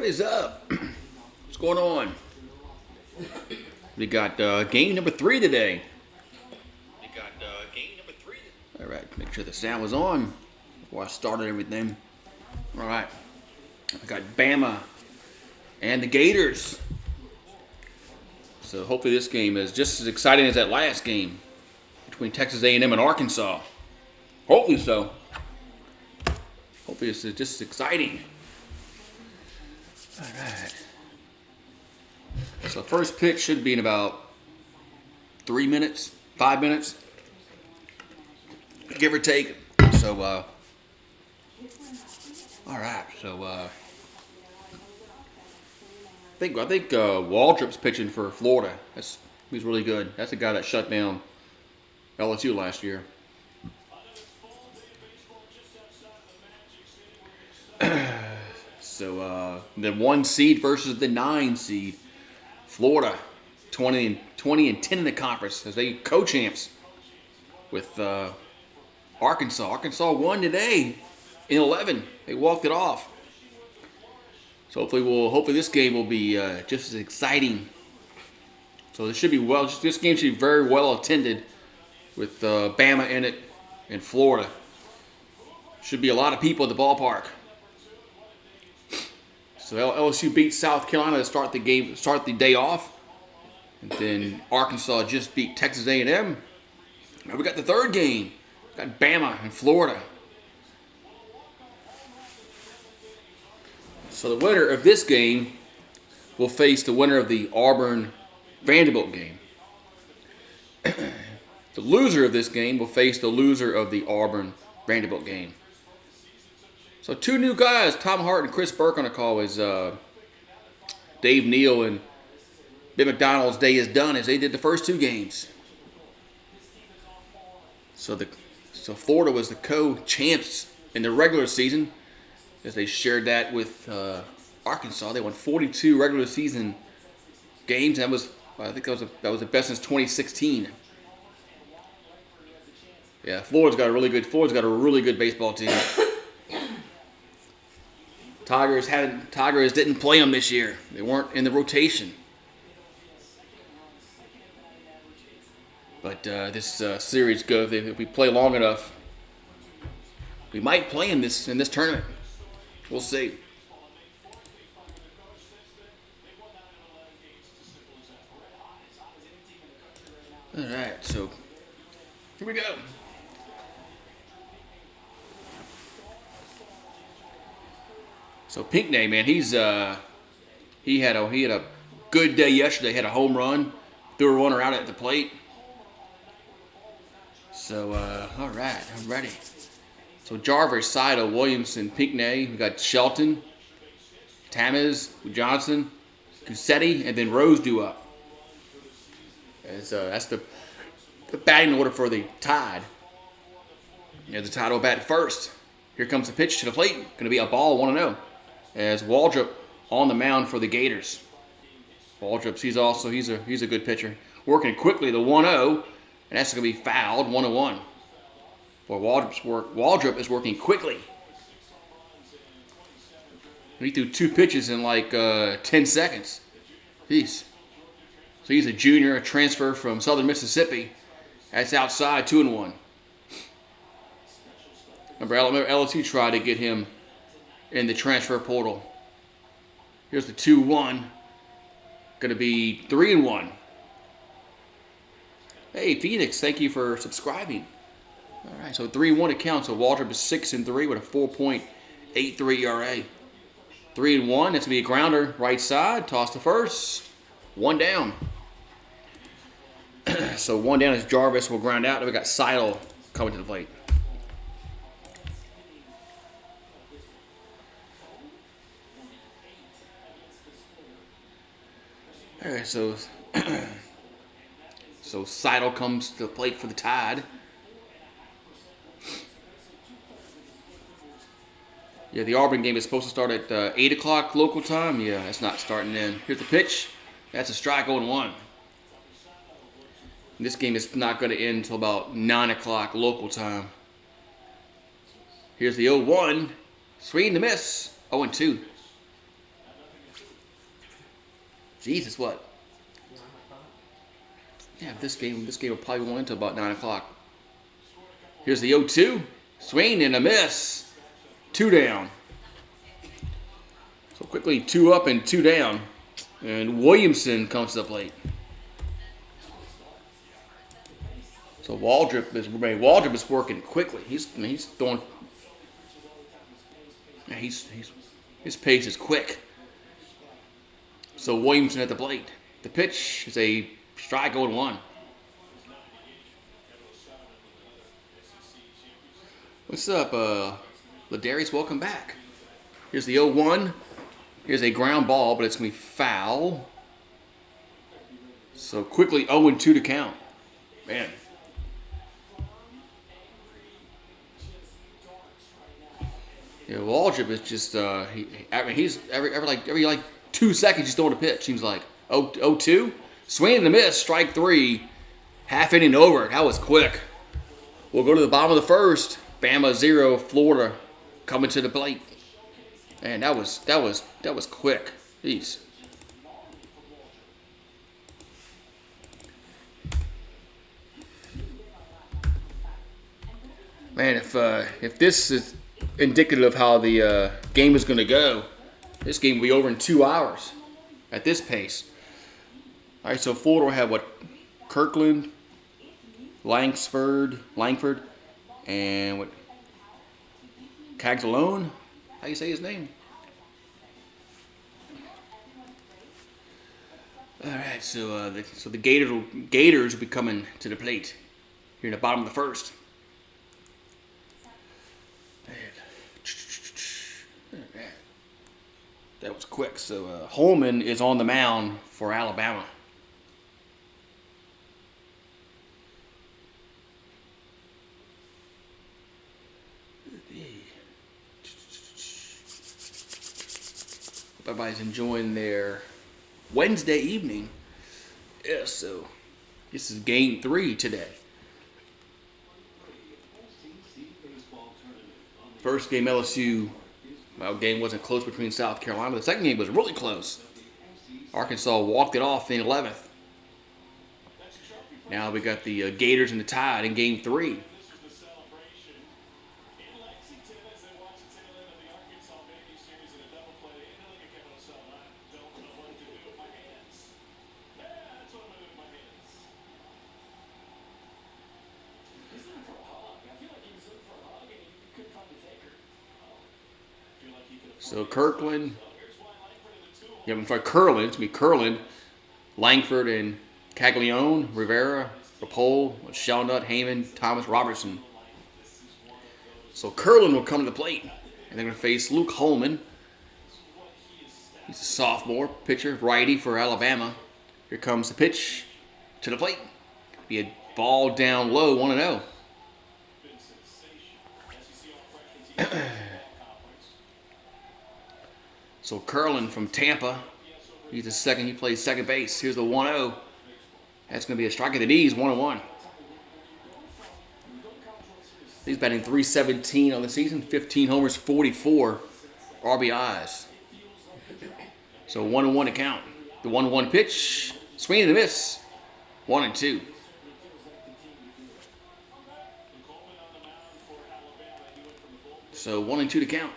What is up? What's going on? We got game number 3 today. All right, make sure the sound was on before I started everything. All right, I got Bama and the Gators. So hopefully this game is just as exciting as that last game between Texas A&M and Arkansas. Hopefully so. Hopefully it's just as exciting. All right. So first pitch should be in about 3 minutes, 5 minutes, give or take. So, all right. So, I think Waldrop's pitching for Florida. He's really good. That's the guy that shut down LSU last year. So the 1 seed versus the 9 seed. Florida, 20 and 10 in the conference as they co-champs with Arkansas. Arkansas won today in 11. They walked it off. So hopefully this game will be just as exciting. So this should be this game should be very well attended with Bama in it and Florida. Should be a lot of people at the ballpark. So LSU beat South Carolina to start the day off, and then Arkansas just beat Texas A&M. Now we got the third game. We got Bama and Florida. So the winner of this game will face the winner of the Auburn-Vanderbilt game. The loser of this game will face the loser of the Auburn-Vanderbilt game. So 2 new guys, Tom Hart and Chris Burke on the call is Dave Neal and Ben McDonald's day is done as they did the first 2 games. So Florida was the co-champs in the regular season as they shared that with Arkansas. They won 42 regular season games. I think that was the best since 2016. Yeah, Florida's got a really good baseball team. Tigers didn't play them this year. They weren't in the rotation. But this series goes. If we play long enough, we might play in this tournament. We'll see. All right, so here we go. So Pinckney, man, he had a good day yesterday. Had a home run, threw a runner out at the plate. So all right, I'm ready. So Jarvis, Seidel, Williamson, Pinckney. We got Shelton, Tamez, Johnson, Cusetti, and then Rose due up. That's the batting order for the Tide. The Tide will bat first. Here comes the pitch to the plate. Going to be a ball, 1-0. As Waldrop on the mound for the Gators. Waldrop, he's a good pitcher. Working quickly, the 1-0, and that's going to be fouled, 1-1. For Waldrop is working quickly. He threw 2 pitches in like 10 seconds. Jeez. So he's a junior, a transfer from Southern Mississippi. That's outside, 2-1. Remember LSU tried to get him in the transfer portal. Here's the 2-1. Going to be 3-1. Hey, Phoenix, thank you for subscribing. All right, so 3-1 it counts. So Waldrop is 6-3 with a 4.83 ERA. 3-1, that's going to be a grounder right side. Toss to first. 1 down. So 1 down as Jarvis will ground out. And we got Seidel coming to the plate. All right, so Seidel comes to the plate for the Tide. Yeah, the Auburn game is supposed to start at 8 o'clock local time. Yeah, that's not starting then. Here's the pitch. That's a strike, 0-1. This game is not going to end until about 9 o'clock local time. Here's the 0-1. Swing to miss. 0-2. Jesus, what? Yeah, this game will probably go into about 9 o'clock. Here's the 0-2. Swing and a miss. 2 down. So quickly 2 up and 2 down. And Williamson comes to the plate. So Waldrop is working quickly. He's throwing. His pace is quick. So Williamson at the plate. The pitch is a strike 0-1. What's up, Ladarius? Welcome back. Here's the 0-1. Here's a ground ball, but it's going to be foul. So quickly 0-2 to count. Man. Yeah, Waldrop is just he's every 2 seconds he's throwing a pitch. Seems like 0-2, swing and a miss, strike 3, half inning over. That was quick. We'll go to the bottom of the first. Bama 0, Florida coming to the plate. Man, that was quick. Jeez. Man, if this is indicative of how the game is going to go, this game will be over in 2 hours at this pace. All right, so Florida will have what? Kirkland, Langford, and what? Caglione? How you say his name? All right, so the Gators will be coming to the plate here in the bottom of the first. That was quick. So Holman is on the mound for Alabama. Hope everybody's enjoying their Wednesday evening. Yeah, so this is game 3 today. First game LSU. Well, game wasn't close between South Carolina. The second game was really close. Arkansas walked it off in the 11th. Now we got the Gators in the tide in game 3. So Kirkland, Curlin, it's going to be Curlin, Langford, and Caglione, Rivera, Rapole, Shelnut, Heyman, Thomas, Robertson. So Curlin will come to the plate, and they're going to face Luke Holman. He's a sophomore pitcher, righty for Alabama. Here comes the pitch to the plate. Be a ball down low, 1-0. So Curlin from Tampa, he plays second base. Here's the 1-0. That's going to be a strike at the knees, 1-1. He's batting .317 on the season, 15 homers, 44 RBIs. So 1-1 to count. The 1-1 pitch, swing and a miss, 1-2. So 1-2 to count.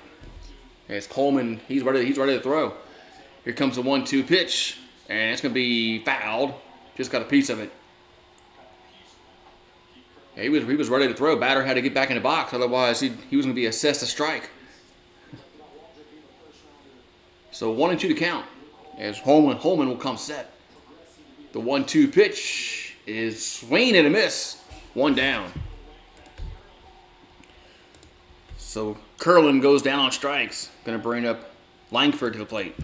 As Coleman, he's ready to throw. Here comes the 1-2 pitch, and it's going to be fouled. Just got a piece of it. Yeah, he was ready to throw. Batter had to get back in the box, otherwise he was going to be assessed a strike. So 1-2 to count. As Holman will come set. The 1-2 pitch is swing and a miss. 1 down. So Curlin goes down on strikes. Going to bring up Langford to the plate.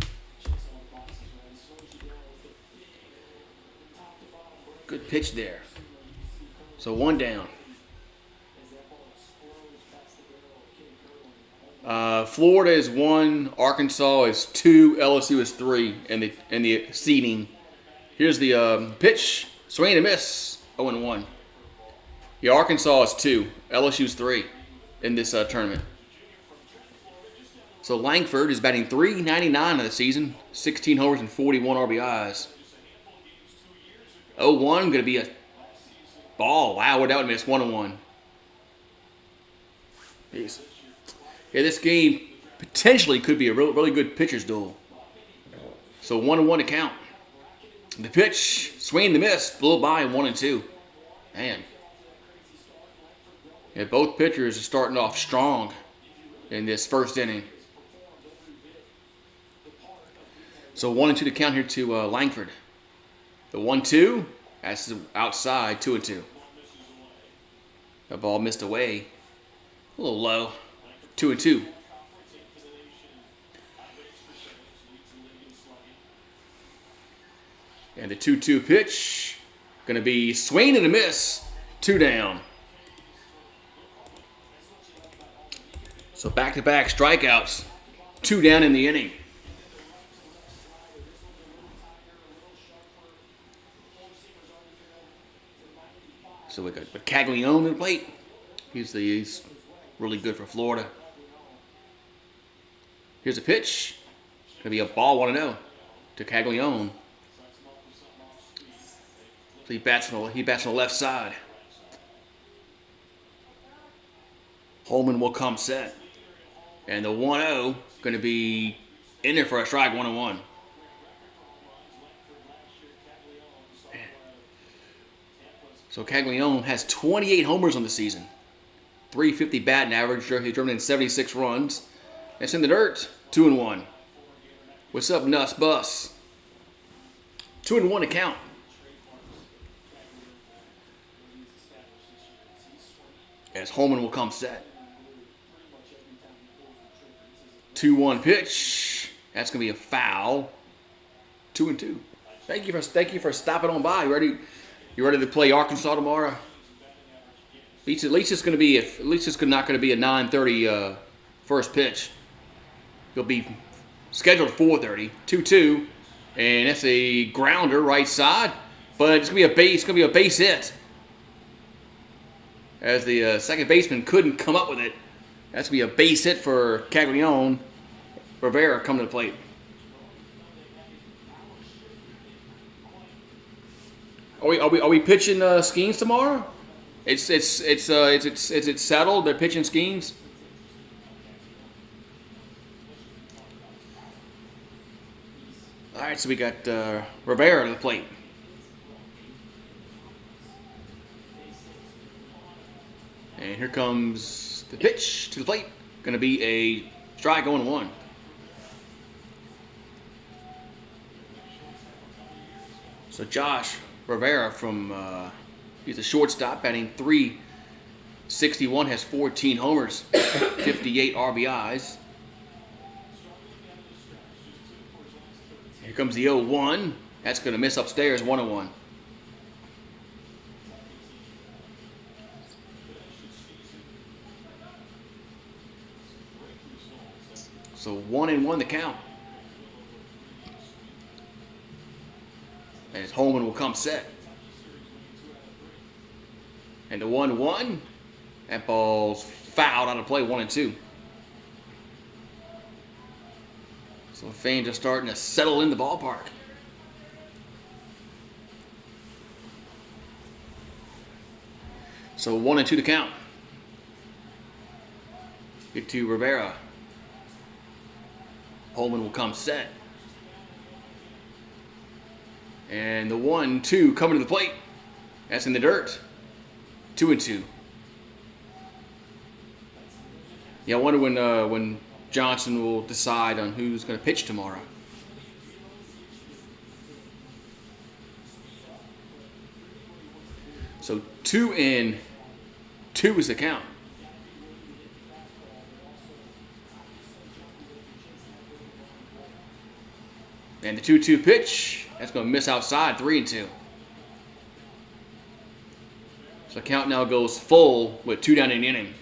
Good pitch there. So 1 down. Florida is 1, Arkansas is 2, LSU is 3 in the seeding. Here's the pitch, swing and a miss, 0-1. Yeah, Arkansas is 2, LSU is 3 in this tournament. So Langford is batting .399 of the season, 16 homers and 41 RBIs. 0-1 going to be a ball. Wow, that would miss 1-1. Jeez. Yeah, this game potentially could be a really good pitcher's duel. So 1-1 to count. The pitch, swing and the miss, blew by in 1-2. Man. Yeah, both pitchers are starting off strong in this first inning. So 1-2 to count here to Langford. The 1-2, that's outside, 2-2. The ball missed away. A little low. 2-2. And the 2-2 pitch, going to be swing and a miss. 2 down. So back-to-back strikeouts. 2 down in the inning. So we got Caglione in the plate. He's really good for Florida. Here's a pitch. Going to be a ball 1-0 to Caglione. So he bats on the left side. Holman will come set. And the 1-0 going to be in there for a strike, 1-1. So Caglione has 28 homers on the season. .350 batting average. He's driven in 76 runs. It's in the dirt. 2-1. What's up, Nuss Bus? 2-1 to count. As Holman will come set. 2-1 pitch. That's going to be a foul. 2-2. Thank you for stopping on by. You ready to play Arkansas tomorrow? At least it's going to be not going to be a 9:30 first pitch. You'll be scheduled 4:30. 2-2, and that's a grounder right side. But it's going to be a base hit. As the second baseman couldn't come up with it. That's going to be a base hit for Caglione. Rivera coming to the plate. Are we pitching Skeens tomorrow? It's settled. They're pitching Skeens. All right, so we got Rivera to the plate. And here comes the pitch to the plate. Going to be a strike, 0-1. So Josh Rivera he's a shortstop, batting .361, has 14 homers, 58 RBIs. Here comes the 0-1. That's going to miss upstairs, 1-1. So 1-1 the count. And Holman will come set. And the 1-1, that ball's fouled out of play, 1-2. So fans are starting to settle in the ballpark. So 1-2 to count. Get to Rivera. Holman will come set. And the 1-2 coming to the plate. That's in the dirt. 2-2. Yeah, I wonder when Johnson will decide on who's going to pitch tomorrow. So 2-2 is the count. And the 2-2 pitch, that's going to miss outside, 3-2. So the count now goes full with 2 down in the inning.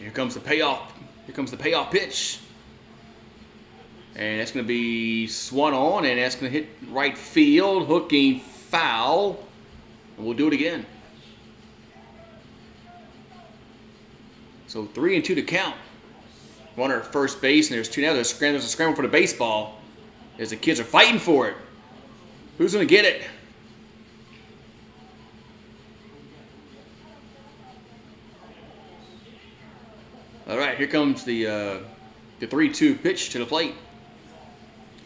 Here comes the payoff. Here comes the payoff pitch. And that's going to be swung on, and that's going to hit right field, hooking foul. And we'll do it again. So 3-2 to count. Runner at first base, and there's two now. There's a scramble for the baseball as the kids are fighting for it. Who's going to get it? All right, here comes the 3-2 pitch to the plate.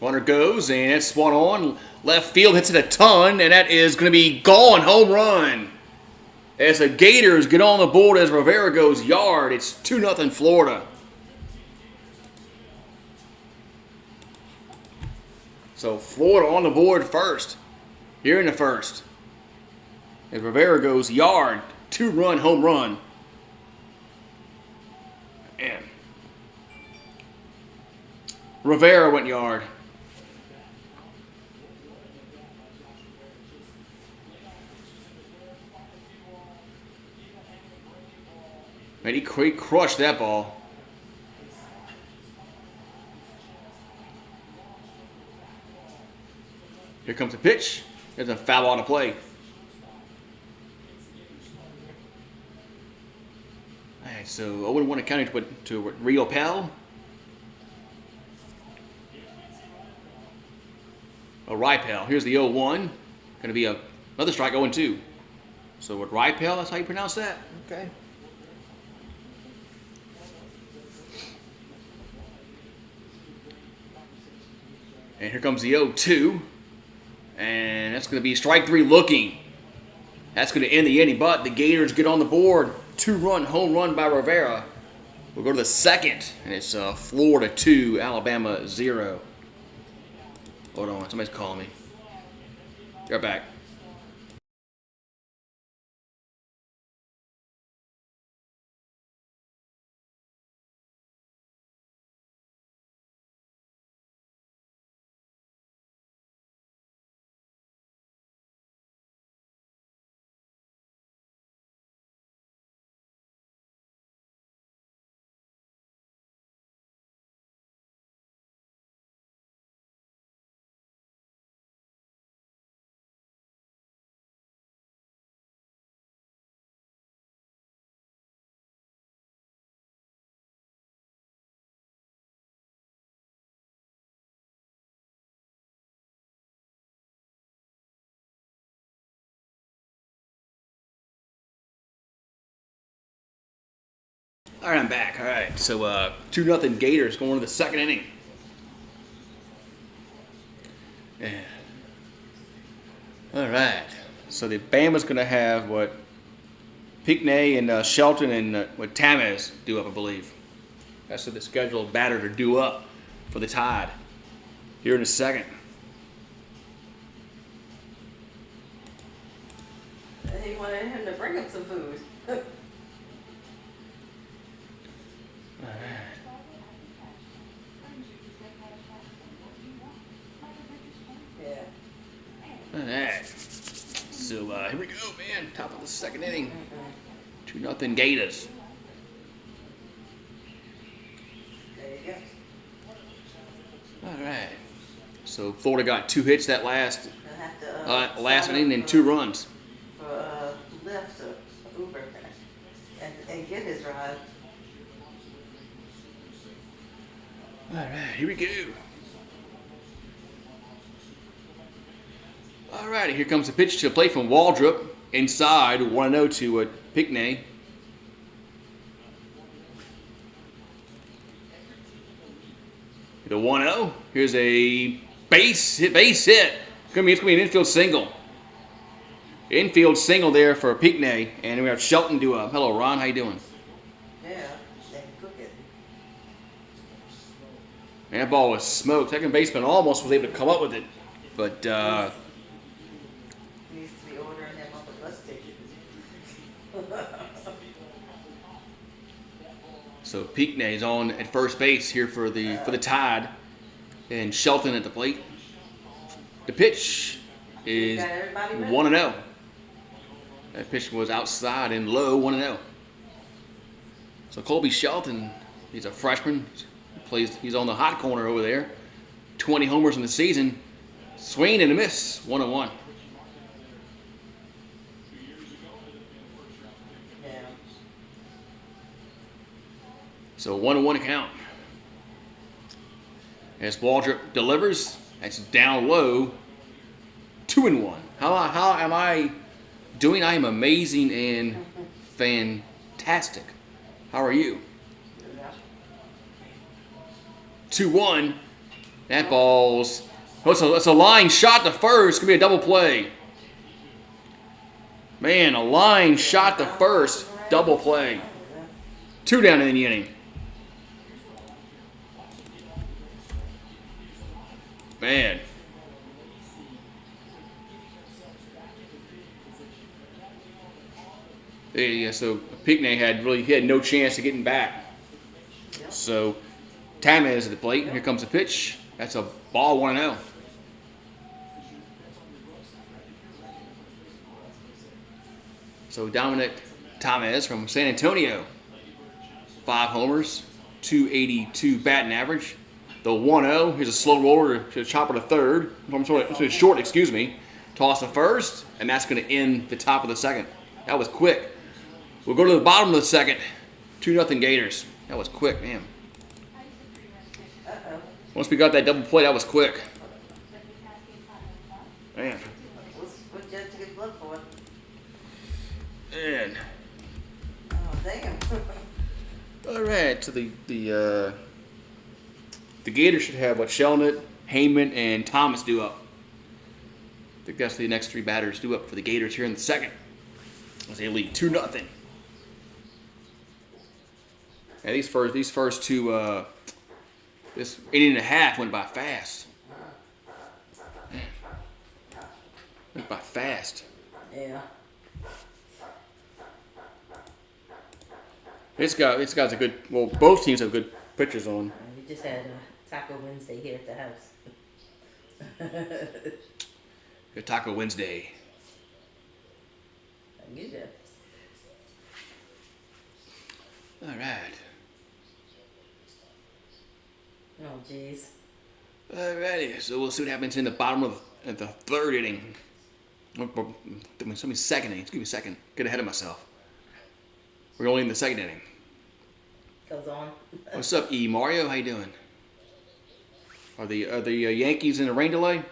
Runner goes, and it's one on. Left field hits it a ton, and that is going to be gone. Home run. As the Gators get on the board as Rivera goes yard, it's 2-0 Florida. So Florida on the board first, here in the first. As Rivera goes yard, 2-run home run. And Rivera went yard. And he crushed that ball. Here comes the pitch. There's a foul on the play. All right, so 0-1 accounting to Rio Pell. Ripel. Here's the 0-1. Going to be another strike, 0-2. So with Ripel, that's how you pronounce that? Okay. And here comes the 0-2. And that's going to be strike 3 looking. That's going to end the inning, but the Gators get on the board. 2-run home run by Rivera. We'll go to the second, and it's Florida 2, Alabama 0. Hold on, somebody's calling me. Be right back. All right, I'm back. All right, so 2-0 Gators going to the second inning. Yeah. All right, so the Bama's going to have what Pinckney and Shelton and what Tamez do up, I believe. That's what the scheduled batter to do up for the Tide here in a second. He wanted him to bring him some food. All right. So here we go, man. Top of the second inning. 2-0 Gators. There you go. All right. So Florida got 2 hits that last Last inning and 2 runs. For Lyft or Uber and get his ride. All right, here we go. All righty, here comes the pitch to the plate from Waldrop. Inside, 1-0 to Pinckney. The 1-0. Here's a base hit. It's gonna be an infield single. Infield single there for Pinckney, and we have Shelton do a hello, Ron. How you doing? Yeah, they cook it. And that ball was smoked. Second baseman almost was able to come up with it, but He needs to be ordering him up a bus ticket. so Pinckney's on at first base here for the Tide, and Shelton at the plate. The pitch is 1-0. That pitch was outside and low, 1-0. So Colby Shelton, he's a freshman. He's on the hot corner over there. 20 homers in the season. Swing and a miss, 1-1. So 1-1 count. As Waldrop delivers, that's down low. 2-1. How am I doing? I am amazing and fantastic. How are you? 2-1. That ball's. Oh, it's a line shot to first. It's gonna be a double play. Man, a line shot to first. Double play. 2 down in the inning. Man. Yeah, so Pinckney had no chance of getting back. So Tamez at the plate. Here comes the pitch. That's a ball 1-0. So Dominic Tamez from San Antonio. 5 homers, 282 batting average. The 1-0. Here's a slow roller to chopper to third. To short, excuse me. Toss to first, and that's going to end the top of the second. That was quick. We'll go to the bottom of the second. 2-0 Gators. That was quick, man. Once we got that double play, that was quick. Man. What'd you have to get blood for? Man. Oh, damn. All right, so the Gators should have Shelnut, Heyman, and Thomas due up. I think that's the next 3 batters due up for the Gators here in the second. As they lead 2-0. Yeah, these first 2, this inning and a half went by fast. Man. Went by fast. Yeah. It's got a good. Well, both teams have good pitchers on. We just had Taco Wednesday here at the house. Good Taco Wednesday. You did. All right. Oh, jeez. Alrighty, so we'll see what happens in the bottom of the third inning. Second inning. Excuse me, second. Get ahead of myself. We're only in the second inning. Goes on. What's up, E Mario? How you doing? Are the Yankees in a rain delay?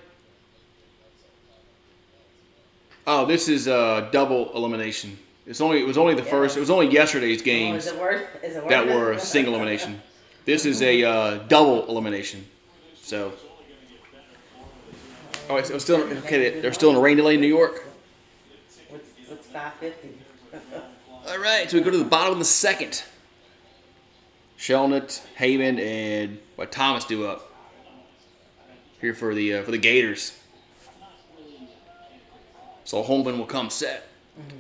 Oh, this is double elimination. It was only the first. It was only yesterday's games Is it worth? that were a single elimination. This is a double elimination. So, oh, it's still okay. They're still in a rain delay in New York. What's 5:50? All right, so we go to the bottom of the second. Shelnut, Heyman, and Thomas due up here for the Gators. So Holman will come set,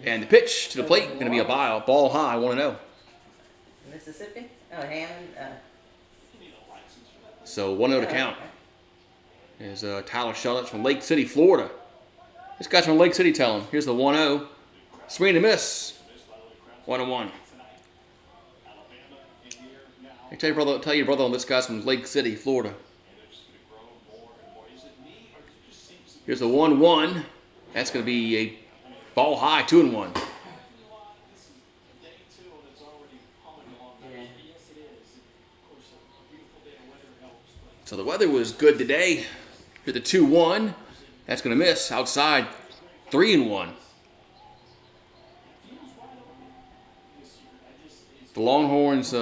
and the pitch to the plate going to be a ball high 1-0. Mississippi? Oh, Hammond. So 1-0 to count. Is Tyler Shelnut from Lake City, Florida. This guy's from Lake City. Tell him. Here's the 1-0. Swing and a miss. 1-1. Hey, tell your brother on this guy's from Lake City, Florida. Here's the 1-1. That's going to be a ball high, 2-1. So the weather was good today. Here's the 2-1. That's going to miss outside, 3-1. The Longhorns,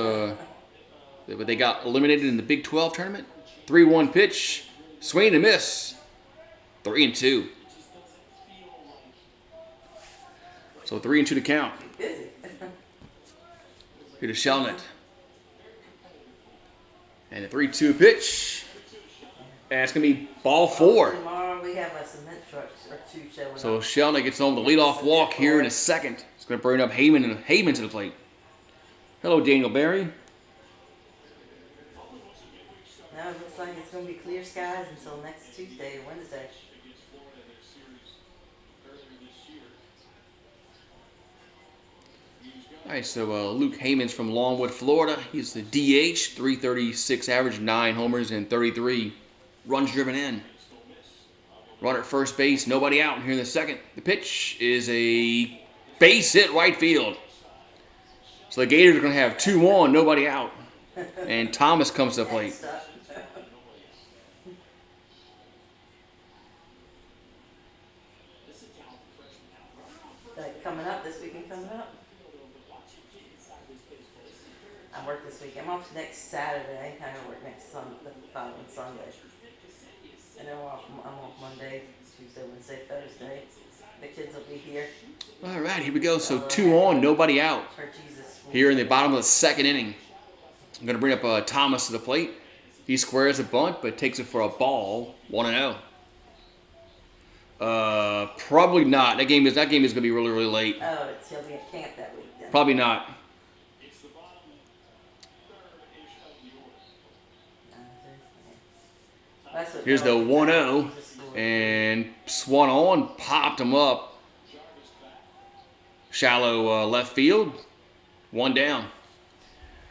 they got eliminated in the Big 12 tournament. 3-1 pitch, swing and miss, 3-2. So 3-2 to count. Busy. Here to Shelnut. And the 3-2 pitch. And it's going to be ball 4. Tomorrow we have a cement truck or 2 showing So up. Shelnut gets on the leadoff walk here in a second. It's going to bring up Heyman to the plate. Hello, Daniel Barry. Now it looks like it's going to be clear skies until next Tuesday or Wednesday. All right, so Luke Heyman's from Longwood, Florida. He's the DH, 336 average, 9 homers, and 33 runs driven in. Runner at first base, nobody out here in the second. The pitch is a base hit right field. So the Gators are going to have 2 on, nobody out. And Thomas comes to the plate. Next up. Like coming up this weekend, coming up. I work this week. I'm off next Saturday. I gotta work next Sunday, the following Sunday. And then I'm off Monday, Tuesday, Wednesday, Thursday. The kids will be here. All right, here we go. So 2 on, nobody out. For Jesus. Here in the bottom of the second inning. I'm going to bring up Thomas to the plate. He squares a bunt, but takes it for a ball. 1-0. Probably not. That game is going to be really, really late. Oh, he'll be at camp that week then. Probably not. Here's the 1-0. And swung on, popped him up. Shallow left field. 1 down.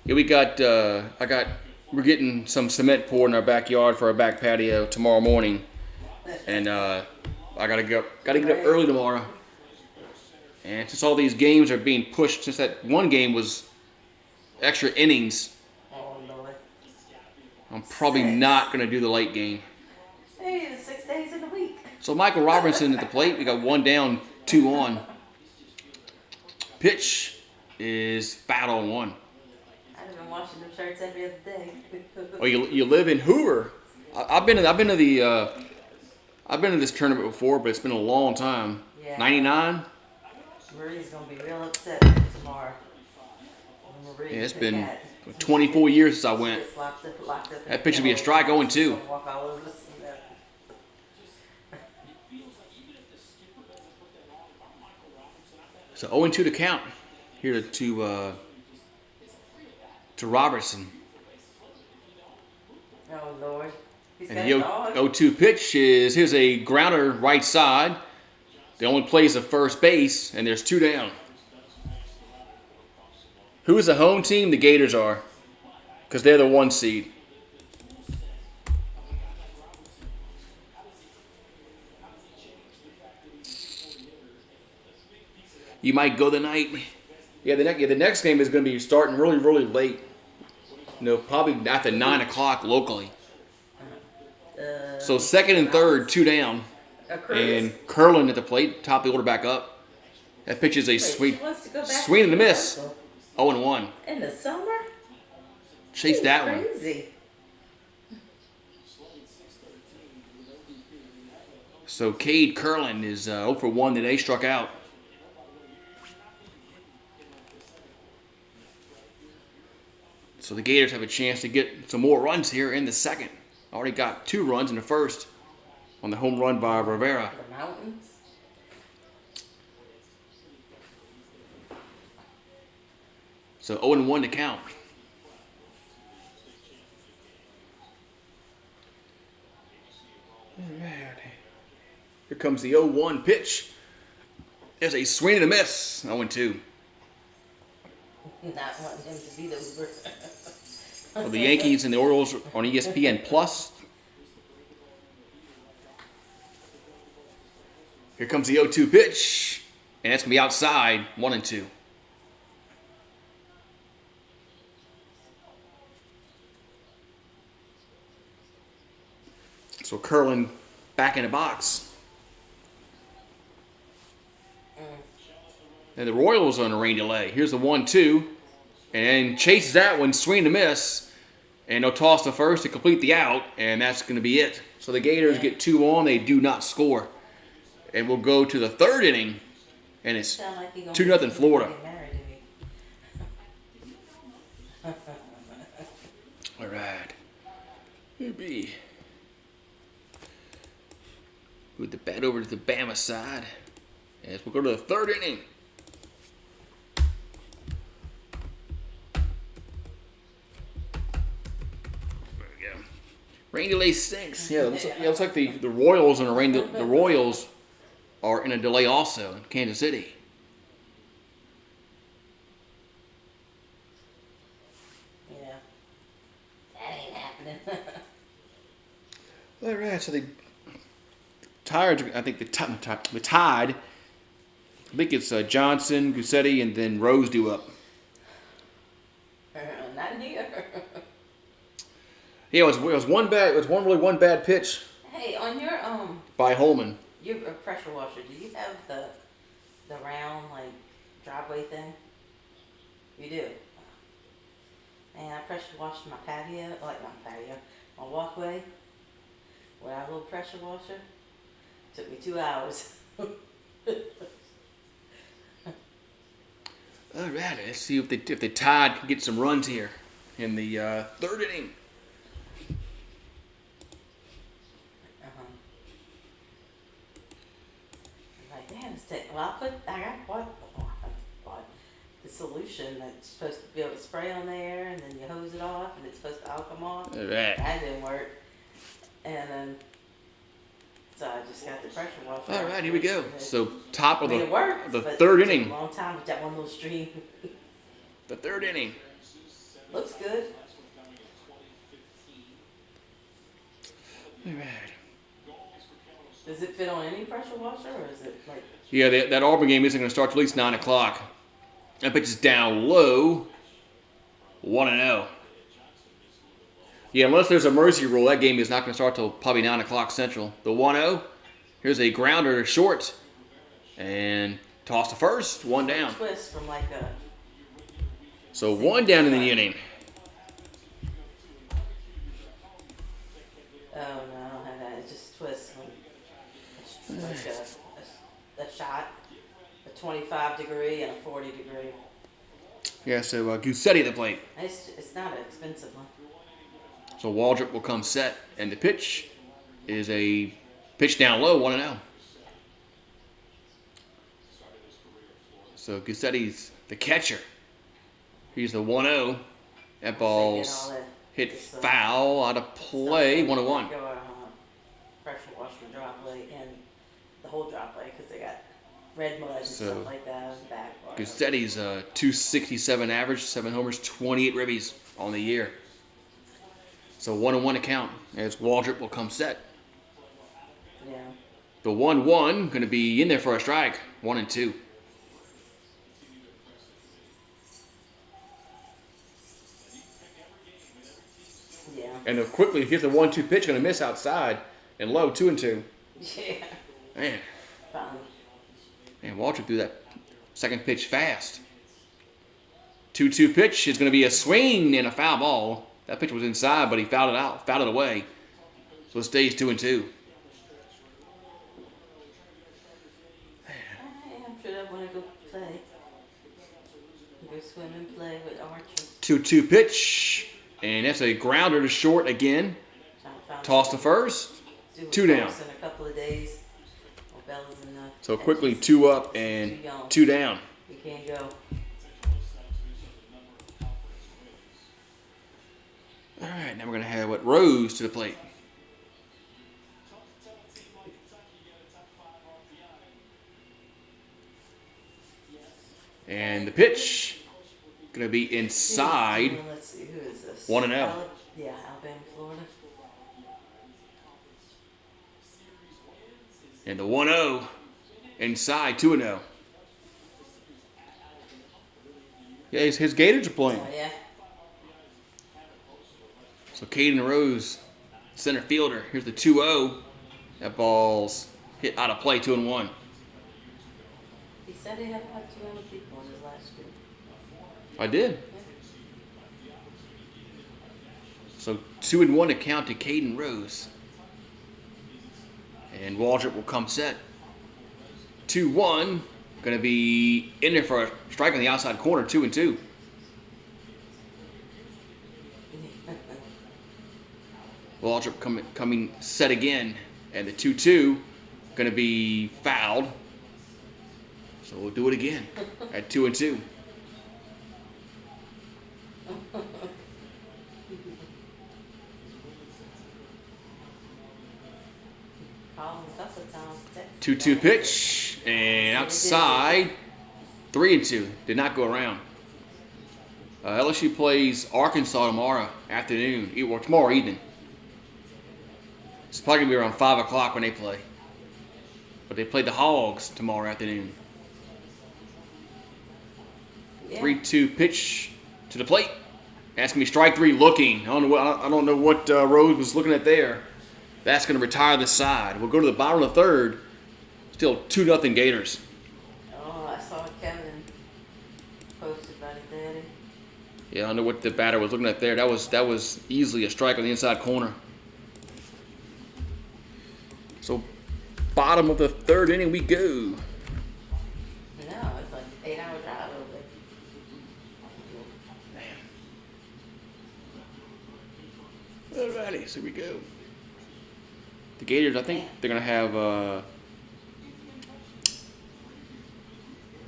Yeah, we're getting some cement poured in our backyard for our back patio tomorrow morning. And I gotta get up early tomorrow. And since all these games are being pushed, since that one game was extra innings, Oh, Lord. I'm probably not gonna do the late game. Hey, it's 6 days in a week. So Michael Robinson at the plate. We got 1 down, 2 on. Pitch is foul on 1. I've been washing them shirts every other day. Oh, you live in Hoover. I've been to this tournament before, but it's been a long time. Yeah. 99. Marie's gonna be real upset tomorrow. Marie, Yeah, it's been 24 years since I went. gets locked up That pitch would be a strike 0-2. Walk all over the cement. So 0-2 to count here to Robertson. Oh Lord. He's And got the a dog. 0-2 pitch is, here's a grounder right side. The only plays at first base, and there's 2 down. Who is the home team? The Gators are, because they're the 1 seed. You might go the night. Yeah, the next game is going to be starting really, really late. Probably after 9 o'clock locally. So second and third, 2 down. And Curlin at the plate, top of the order back up. That pitch is a swing and a miss. 0-1. In the summer? Chase that one. Crazy. So Cade Curlin is 0 for 1 today, struck out. So the Gators have a chance to get some more runs here in the second. Already got 2 runs in the first on the home run by Rivera. The mountains. So 0-1 to count. Here comes the 0-1 pitch. There's a swing and a miss. 0-2. Not wanting him to be the Uber. So the Yankees and the Orioles on ESPN Plus. Here comes the 0-2 pitch. And that's going to be outside. 1-2. So Curlin back in the box. And the Royals are on a rain delay. Here's the 1-2. And chases that one, swing to miss. And they'll toss the first to complete the out. And that's going to be it. So the Gators get 2 on. They do not score. And we'll go to the third inning. And it's 2-0 Florida. All right. Here be. Move the bat over to the Bama side. As we'll go to the third inning. Rain delay stinks. Yeah, it looks like the Royals and the Royals are in a delay also in Kansas City. Yeah. That ain't happening. All right, so the Tide, I think the Tide, I think it's Johnson, Gussetti, and then Rose due up. Not got in here? Yeah, it was one bad pitch Hey, on by Holman. your pressure washer, do you have the round like driveway thing? You do. And I pressure washed my patio, my walkway. With our little pressure washer. Took me 2 hours. All right, let's see if the Tide can get some runs here in the third inning. I'm like, damn, I bought the solution that's supposed to be able to spray on there, and then you hose it off, and it's supposed to all come off. All right. That didn't work. And then, so I just got the pressure washer. All right, here we go. So top of it worked, the but third it took inning. a long time with that one little stream. The third inning. Looks good. All right. Does it fit on any pressure washer, or is it like? Yeah, that Auburn game isn't going to start till at least 9 o'clock. That pitch is down low. 1-0. Yeah, unless there's a mercy rule, that game is not going to start till probably 9 o'clock Central. The 1-0. Here's a grounder to short. And toss to first. One down. Twist from like a. So one down in the inning. Oh no, I don't have that. It just twists like a shot, a 25 degree and a 40 degree. Yeah, so Goosetti at the plate. It's not an expensive one. So Waldrop will come set, and the pitch is a pitch down low, 1-0. So Goosetti's the catcher. He's the 1-0. That ball's hit foul out of play, 1-1. Pressure wash my driveway and the whole driveway because they got red mud and stuff like that on the back. Goosetti's 267 average, 7 homers, 28 ribbies on the year. So 1-1 account as Waldrop will come set. Yeah. The 1-1 going to be in there for a strike, 1-2. Yeah. And quickly, here's the 1-2 pitch, going to miss outside and low, 2-2. Yeah. Man. Finally. Man, Waldrop threw that second pitch fast. 2-2 pitch is going to be a swing and a foul ball. That pitch was inside, but he fouled it away. So it stays 2-2. I'm sure I want to go play. Go swim and play with Archie. 2-2 pitch. And that's a grounder to short again. Toss to first. 2 down. In a couple of days. So quickly 2 up and 2 down. You can't go. All right, now we're going to have Rose to the plate. And the pitch going to be inside. Let's see, who is this? 1-0. Yeah, Alabama, Florida. And the 1-0 inside 2-0. Yeah, his Gators are playing. Oh, yeah. So Caden Rose, center fielder. Here's the 2-0. That ball's hit out of play, 2-1. He said he had about 200 people in his last group. I did. So 2-1 account to Caden Rose. And Waldrop will come set. 2-1. Going to be in there for a strike on the outside corner, 2-2. Waldrop coming set again. And the 2-2 going to be fouled. So we'll do it again at 2-2. Called him a couple of times. 2-2 pitch and outside 3-2. Did not go around. LSU plays Arkansas tomorrow afternoon, or tomorrow evening. It's probably gonna be around 5 o'clock when they play. But they play the Hogs tomorrow afternoon. Yeah. 3-2 pitch to the plate. That's going to be strike three looking. I don't know what Rose was looking at there. That's going to retire the side. We'll go to the bottom of the third. Still 2-0 Gators. Oh, I saw Kevin posted about it, Daddy. Yeah, I don't know what the batter was looking at there. That was easily a strike on the inside corner. So, bottom of the third inning we go. No, it's like an 8-hour drive over there. Alrighty, so we go. The Gators, I think they're gonna have. I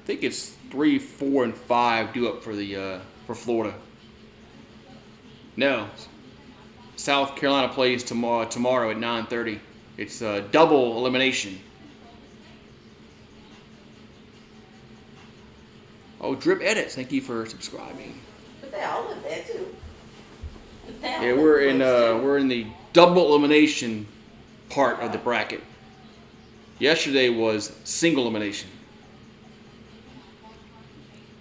think it's 3, 4, and 5 due up for Florida. No, South Carolina plays tomorrow at 9:30. It's double elimination. Oh, Drip Edits, thank you for subscribing. But they all live there too. Yeah, we're in the double elimination part of the bracket. Yesterday was single elimination.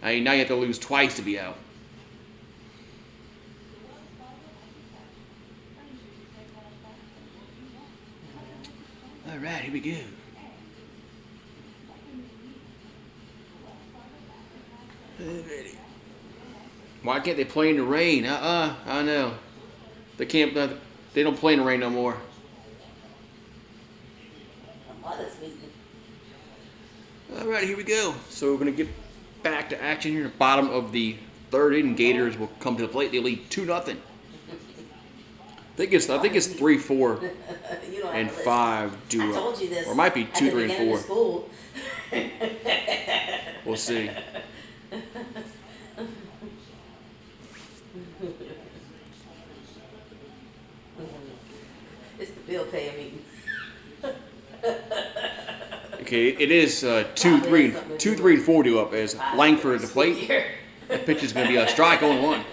Now you have to lose twice to be out. All right, here we go. Alrighty. Why can't they play in the rain? I know. They can't. They don't play in the rain no more. All right, here we go. So we're gonna get back to action here. Bottom of the third inning, Gators will come to the plate. They lead 2-0. I think it's 3, 4, and 5 due up. I told you this. Or it might be 2, 3, and 4. School. We'll see. It's the bill paying meeting. Okay, it is 2, 3, and 4 due up as Langford at the plate. That pitch is going to be a strike 0-1.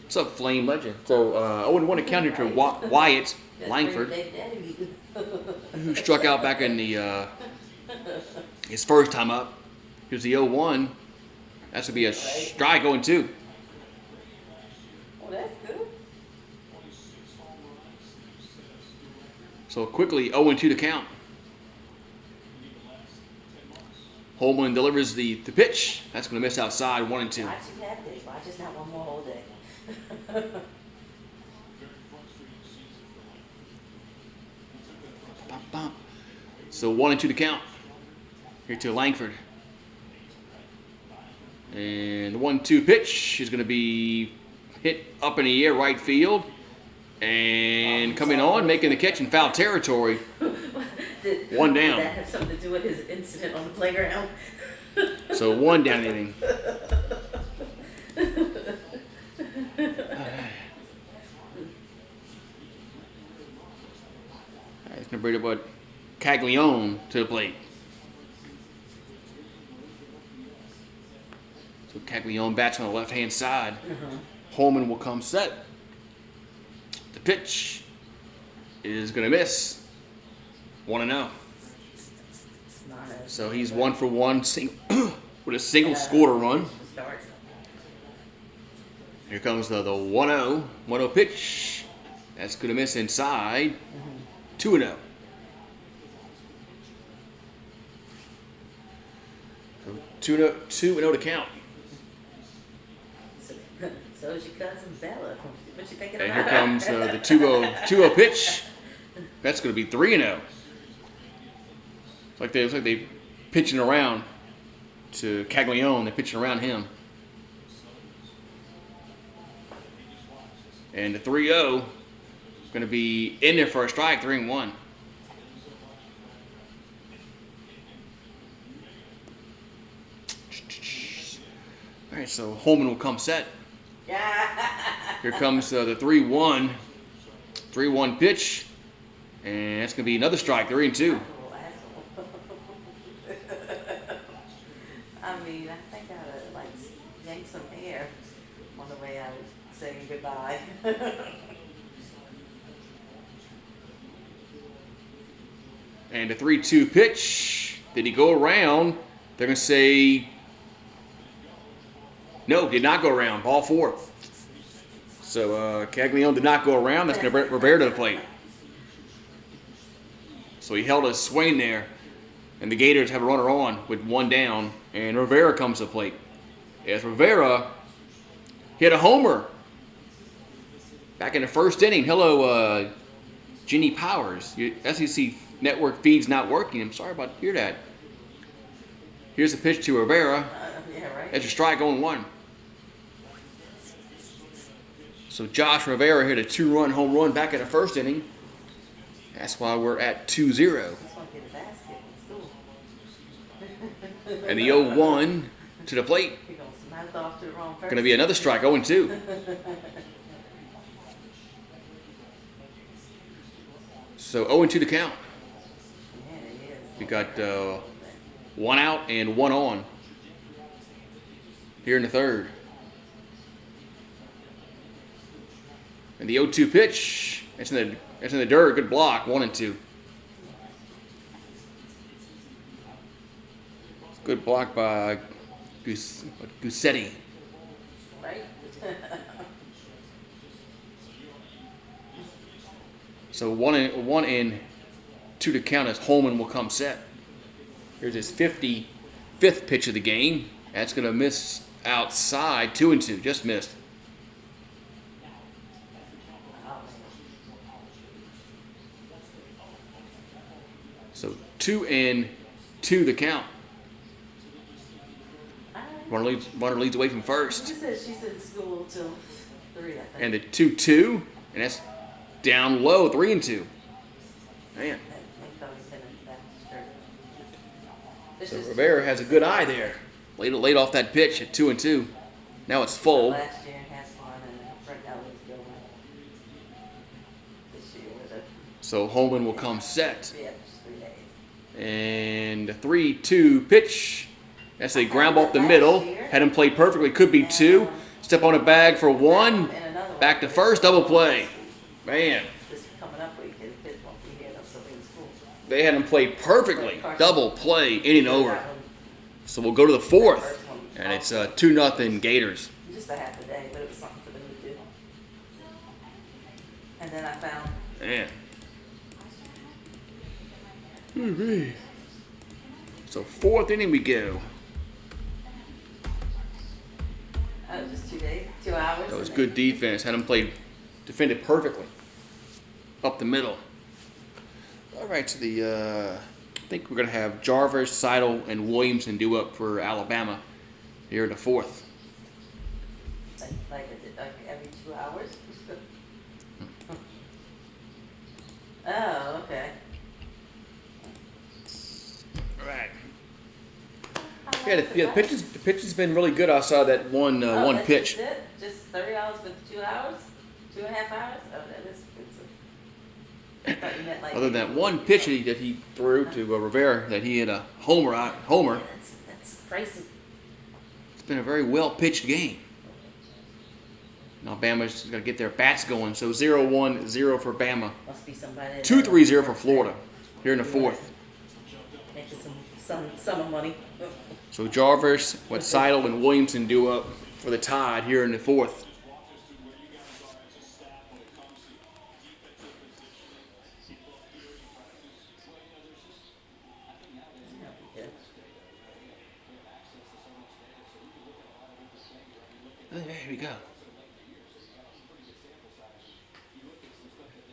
What's up, Flame Legend? So 0-1 accounted to Wyatt Langford, who struck out back in the his first time up. Here's the 0-1. That's going to be a strike 0-2. Oh, that's good. So quickly 0-2 to count. Holman delivers the pitch. That's going to miss outside 1-2. Why'd you have this? Why just not one more whole day? So 1-2 to count. Here to Langford. And the 1-2 pitch is going to be hit up in the air right field. And coming on, making the catch in foul territory. One down. Did that have something to do with his incident on the playground? So 1 down inning. It's going to bring about Caglione to the plate. So Caglione bats on the left-hand side. Holman will come set. The pitch is going to miss. 1-0. So he's 1 for 1 with a single scored run. Here comes the 1-0. 1-0 pitch. That's going to miss inside. 2-0. So 2-0 to count. So is your cousin Bella. What you thinking And about? here comes the 2-0 pitch. That's going to be 3-0. It's like they pitching around to Caglione. They're pitching around him. And the 3-0 going to be in there for a strike, 3-1. All right, so Holman will come set. Here comes the 3-1 pitch. And that's going to be another strike, 3-2. I mean, I think I like yanked some air on the way I was saying goodbye. And the 3-2 pitch. Did he go around? They're going to say no, did not go around. Ball 4. So Caglione did not go around. That's going to bring Rivera to the plate. So he held a swing there, and the Gators have a runner on with one down, and Rivera comes to the plate. As Rivera hit a homer back in the first inning. Hello, Ginny Powers. Your SEC network feed's not working. I'm sorry about to hear that. Here's a pitch to Rivera. Yeah, right. That's a strike on one. So Josh Rivera hit a 2-run home run back in the first inning. That's why we're at 2-0. Just want to get his ass kicked in school. And the 0-1 to the plate. You're going to smack off to the wrong person. Going to be another strike, 0-2. So 0-2 to count. Yeah, it is. We got 1 out and 1 on here in the third. And the 0-2 pitch, it's in the dirt. Good block, 1-2. Good block by Goosetti. Right? So 1 and 2 to count as Holman will come set. Here's his 55th pitch of the game. That's going to miss outside, 2-2, just missed. So 2-2 the count. Runner leads away from first. She said she's in school till 3, I think. And the 2-2, and that's down low, 3-2. Man. So Rivera has a good eye there. Laid off that pitch at 2-2. Now it's full. Last year in Hasselon and Frank Ellis going. This year with it. So Holman will come set. Yeah, just 3 days. And the 3-2 pitch. That's a ground ball up the middle. Had him play perfectly. Could be 2. Step on a bag for 1. Back to first. Double play. Man. This coming up weekend, kids won't be here. They'll still be in school. They had him play perfectly. Double play. Inning over. So we'll go to the 4th. And it's 2-0 Gators. Just a half a day, but it was something for them to do. And then I found. Man. Mm-hmm. So 4th inning we go. Oh, just 2 days, 2 hours. That was good defense. Had him defended perfectly. Up the middle. All right, so I think we're going to have Jarvis, Seidel, and Williamson do up for Alabama here in the 4th. Like every 2 hours? Oh, okay. All right. Yeah, the pitch has been really good outside that one That's pitch. Just it? Just $30 for 2 hours? 2.5 hours? Oh, that is expensive. I thought you meant like Other than that one pitch that he threw to Rivera that he had a homer. Yeah, that's pricey. It's been a very well pitched game. Now Bama's got to get their bats going. So 0-1-0 for Bama. Must be somebody. 2-3-0 for Florida here in the 4th. Making some summer money. So Jarvis, Seidel, and Williamson do up for the Tide here in the 4th. Oh, here we go.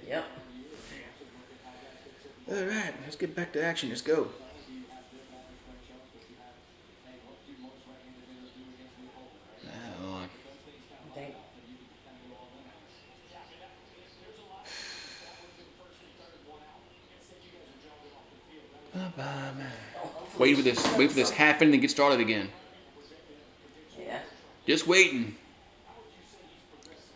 Yep. All right, let's get back to action. Let's go. Okay. Wait for this half inning to get started again. Yeah. Just waiting.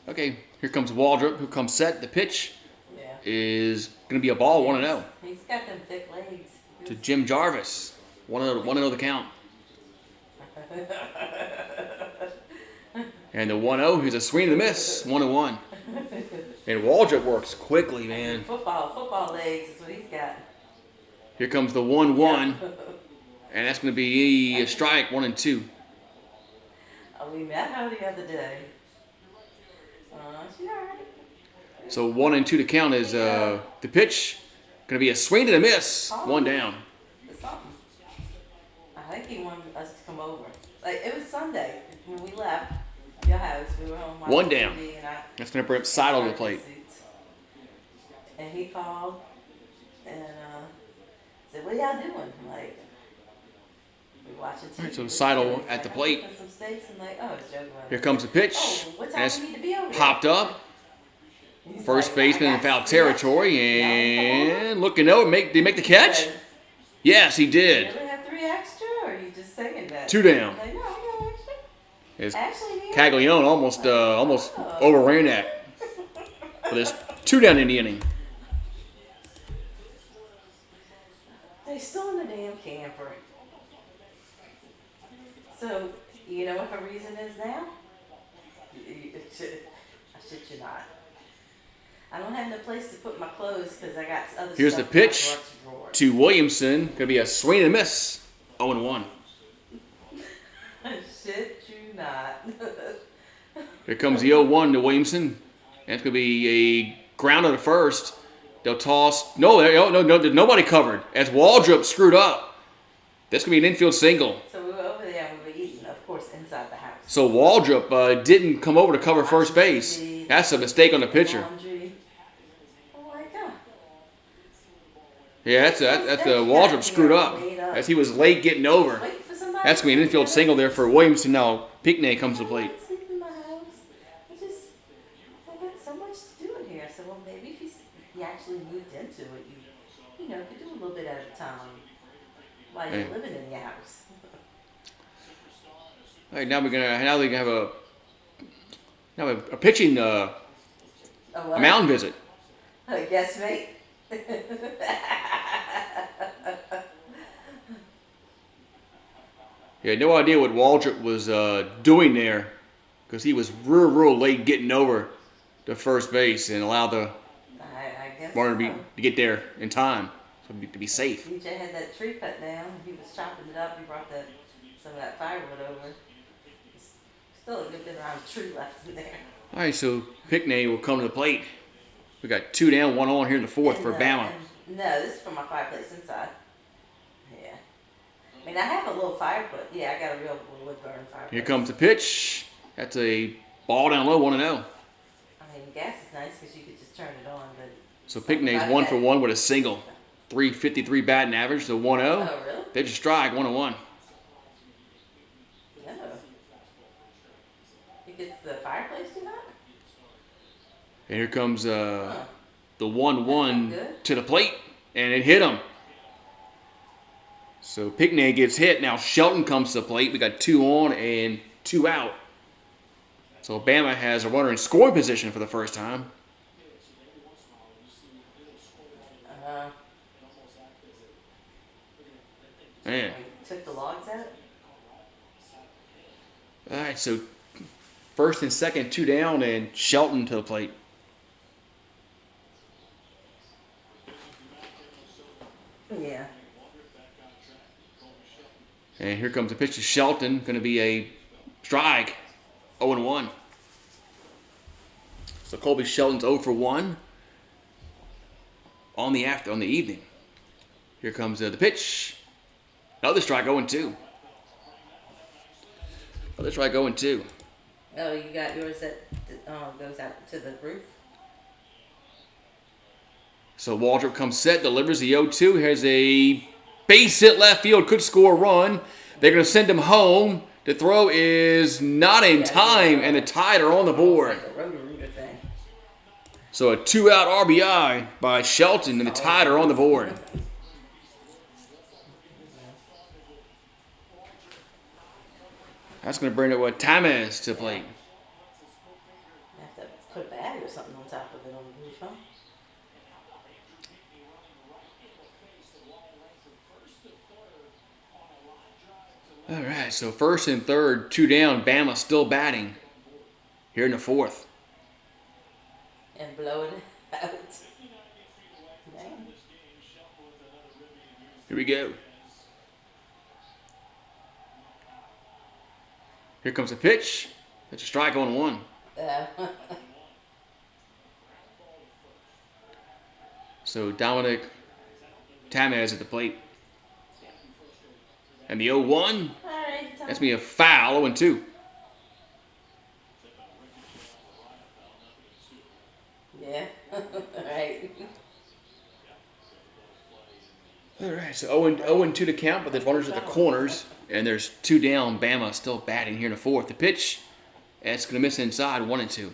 Okay, here comes Waldrop, who comes set. The pitch Yeah. is going to be a ball, 1-0 He's got them thick legs. to Jim Jarvis. 1-0 the count. And the 1-0, here's a swing and a miss. 1-1. And Waldrop works quickly, man. Football legs is what he's got. Here comes the 1-1. And that's going to be a strike, 1-2. We met her the other day. She alright. So 1-2 to count is the pitch. Going to be a swing and a miss. Call One him down. for something. I think he wanted us to come over. Like, it was Sunday when we left your house. We were home watching One down. TV, and That's going to bring up Seidel to the plate. And he called and said, "What y'all doing?" I'm like, "We watching TV." All right, so Seidel at the plate. Some steaks. I'm like, "Oh, it's joking." Here comes the pitch. Oh, what And time it's we need to be over there? popped up. He's First like, baseman "I in got foul three territory. extra. Y'all come over?" And looking over. Did he make the catch? He said, Yes, he "You did. really have 3 extra, or are you just saying that?" 2 down. I'm like, "No, I got extra." As Actually, here. Caglione almost overran that. But there's 2 down in the inning. They still in the damn camper. So, you know what her reason is now? I shit you not. I don't have no place to put my clothes because I got other Here's the stuff in my pitch drawer. to Williamson. Going to be a swing and a miss. 0-1. Shit you not. Here comes the 0-1 to Williamson. That's going to be a grounder to first. They'll toss. No, nobody covered. As Waldrop screwed up. That's going to be an infield single. So we were over there and we were eating, of course, inside the house. So Waldrop didn't come over to cover first base. That's a mistake on the pitcher. Laundry. Oh my God. Yeah, that's Waldrop screwed up. As he was late getting over. Waiting for somebody. That's going to be an infield single there for Williamson. Now Pinckney comes to the plate. I sleep in my house. I got so much to do in here. So, well, maybe if you actually moved into it, you know, could do a little bit at a time while you're Hey. living in your house. All right, now they're gonna have a pitching Oh, a what? mound visit. Guess mate. He had no idea what Waldrop was doing there because he was real late getting over to first base and allowed the I guess runner so. to get there in time to be safe. DJ had that tree cut down. He was chopping it up. He brought some of that firewood over. There's still a good bit around tree left in there. All right, so Pinckney will come to the plate. We got 2 down, 1 on here in the fourth for Bama. No, this is for my fireplace inside. Yeah. I mean, I have a little fireplace. Yeah, I got a real wood burn fireplace. Here comes the pitch. That's a ball down low, 1-0. I mean, gas is nice because you could just turn it on, but. So Pinckney's 1 for 1 with a single. 353 batting average, so 1-0. Oh, really? They just strike, 1-1. No. It gets the fireplace do that? And here comes the That's 1-1 good. to the plate, and it hit him. So Pinckney gets hit. Now Shelton comes to the plate. We got 2 on and 2 out. So Bama has a runner in scoring position for the first time. Man. Took the logs out? All right, so first and second, 2 down, and Shelton to the plate. Yeah. And here comes the pitch to Shelton. Going to be a strike. 0-1. So Colby Shelton's 0 for 1 on the evening. Here comes the pitch. Another strike, 0-2. Another strike, 0-2. Oh, you got yours that goes out to the roof? So Waldrop comes set, delivers the 0-2. Here's a base hit left field, could score a run. They're going to send him home. The throw is not in time, and the Tide are on the board. It's like a roto-rooter thing. So a 2-out RBI by Shelton, and the Tide are on the board. That's going to bring it Tamez to the plate. You have to put a bag or something on top of it on the roof, huh? All right, so first and third, 2 down. Bama still batting here in the fourth. And blow it out. Dang. Here we go. Here comes a pitch. That's a strike, 0-1. So Dominic Tamez at the plate. And the 0-1, All right, that's me a foul, 0-2. Yeah. All right. All right, so 0-2 to count, but there's runners at the corners, and there's 2 down. Bama still batting here in the 4th. The pitch, that's going to miss inside, 1-2.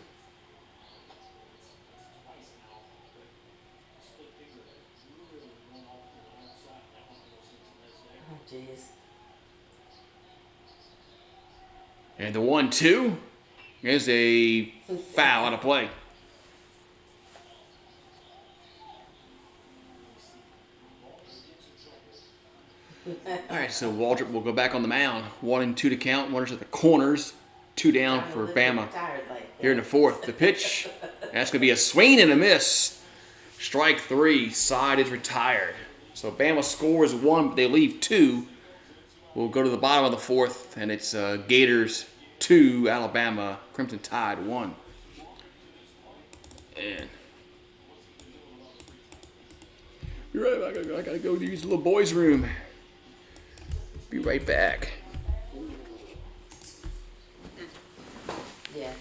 Oh, jeez. And the 1-2 is a foul out of play. All right, so Waldrop will go back on the mound. 1-2 to count. Runners at the corners. 2 down for Bama. Here in the 4th, the pitch. That's going to be a swing and a miss. Strike 3. Side is retired. So Bama scores 1, but they leave 2. We'll go to the bottom of the 4th, and it's Gators 2, Alabama, Crimson Tide 1. And be right back. I gotta go use the little boys' room. Be right back. Yeah.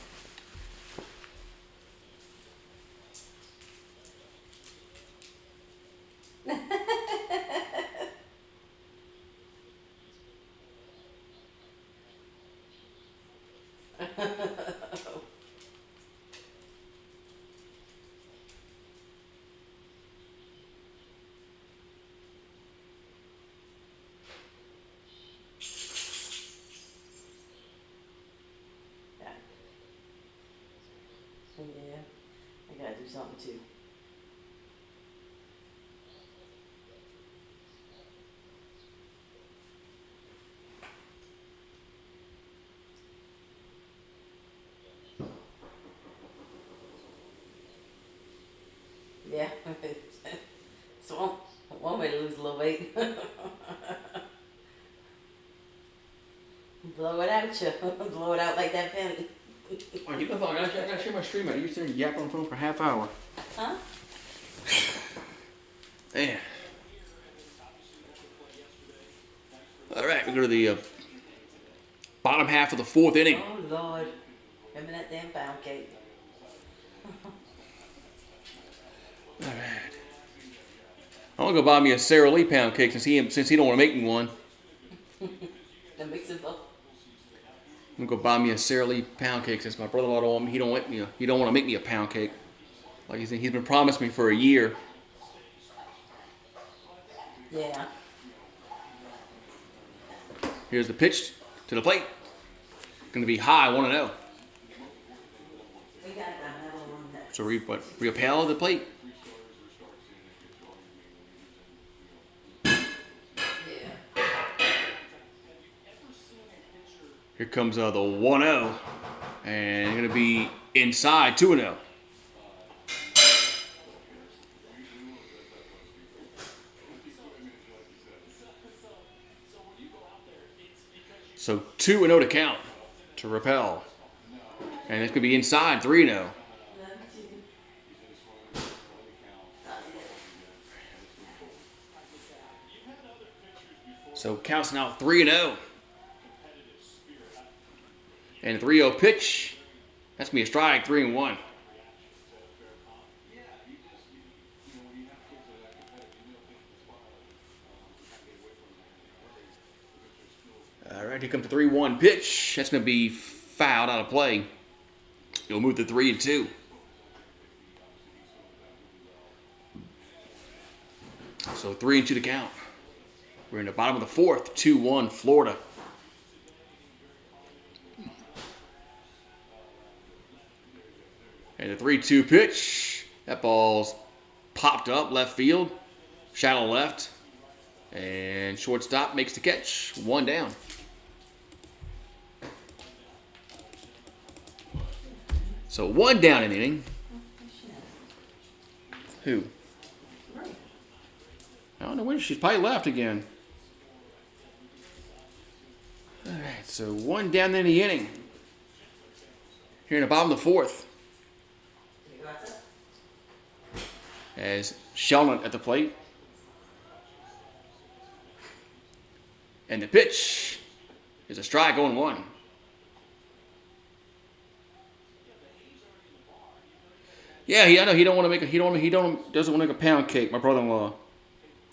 Yeah, I gotta do something too. Yeah, so one way to lose a little weight. Blow it out, you. Blow it out like that penny. All right, keep the phone. I gotta share my stream out. You're sitting there yapping on the phone for a half hour. Huh? Man. All right, we go to the bottom half of the 4th inning. Oh Lord, remember that damn pound cake? All right. I'm gonna go buy me a Sara Lee pound cake since he don't want to make me one. The mix it up. I'm gonna go buy me a Sara Lee pound cake since my brother-in-law don't want me. He don't want to make me a pound cake. Like he's been promised me for a year. Yeah. Here's the pitch to the plate. Gonna be high, 1-0. We got another one that. So Repel at the plate. Yeah. Here comes the 1-0, and it's gonna be inside, 2-0. So 2-0 to count to Repel, and it's gonna be inside, 3-0. So counts now 3-0. And the 3-0 pitch, that's going to be a strike, 3-1. All right, here comes the 3-1 pitch. That's going to be fouled out of play. You'll move to 3-2. So 3-2 to count. We're in the bottom of the 4th, 2-1 Florida. And the 3-2 pitch, that ball's popped up left field, shallow left, and shortstop makes the catch, 1 down. So 1 down in the inning. Who? I don't know where she's probably left again. All right, so 1 down in the inning. Here in the bottom of the 4th. As Sheldon at the plate. And the pitch is a strike, 0-1. Yeah, I know he don't want to make doesn't want to make a pound cake. My brother-in-law,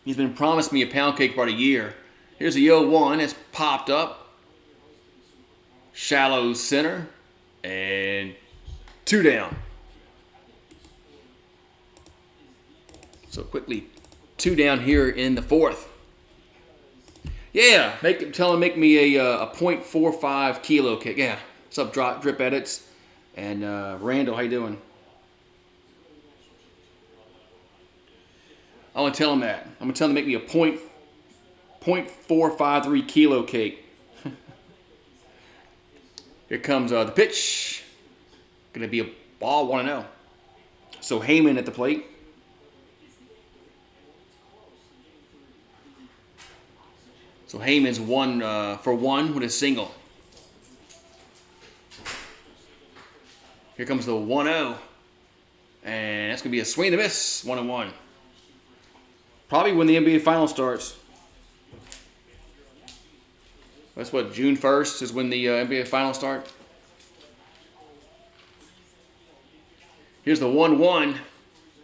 he's been promised me a pound cake for about a year. Here's the 0-1. It's popped up, shallow center, and 2 down. So quickly, 2 down here in the 4th. Yeah, tell him make me a .45 kilo cake. Yeah, what's up, Drip Edits, and Randall, how you doing? I'm gonna tell him that. I'm gonna tell him to make me a .453 kilo cake. Here comes the pitch. Gonna be a ball, 1-0. So Heyman at the plate. So Heyman's 1 for 1 with a single. Here comes the 1-0. And that's going to be a swing and a miss, 1-1. Probably when the NBA Finals starts. That's what, June 1st is when the NBA Finals start. Here's the 1-1.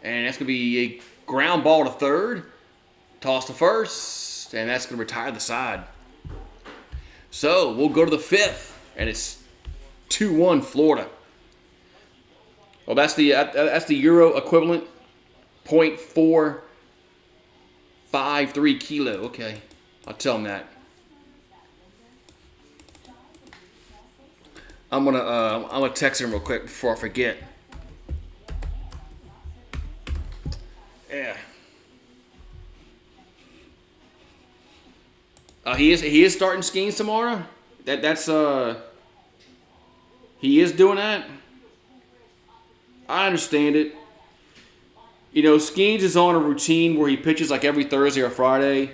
And that's going to be a ground ball to third. Toss to first. And that's going to retire the side. So we'll go to the 5th. And it's 2-1 Florida. Well, that's the Euro equivalent. 0.453 kilo. Okay. I'll tell him that. I'm gonna text him real quick before I forget. Yeah. He is starting Skeens tomorrow. He is doing that. I understand it. You know, Skeens is on a routine where he pitches like every Thursday or Friday.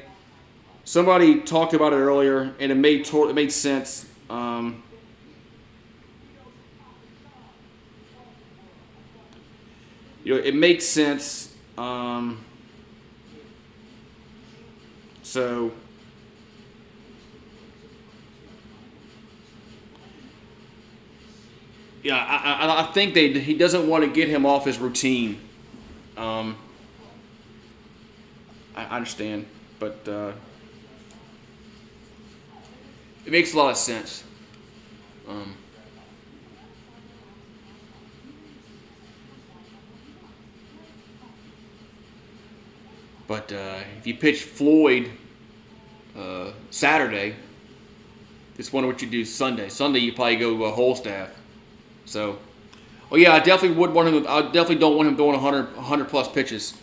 Somebody talked about it earlier, and it made sense. You know, it makes sense. So yeah, I think he doesn't want to get him off his routine. I understand, but it makes a lot of sense. But if you pitch Floyd Saturday, just wonder what you do Sunday. Sunday you probably go whole staff. So, well, yeah, I definitely would want him. I definitely don't want him throwing 100 plus pitches.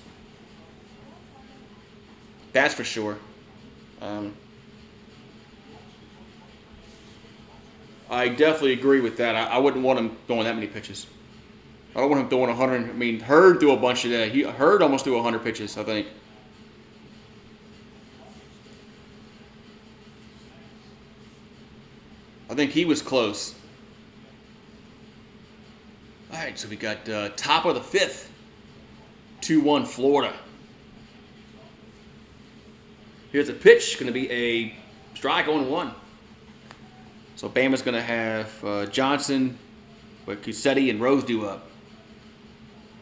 That's for sure. I definitely agree with that. I wouldn't want him throwing that many pitches. I don't want him throwing 100. I mean, Hurd threw a bunch of that. Hurd almost threw 100 pitches, I think. I think he was close. All right, so we got top of the 5th, 2-1 Florida. Here's a pitch, going to be a strike, 0-1. So Bama's going to have Johnson, with Cusetti and Rose due up.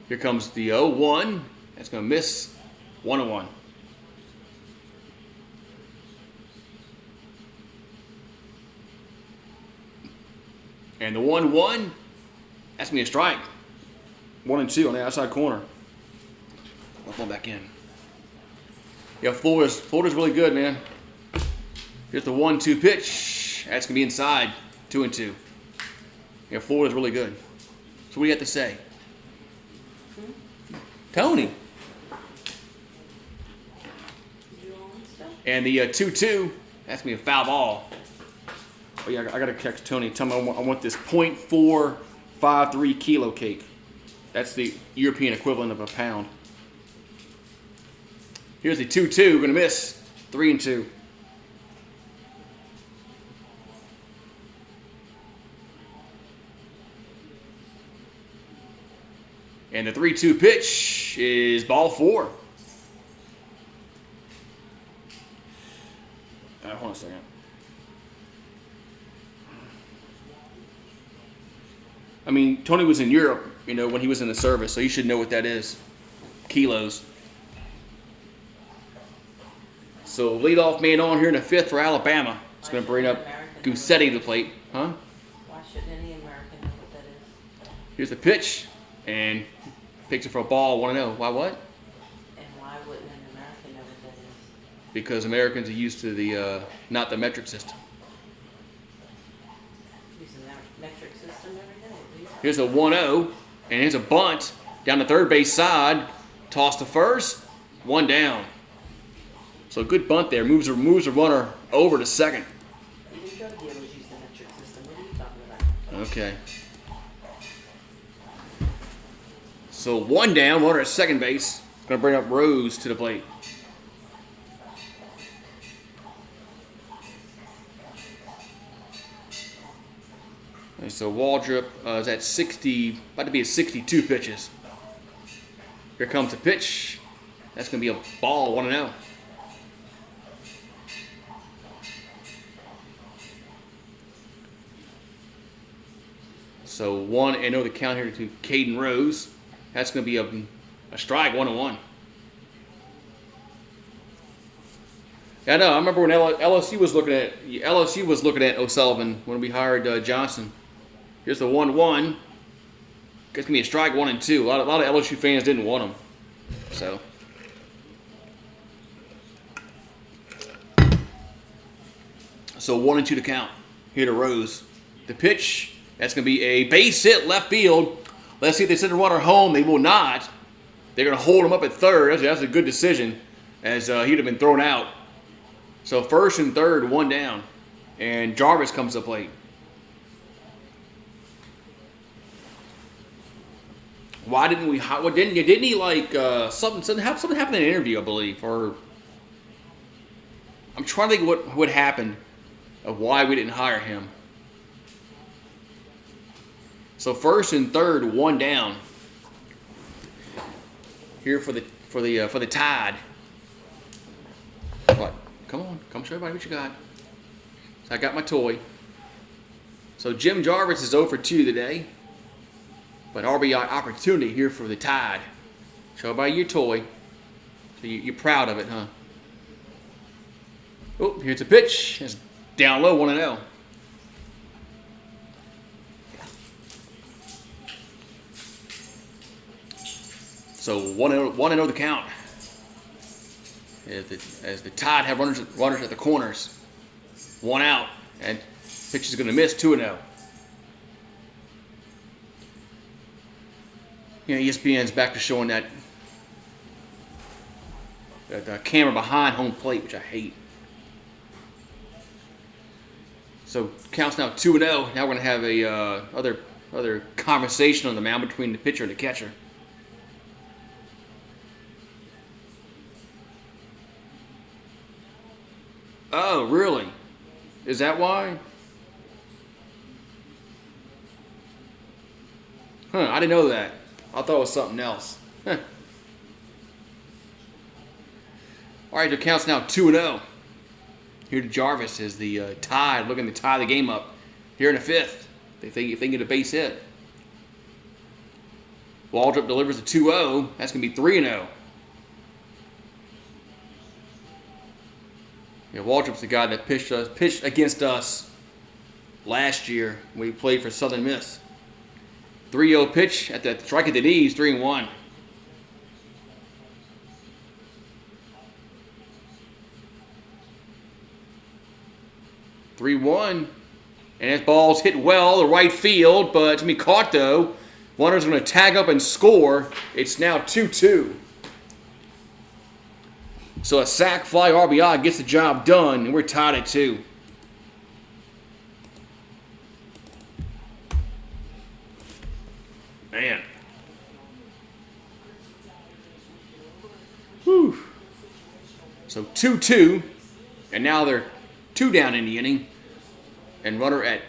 Here comes the 0-1. That's going to miss, 1-1. And the 1-1, that's going to be a strike. 1-2 on the outside corner. I'll pull back in. Yeah, Florida's really good, man. Here's the 1-2 pitch. That's going to be inside. 2-2. Yeah, Florida's really good. So what do you have to say? Tony. And the 2-2, that's going to be a foul ball. Oh, yeah, I got to text Tony. Tell him I want this .453 kilo cake. That's the European equivalent of a pound. Here's the 2-2. Going to miss. 3-2. And the 3-2 pitch is ball 4. I mean, Tony was in Europe, when he was in the service, so you should know what that is. Kilos. So leadoff man on here in the 5th for Alabama. It's going to bring up Goosetti to the plate. Huh? Why shouldn't any American know what that is? Here's the pitch, and picks it for a ball, 1-0. Why what? And why wouldn't an American know what that is? Because Americans are used to the not the metric system. Using that metric system every day, at least. Here's a 1-0, and here's a bunt down the third base side. Toss to first, 1 down. So good bunt there. Moves the runner over to second. Even drug dealers use the metric system. What are you talking about? Okay. So 1 down, runner at second base. Going to bring up Rose to the plate. And so Waldrop is at 60, about to be at 62 pitches. Here comes the pitch. That's going to be a ball, 1-0. So 1-0 the count here to Caden Rose. That's going to be a strike, 1-1. Yeah, I know. I remember when LSU was looking at O'Sullivan when we hired Johnson. Here's the 1-1. It's going to be a strike, 1-2. A lot of LSU fans didn't want him. So. So 1-2 to count. Here to Rose. The pitch, that's going to be a base hit left field. Let's see if they send the runner home. They will not. They're going to hold him up at third. That's a good decision, as he'd have been thrown out. So first and third, 1 down. And Jarvis comes to the plate. Why didn't we? What didn't he like? Something happened in an interview, I believe, or I'm trying to think what happened of why we didn't hire him. So first and third, 1 down. Here for the Tide. What? Come on, come show everybody what you got. So I got my toy. So Jim Jarvis is 0 for 2 today. But RBI opportunity here for the Tide. Show everybody your toy. So you're proud of it, huh? Oh, here's a pitch. It's down low, 1-0. So 1-0 the count. As the Tide have runners at the corners. 1 out. And pitch is going to miss, 2-0. ESPN's back to showing that camera behind home plate, which I hate. So counts now 2-0. Now we're gonna have a other conversation on the mound between the pitcher and the catcher. Oh, really? Is that why? Huh? I didn't know that. I thought it was something else. Huh. All right, the count's now 2-0. Here to Jarvis is the Tide, looking to tie the game up here in the 5th. If they can get a base hit. Waldrop delivers a 2-0. That's going to be 3-0. Yeah, Waldrop's the guy that pitched against us last year when we played for Southern Miss. 3-0 pitch at the strike at the knees, 3-1. And that ball's hit well to right field, but it's going to be caught though. Runner's going to tag up and score. It's now 2-2. So a sac fly RBI gets the job done, and we're tied at 2. Man. Whew. So 2-2, and now they're 2 down in the inning, and runner at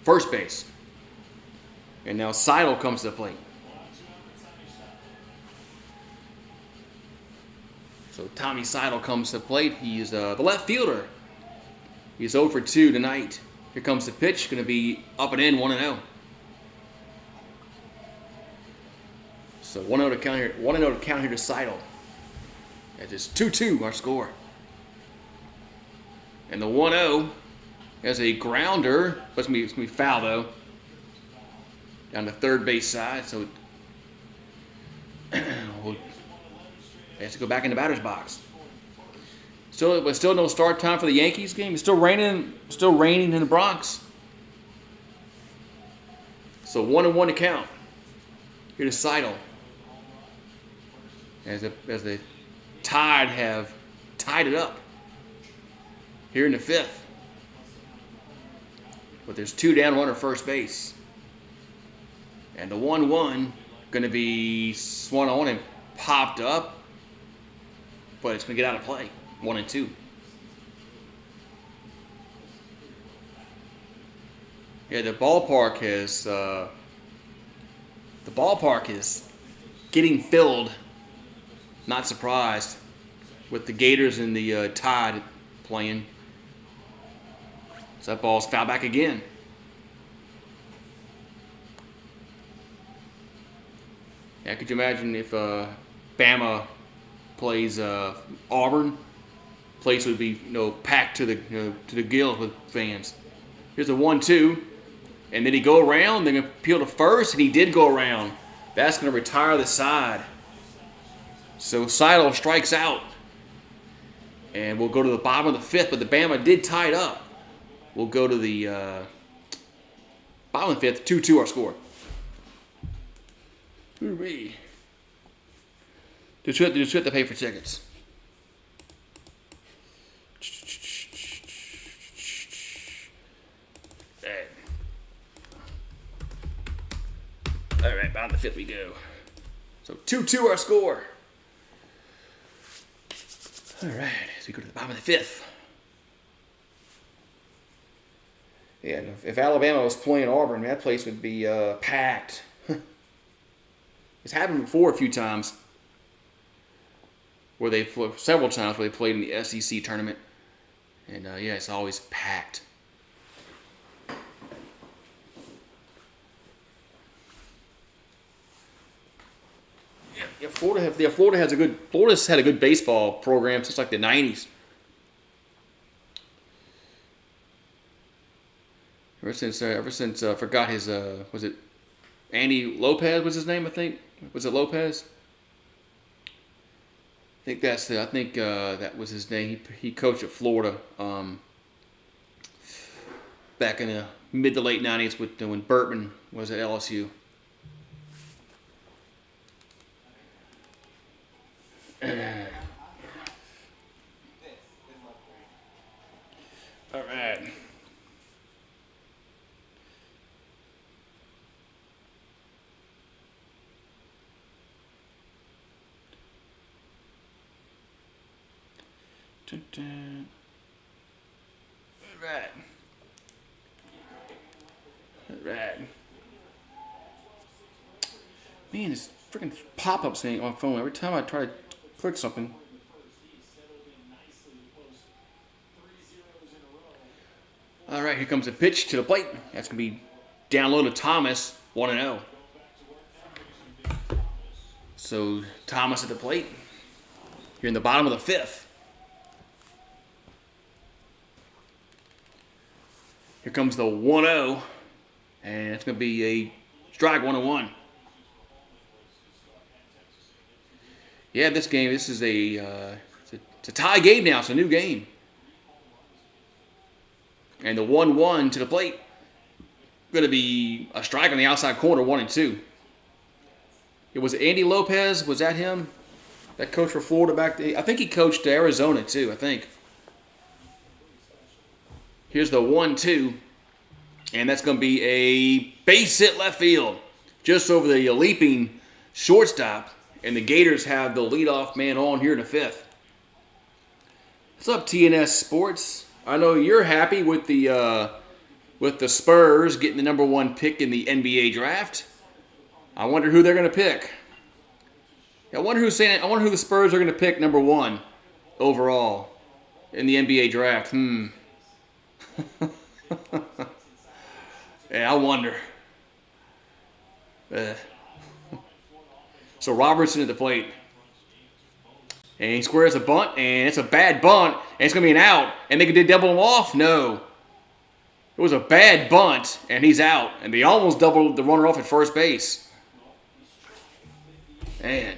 first base. And now Seidel comes to the plate. So Tommy Seidel comes to the plate. He's the left fielder. He's 0 for 2 tonight. Here comes the pitch. Going to be up and in, 1-0. So 1-0 to count here. 1-0 to count here to Seidel. It's 2-2 our score. And the 1-0 has a grounder, but it's gonna be foul though. Down the third base side, so we'll has to go back in the batter's box. But still no start time for the Yankees game. It's still raining in the Bronx. So 1-1 to count. Here to Seidel. As the Tide have tied it up here in the fifth. But there's 2 down, runner first base. And the 1-1 going to be swung on and popped up. But it's going to get out of play. 1-2. Yeah, the ballpark is getting filled. Not surprised with the Gators and the Tide playing. So that ball's fouled back again. Yeah, could you imagine if Bama plays Auburn? Place would be packed to the gills with fans. Here's a 1-2, and then he go around. They're gonna peel to first, and he did go around. That's gonna retire the side. So Seidel strikes out, and we'll go to the bottom of the fifth. But the Bama did tie it up. We'll go to the bottom of the fifth. 2-2 our score. Hooray! Did you have to pay for tickets? All right, bottom of the fifth we go. So 2-2 our score. All right, as we go to the bottom of the fifth. Yeah, if Alabama was playing Auburn, that place would be packed. It's happened before a few times. Several times where they played in the SEC tournament. And yeah, it's always packed. Yeah, Florida's had a good baseball program since like the 90s. Ever since I forgot his was it Andy Lopez was his name, I think. Was it Lopez? I think that was his name. He coached at Florida back in the mid to late 90s when Burtman was at LSU. All right. All right. All right. Man, this freaking pop-up thing on my phone every time I try to click something. All right, here comes a pitch to the plate. That's going to be down low to Thomas, 1-0. So Thomas at the plate. Here in the bottom of the fifth. Here comes the 1-0, and it's going to be a strike, 1-1. Yeah, this is it's a tie game now. It's a new game. And the 1-1 to the plate, going to be a strike on the outside corner, 1-2. It was Andy Lopez. Was that him? That coach for Florida back then? I think he coached Arizona too, I think. Here's the 1-2. And that's going to be a base hit left field. Just over the leaping shortstop. And the Gators have the leadoff man on here in the fifth. What's up, TNS Sports? I know you're happy with the Spurs getting the number 1 pick in the NBA draft. I wonder who they're going to pick. I wonder who the Spurs are going to pick number 1 overall in the NBA draft. Yeah, I wonder. So Robertson at the plate. And he squares a bunt, and it's a bad bunt, and it's going to be an out. And they could double him off? No. It was a bad bunt, and he's out. And they almost doubled the runner off at first base. Man.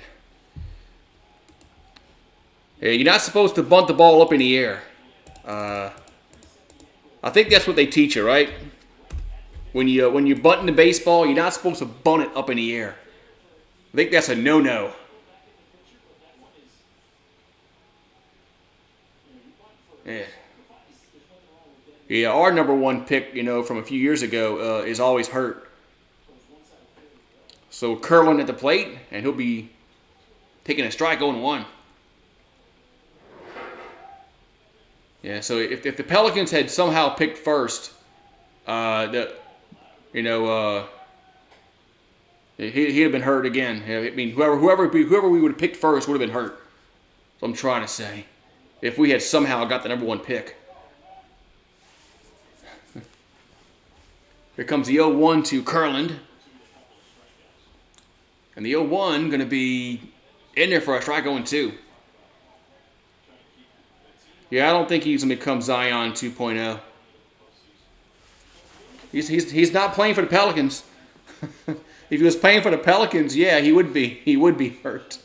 Yeah, you're not supposed to bunt the ball up in the air. I think that's what they teach you, right? When you're bunting the baseball, you're not supposed to bunt it up in the air. I think that's a no-no. Yeah. Yeah, our number one pick, from a few years ago, is always hurt. So Curlin at the plate, and he'll be taking a strike 0-1. Yeah, so if the Pelicans had somehow picked first, he'd have been hurt again. I mean, whoever we would have picked first would have been hurt. That's what I'm trying to say. If we had somehow got the number one pick. Here comes the 0-1 to Curlin. And the 0-1 going to be in there for a strike 0-2. Yeah, I don't think he's going to become Zion 2.0. He's not playing for the Pelicans. If he was playing for the Pelicans, yeah, he would be. He would be hurt.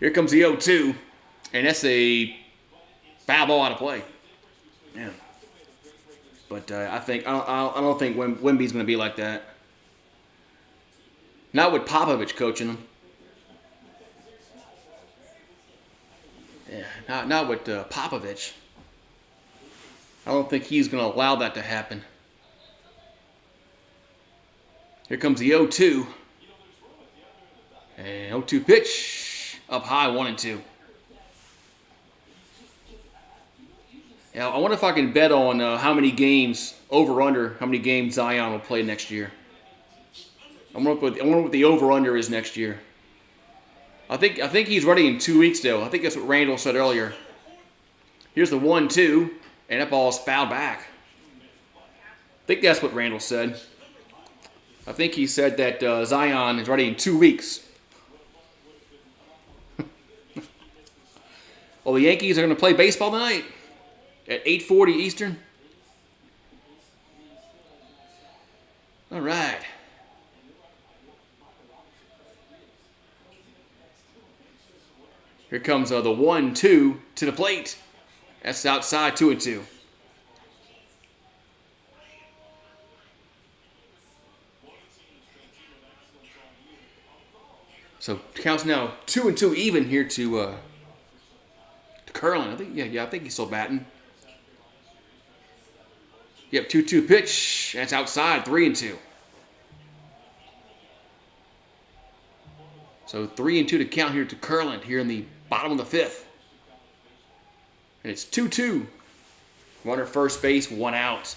Here comes the 0-2. And that's a foul ball out of play. Yeah. But I don't think Wemby's going to be like that. Not with Popovich coaching him. Yeah, not with Popovich. I don't think he's going to allow that to happen. Here comes the 0-2. And 0-2 pitch. Up high, 1-2. Yeah, I wonder if I can bet on how many games, over-under, how many games Zion will play next year. I wonder what the over-under is next year. I think he's ready in 2 weeks, though. I think that's what Randall said earlier. Here's the 1-2, and that ball's fouled back. I think that's what Randall said. I think he said that Zion is ready in 2 weeks. Well, the Yankees are going to play baseball tonight at 8:40 Eastern. All right. Here comes the 1-2 to the plate. That's outside, 2-2. So counts now 2-2 even here to Curlin. I think he's still batting. Yep, 2-2 pitch. That's outside, 3-2. So 3-2 to count here to Curlin here in the bottom of the fifth. And it's 2-2. Runner first base, 1 out.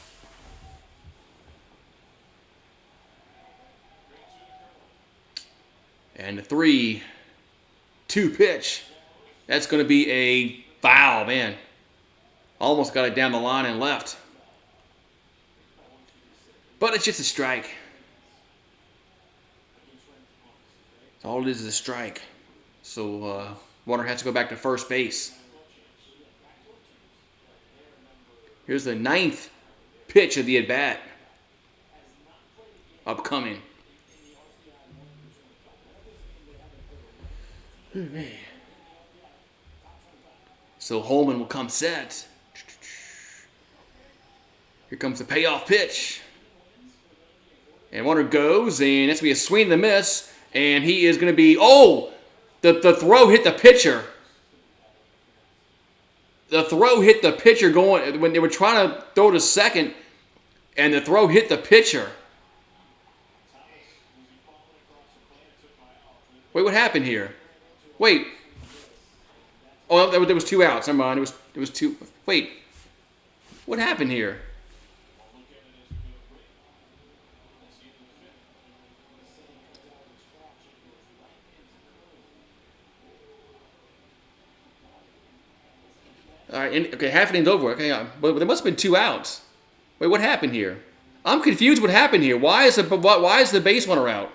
And the 3-2 pitch. That's going to be a foul, man. Almost got it down the line and left. But it's just a strike. All it is a strike. So Warner has to go back to first base. Here's the 9th pitch of the at-bat. Upcoming. So Holman will come set. Here comes the payoff pitch. And Warner goes, and that's going to be a swing and a miss. And he is going to be, the throw hit the pitcher. The throw hit the pitcher going, when they were trying to throw to second, and the throw hit the pitcher. Wait, what happened here? Wait. Oh, there was 2 outs. Never mind. It was 2. Wait. What happened here? All right, okay, half inning's over. Okay, but there must have been 2 outs. Wait, what happened here? I'm confused. What happened here? Why is the base runner out?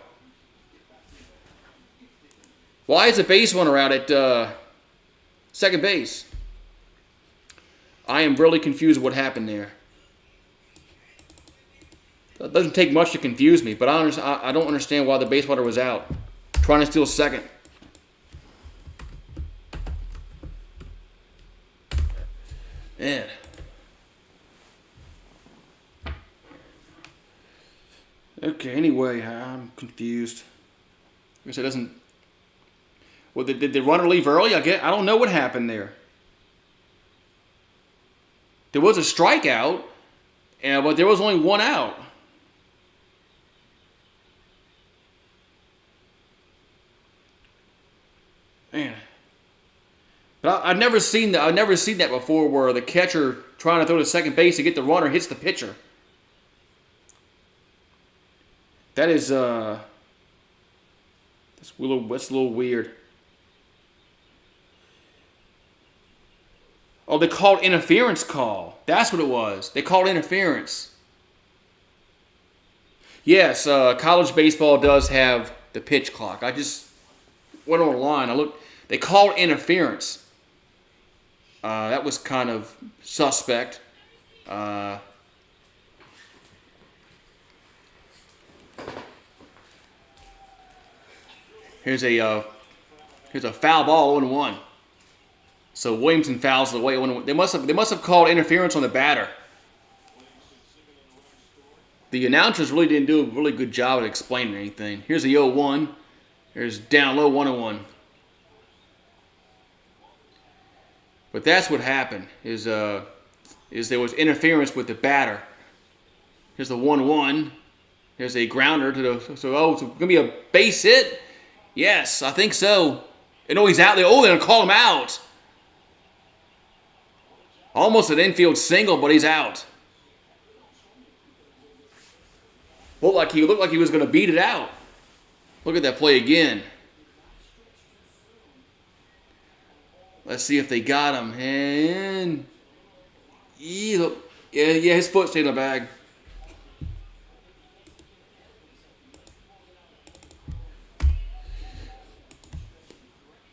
Why is the base runner out at second base? I am really confused what happened there. It doesn't take much to confuse me, but I don't understand why the base runner was out. Trying to steal second. Man. Okay, anyway, I'm confused. I guess it doesn't... Well, did the runner leave early? I don't know what happened there. There was a strikeout, but there was only one out. Man. But I've never seen that. I've never seen that before, where the catcher trying to throw to second base to get the runner hits the pitcher. That is that's a little weird. Oh, they called interference call. That's what it was. They called interference. Yes, college baseball does have the pitch clock. I just went online. I looked. They called interference. That was kind of suspect. Here's a foul ball, 0-1. So Williamson fouls the way. They must have called interference on the batter. The announcers really didn't do a really good job of explaining anything. Here's the 0-1. Here's down low, 1-1. But that's what happened. Is there was interference with the batter. Here's the 1-1. Here's a grounder to the. So it's gonna be a base hit. Yes, I think so. And he's out there. They're gonna call him out. Almost an infield single, but he's out. Looked like he was going to beat it out. Look at that play again. Let's see if they got him. And yeah, his foot stayed in the bag.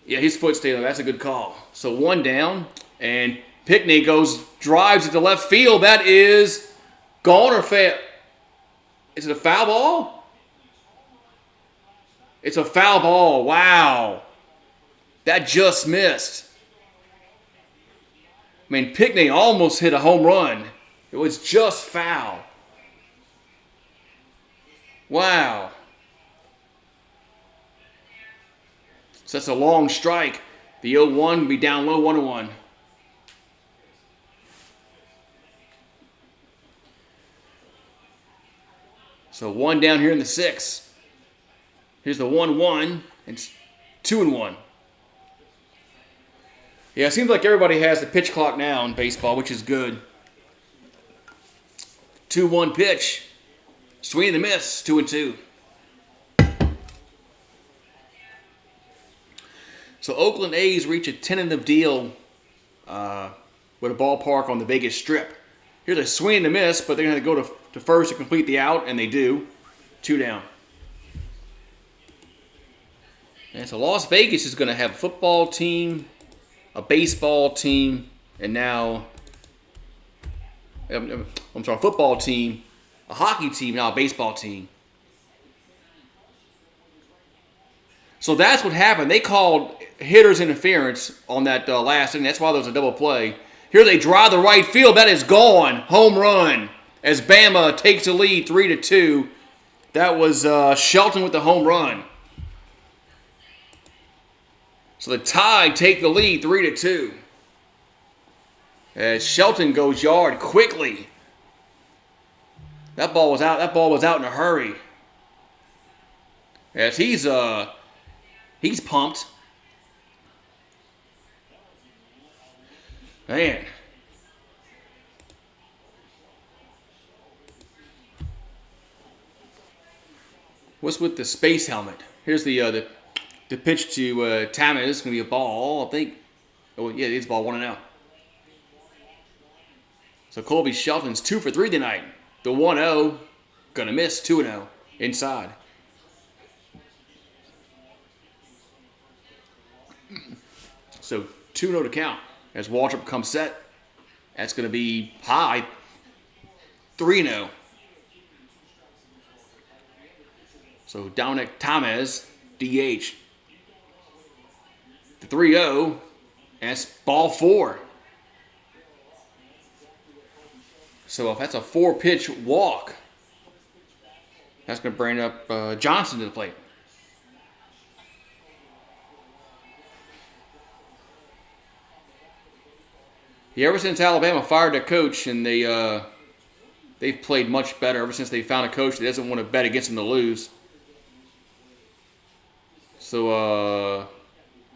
Yeah, his foot stayed in the bag. That's a good call. So one down, and Pickney drives it to left field. That is gone or fair. Is it a foul ball? It's a foul ball. Wow. That just missed. I mean, Pickney almost hit a home run. It was just foul. Wow. So that's a long strike. The 0-1 will be down low, 1-1. So one down here in the 6th. Here's the 1-1. It's 2-1. Yeah, it seems like everybody has the pitch clock now in baseball, which is good. 2-1 pitch. Swing and a miss. 2-2. So Oakland A's reach a tentative deal with a ballpark on the Vegas Strip. Here's a swing and a miss, but they're going to go to first to complete the out, and they do. 2 down. And so Las Vegas is going to have a football team, a baseball team, and now, football team, a hockey team, now a baseball team. So that's what happened. They called hitter's interference on that last inning. That's why there was a double play. Here they drive the right field. That is gone. Home run. As Bama takes the lead 3-2. That was Shelton with the home run. So the Tide take the lead 3-2. As Shelton goes yard quickly. That ball was out. That ball was out in a hurry. As he's pumped. Man. What's with the space helmet? Here's the pitch to Tammy. This is going to be a ball, I think. Oh, yeah, it's ball 1-0. So Colby Shelton's 2 for 3 tonight. The 1-0, going to miss 2-0 inside. So 2-0 to count. As Waldrop comes set, that's going to be high. 3-0. So Dominic Thomas, DH. The 3-0, that's ball 4. So if that's a 4-pitch walk, that's going to bring up Johnson to the plate. Yeah, ever since Alabama fired their coach, and they've played much better ever since they found a coach that doesn't want to bet against them to lose. So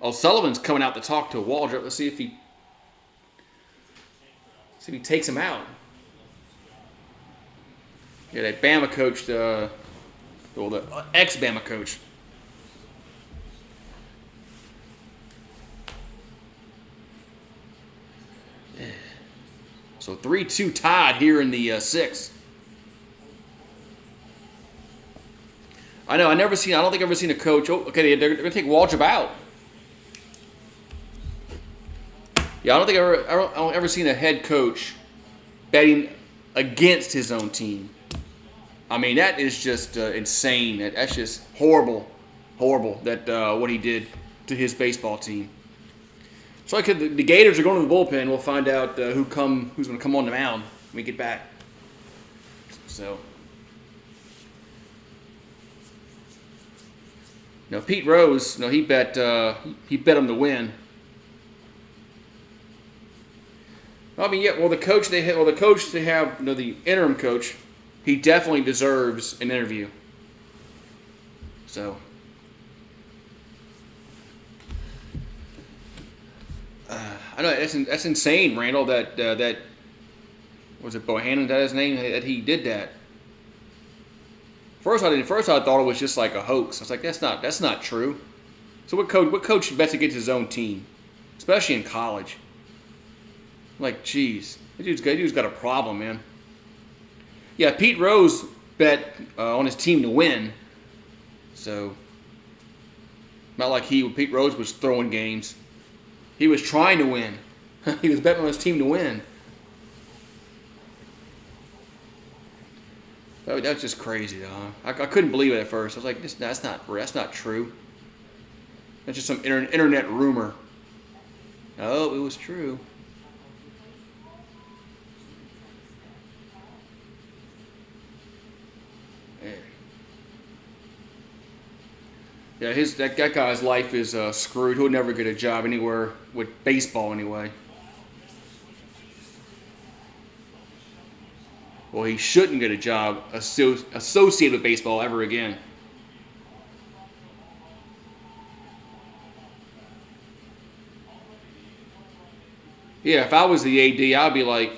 O'Sullivan's coming out to talk to Waldrop. Let's see if he takes him out. Yeah, that Bama coach, the ex-Bama coach. So 3-2 tied here in the 6th. I know. I don't think I've ever seen a coach. Oh, okay, they're going to take Waldrop out. Yeah, I don't think I've ever seen a head coach betting against his own team. I mean, that is just insane. That's just horrible that what he did to his baseball team. So the Gators are going to the bullpen. We'll find out who's going to come on the mound when we get back. So, now Pete Rose, he bet him to win. I mean, yeah. Well, the coach they have, the interim coach, he definitely deserves an interview. So. I know that's insane, Randall. That was it. Bohannon, that his name, that he did that. First I thought it was just like a hoax. I was like, that's not true. So what coach bets against his own team, especially in college? Like, geez, that dude's got a problem, man. Yeah, Pete Rose bet on his team to win. So not like Pete Rose was throwing games. He was trying to win. He was betting on his team to win. That's just crazy, though. I couldn't believe it at first. I was like, that's not true. That's just some internet rumor. Oh, it was true. Yeah, that guy's life is screwed. He'll never get a job anywhere with baseball anyway. Well, he shouldn't get a job associated with baseball ever again. Yeah, if I was the AD, I'd be like,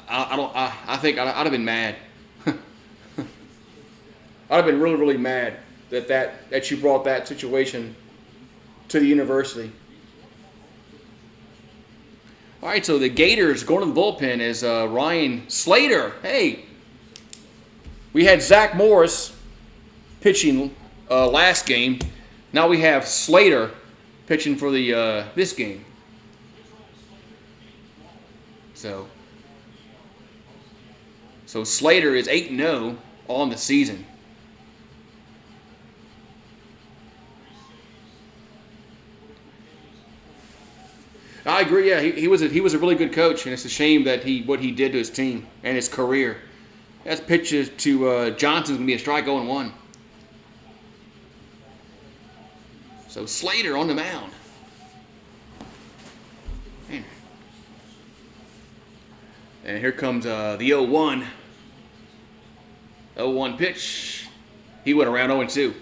I think I'd have been mad. I'd have been really, really mad that you brought that situation to the university. All right, so the Gators going to the bullpen is Ryan Slater. Hey, we had Zach Morris pitching last game. Now we have Slater pitching for the this game. So Slater is 8-0 on the season. I agree. Yeah, he was a really good coach, and it's a shame that what he did to his team and his career. That's pitches to Johnson's gonna be a strike 0-1. So Slater on the mound. Man. And here comes the 0-1. 0-1 pitch. He went around 0-2.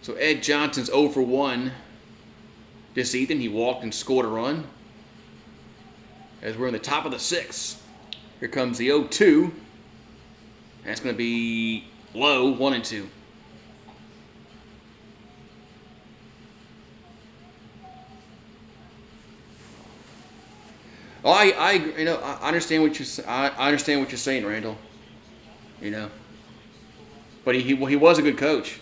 So Ed Johnson's 0 for 1 this season. He walked and scored a run. As we're in the top of the 6th. Here comes the 0-2. That's going to be low, 1-2. Oh, I understand what you're saying, Randall. You know. But he was a good coach.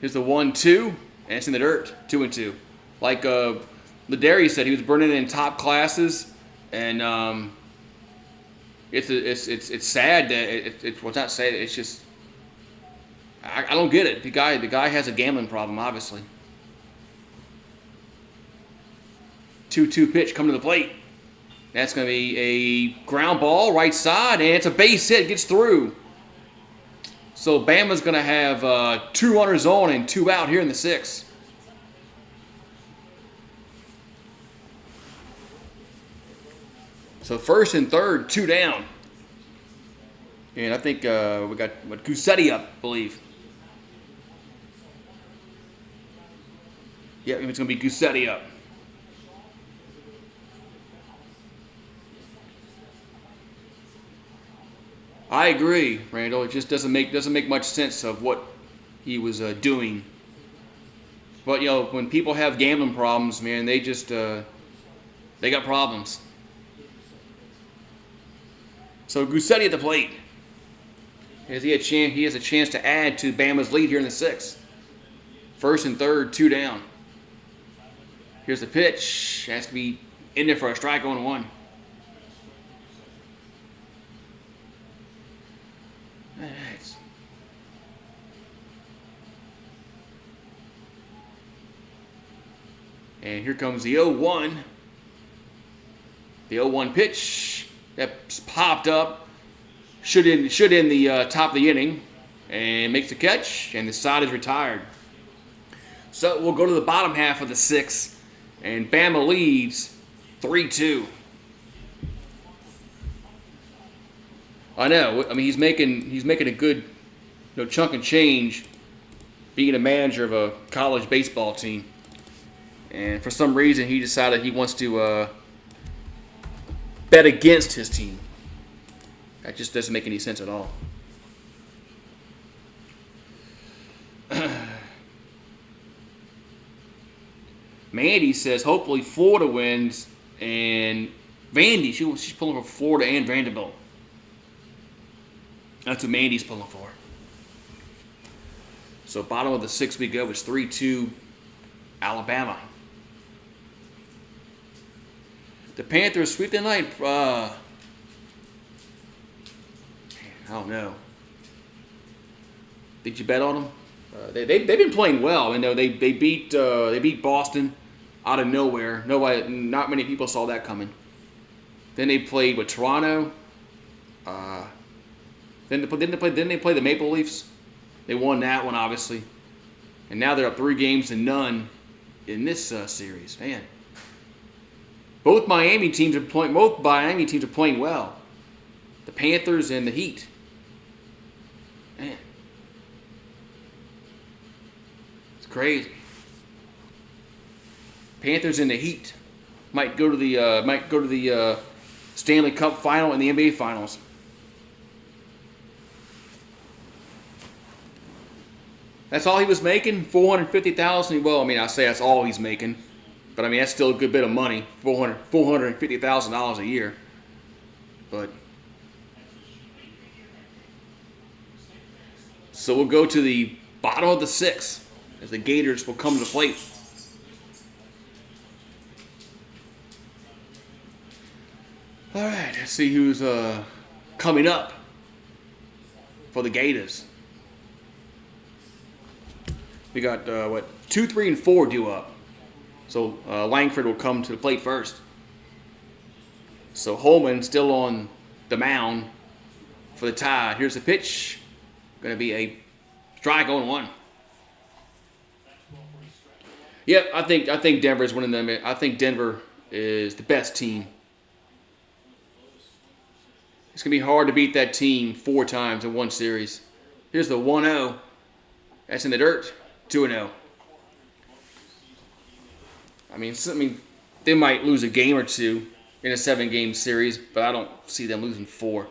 Here's the 1-2, and it's in the dirt, 2-2. Like Ladarius said, he was burning in top classes, and it's sad that it's well, not sad. It's just I don't get it. The guy has a gambling problem, obviously. 2-2 pitch coming to the plate. That's going to be a ground ball right side, and it's a base hit. Gets through. So Bama's going to have 2 runners on and 2 out here in the 6th. So first and third, 2 down. And I think we got Goosetti up, I believe. Yep, it's going to be Goosetti up. I agree, Randall. It just doesn't make much sense of what he was doing. But when people have gambling problems, man, they just they got problems. So Goosetti at the plate. He has a chance to add to Bama's lead here in the 6th. First and third, 2 down. Here's the pitch. Has to be in there for a strike on 1. Nice. And here comes the 0-1. The 0-1 pitch that's popped up. Should end the top of the inning, and makes the catch, and the side is retired. So we'll go to the bottom half of the 6th, and Bama leads 3-2. I know. I mean, he's making a good chunk of change being a manager of a college baseball team. And for some reason, he decided he wants to bet against his team. That just doesn't make any sense at all. Mandy says hopefully Florida wins, and Vandy, she's pulling for Florida and Vanderbilt. That's what Mandy's pulling for. So bottom of the 6th we go is 3-2 Alabama. The Panthers sweep the night. I don't know. Did you bet on them? They've been playing well. I know they beat Boston out of nowhere. Not many people saw that coming. Then they played with Toronto. Then they play the Maple Leafs. They won that one, obviously, and now they're up 3-0 in this series. Man, both Miami teams are playing well. The Panthers and the Heat. Man, it's crazy. Panthers and the Heat might go to the Stanley Cup final and the NBA Finals. That's all he was making, $450,000. Well, I mean, I say that's all he's making, but I mean that's still a good bit of money, $450,000 a year. But so we'll go to the bottom of the 6th as the Gators will come to the plate. All right, let's see who's coming up for the Gators. We got 2, 3, and 4 due up. So Langford will come to the plate first. So Holman still on the mound for the tie. Here's the pitch. Going to be a strike on 1. Yep, I think Denver's winning them. I think Denver is the best team. It's going to be hard to beat that team 4 times in one series. Here's the 1-0. That's in the dirt. 2-0. I mean, they might lose a game or 2 in a 7-game series, but I don't see them losing 4.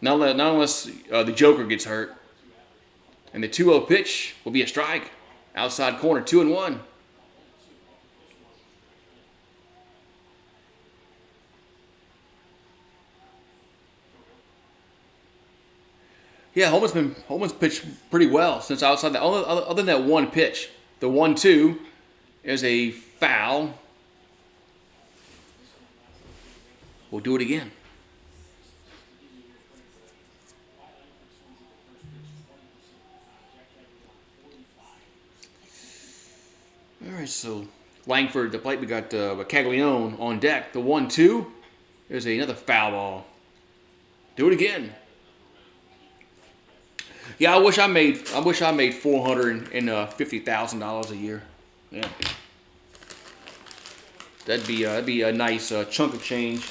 Not unless the Joker gets hurt. And the 2-0 pitch will be a strike. Outside corner, 2-1. Yeah, Holman's pitched pretty well since outside that. Other than that one pitch, the 1-2 is a foul. We'll do it again. All right, so Langford, the plate. We got Caglione on deck. The 1-2 is another foul ball. Do it again. Yeah, I wish I made $450,000 a year. Yeah, that'd be a nice chunk of change.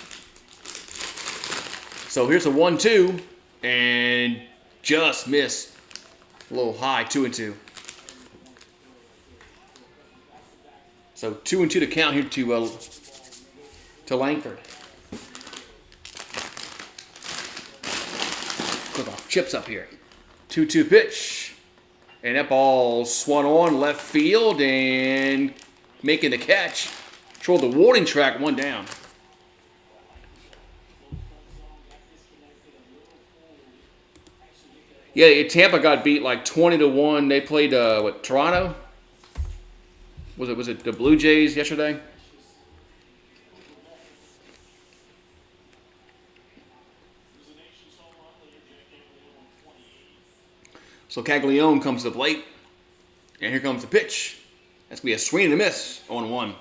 So here's a 1-2, and just missed. A little high, 2-2. So 2-2 to count here to Langford. Click off chips up here. 2-2 pitch, and that ball swung on left field and making the catch. Control the warning track, one down. Yeah, Tampa got beat like 20-1. They played Toronto. Was it the Blue Jays yesterday? So Caglione comes to the plate, and here comes the pitch. That's gonna be a swing and a miss on 1.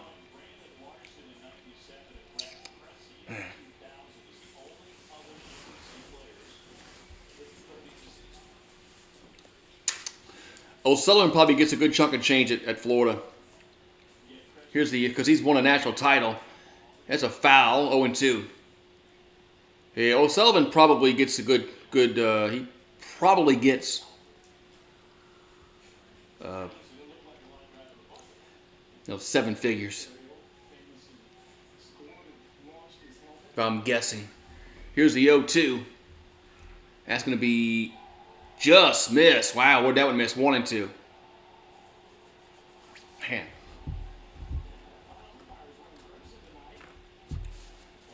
O'Sullivan probably gets a good chunk of change at Florida. Because he's won a national title. That's a foul, 0-2. Yeah, O'Sullivan probably gets a good. He probably gets 7 figures. If I'm guessing. Here's the 0-2. That's going to be just miss. Wow, where'd that one miss? 1-2. Man.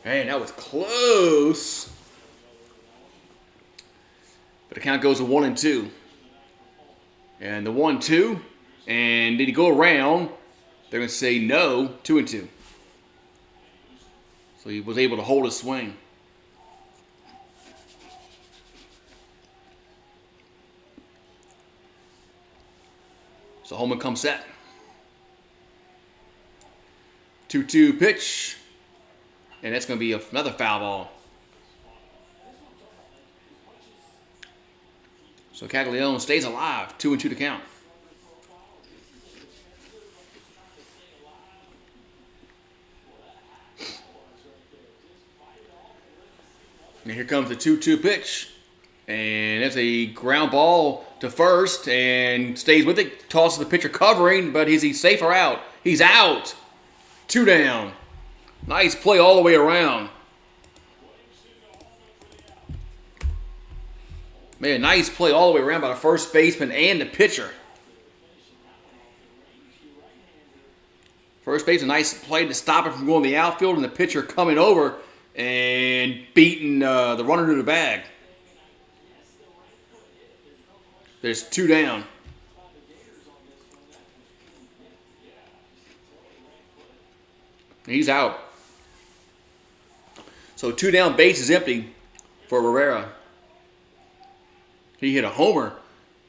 Man, that was close. But the count goes to 1-2. And the 1-2. And did he go around? They're going to say no, 2-2. So he was able to hold his swing. So Holman comes set. 2-2 pitch. And that's going to be another foul ball. So Caglione stays alive. 2-2 to count. And here comes the 2-2 pitch. And that's a ground ball to first and stays with it. Tosses the pitcher covering, but is he safe or out? He's out. 2 down. Nice play all the way around. Man, nice play all the way around by the first baseman and the pitcher. First baseman, nice play to stop it from going to the outfield, and the pitcher coming over and beating the runner to the bag. There's 2 down. He's out. So 2 down, base is empty for Rivera. He hit a homer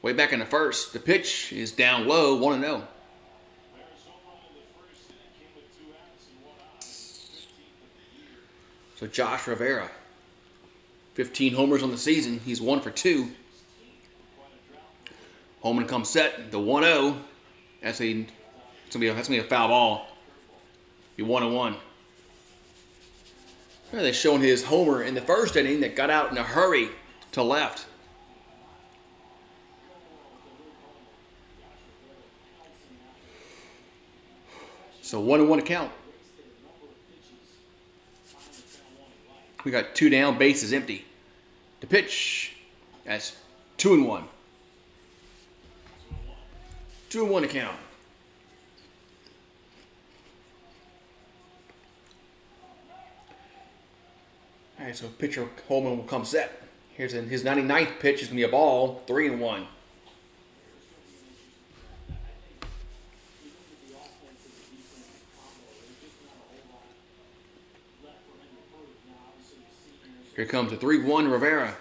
way back in the first. The pitch is down low, 1-0. So Josh Rivera, 15 homers on the season. He's 1 for 2. Holman comes set, the 1-0. That's gonna be a foul ball. Be 1-1. They're showing his homer in the first inning that got out in a hurry to left. So 1-1 to count. We got 2 down, base is empty. The pitch, that's 2-1. 2-1 to count. All right, so pitcher Holman will come set. Here's his 99th pitch. Is going to be a ball. 3-1. Here comes the 3-1 Rivera.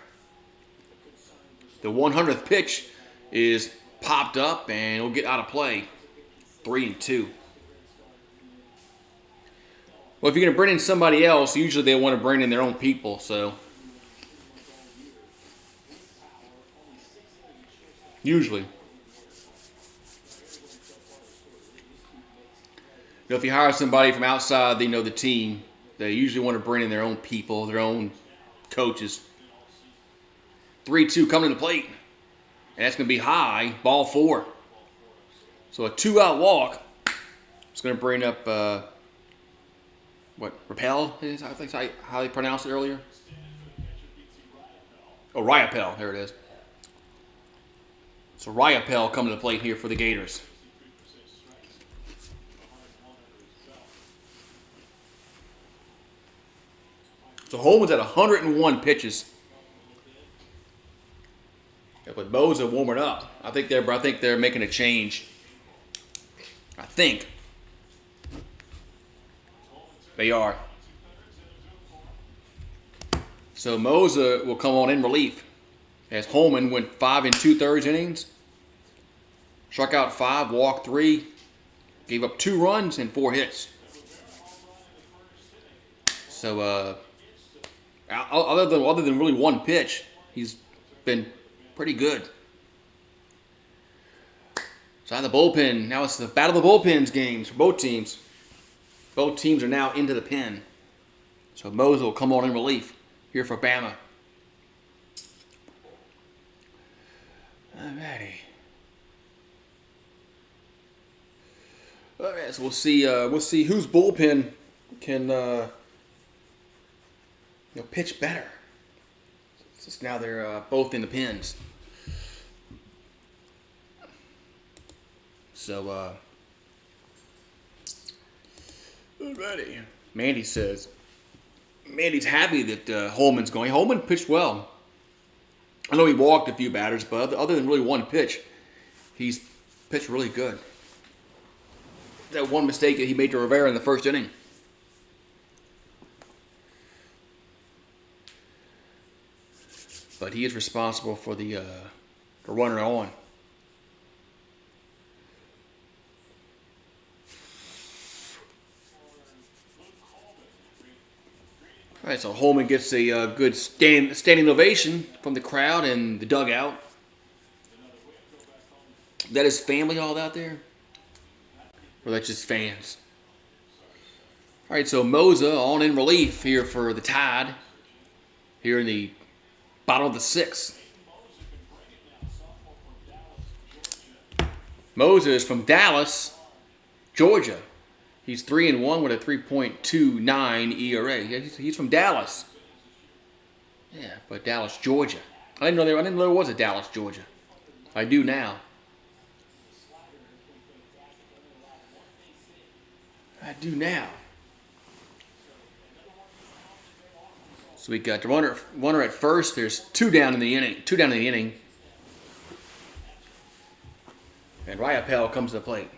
The 100th pitch is popped up and will get out of play. 3-2. Well, if you're going to bring in somebody else, usually they want to bring in their own people. So usually, if you hire somebody from outside, the team, they usually want to bring in their own people, their own coaches. 3-2 coming to the plate. And that's going to be high, ball 4. So a 2-out walk. It's going to bring up, Rappel is, I think how they pronounced it earlier. Oh, Ryapel, there it is. So Ryapel coming to the plate here for the Gators. So Holman's at 101 pitches. But Moza warming up. I think they're making a change. I think they are. So Moza will come on in relief as Holman went 5 2/3 innings. Struck out 5, walked 3, gave up 2 runs and 4 hits. So other than really one pitch, he's been pretty good. So out of the bullpen. Now it's the battle of the bullpens games for both teams. Both teams are now into the pen. So Moza will come on in relief here for Bama. Alrighty. Alright, so we'll see whose bullpen can pitch better. Since now they're both in the pens. So, alrighty. Mandy says, Mandy's happy that Holman's going. Holman pitched well. I know he walked a few batters, but other than really one pitch, he's pitched really good. That one mistake that he made to Rivera in the first inning. But he is responsible for the runner on. All right, so Holman gets a good standing ovation from the crowd and the dugout. That is family all out there? Or that's just fans? All right, so Moza on in relief here for the Tide. Here in the bottom of the 6th. Moza is from Dallas, Georgia. He's 3-1 with a 3.29 ERA. Yeah, he's from Dallas. Yeah, but Dallas, Georgia. I didn't know there was a Dallas, Georgia. I do now. I do now. So we got the runner at first. There's 2 down in the inning. And Ryapel comes to the plate.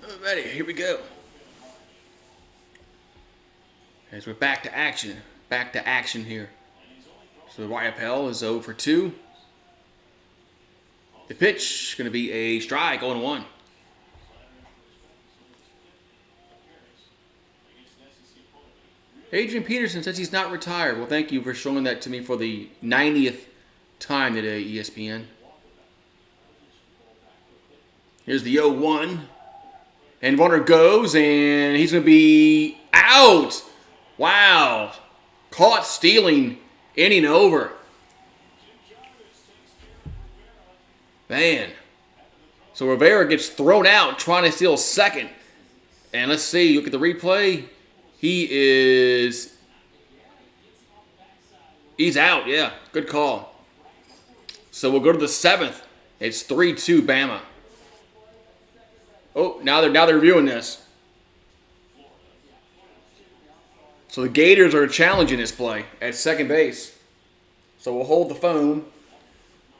Alrighty, here we go. As we're back to action. Back to action here. So Ryapel is 0 for 2. The pitch is going to be a strike, 0-1. Adrian Peterson says he's not retired. Well, thank you for showing that to me for the 90th time today, ESPN. Here's the 0-1. And runner goes, and he's going to be out. Wow. Caught stealing, inning over. Man. So Rivera gets thrown out trying to steal second. And let's see, look at the replay. He's out, yeah. Good call. So we'll go to the 7th. It's 3-2 Bama. Oh, now they're reviewing this. So the Gators are challenging this play at second base. So we'll hold the phone.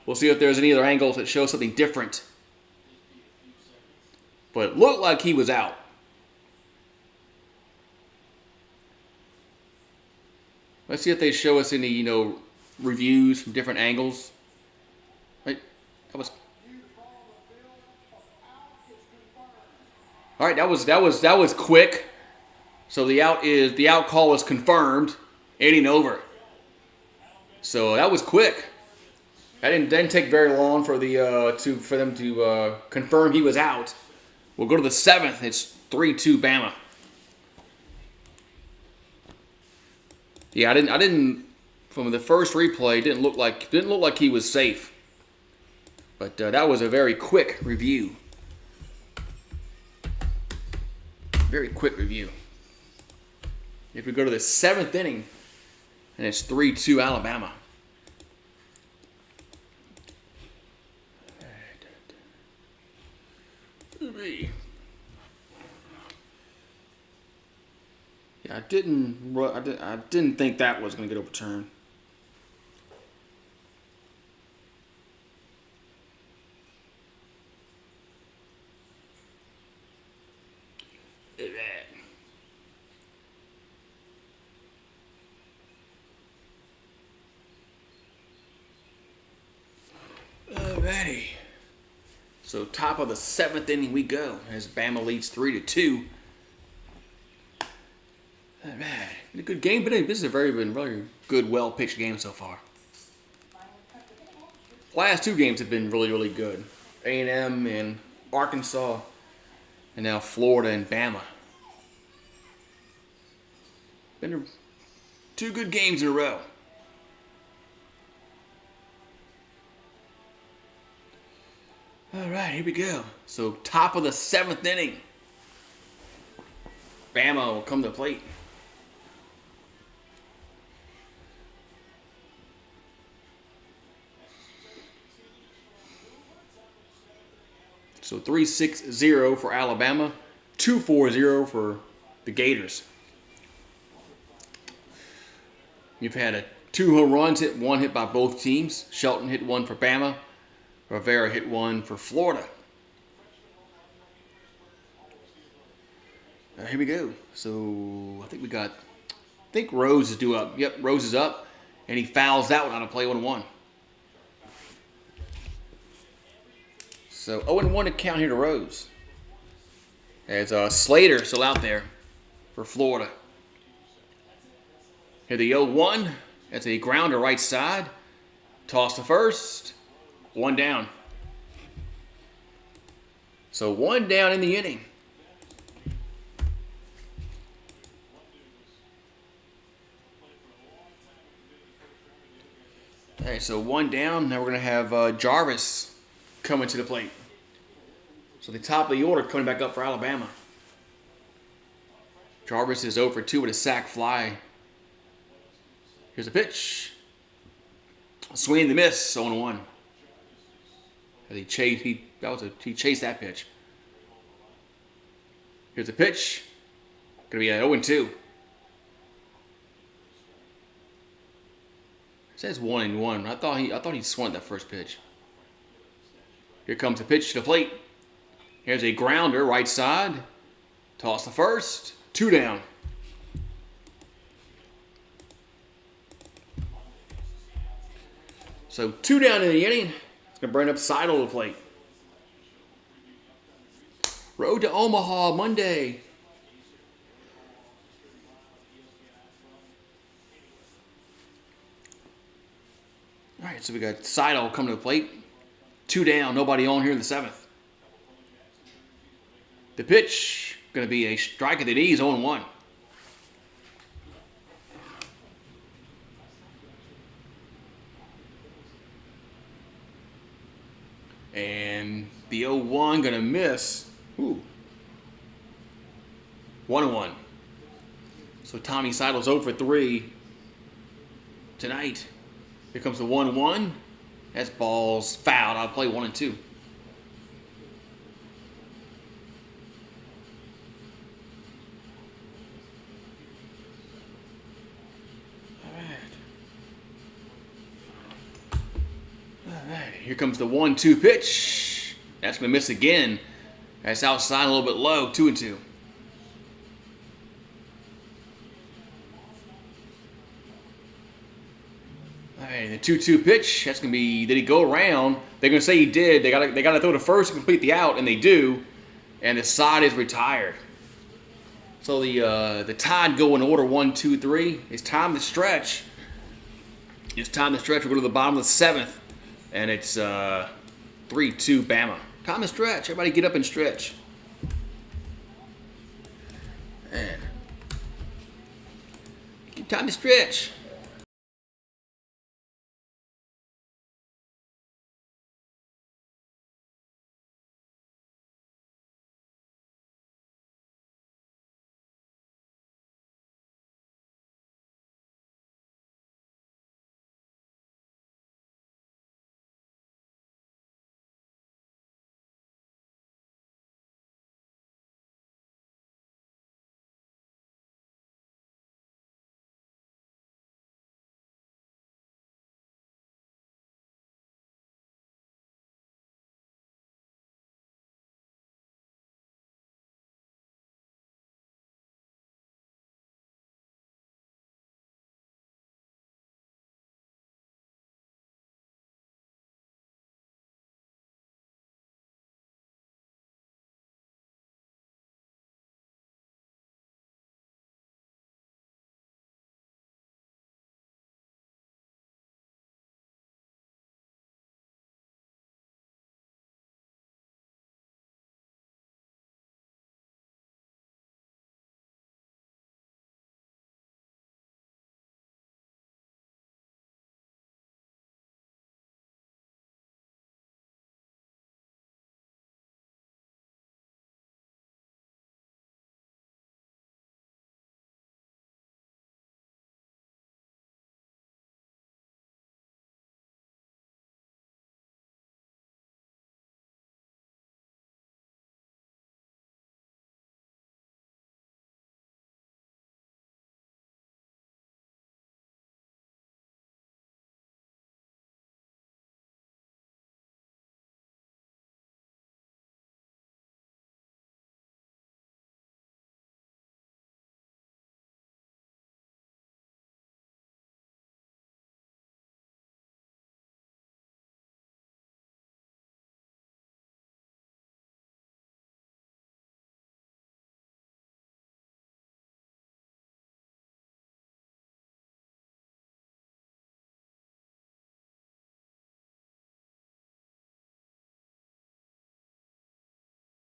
We'll see if there's any other angles that show something different. But it looked like he was out. Let's see if they show us any, reviews from different angles. Right, that was. All right, that was quick. So the out call was confirmed, 80 over. So that was quick. That didn't take very long for them to confirm he was out. We'll go to the 7th. It's 3-2 Bama. Yeah, I didn't from the first replay. Didn't look like he was safe. But that was a very quick review. Very quick review. If we go to the 7th inning, and it's 3-2 Alabama. Yeah, I didn't think that was going to get overturned. Alrighty. So top of the 7th inning we go as Bama leads 3-2. All right, been a good game, but this is a very good, well-pitched game so far. Last 2 games have been really, really good. A&M and Arkansas, and now Florida and Bama. Been 2 good games in a row. All right, here we go. So top of the 7th inning. Bama will come to the plate. So 3-6-0 for Alabama, 2-4-0 for the Gators. You've had 2 home runs hit, 1 hit by both teams. Shelton hit 1 for Bama. Rivera hit 1 for Florida. Here we go. So I think Rose is due up. Yep, Rose is up, and he fouls that one out of play 1-1. So 0-1 to count here to Rose. As Slater still out there for Florida. Here the 0-1. That's a grounder right side. Toss to first. 1 down. So 1 down in the inning. All right, so 1 down. Now we're going to have Jarvis coming to the plate. So the top of the order coming back up for Alabama. Jarvis is 0 for 2 with a sac fly. Here's a pitch. Swing and the miss, 0-1. He chased that pitch. Here's a pitch. Gonna be a 0-2. It says 1-1. I thought he swung that first pitch. Here comes a pitch to the plate. Here's a grounder right side. Toss to first. 2 down. So 2 down in the inning. It's going to bring up Seidel to the plate. Road to Omaha Monday. All right, so we got Seidel coming to the plate. 2 down, nobody on here in the 7th. The pitch, going to be a strike at the knees, 0-1. And the 0-1 going to miss. Ooh. 1-1. So Tommy Seidel's 0 for 3 tonight. Here comes the 1-1. That's balls fouled. I'll play 1-2. here comes the 1-2 pitch. That's going to miss again. That's outside a little bit low, 2-2. All right, the 2-2 pitch. That's going to be, did he go around? They're going to say he did. They got to throw to first to complete the out, and they do. And the side is retired. So the Tide go in order 1, 2, 3. It's time to stretch. It's time to stretch. We'll go to the bottom of the 7th, and it's 3-2 Bama. Time to stretch. Everybody get up and stretch. And time to stretch.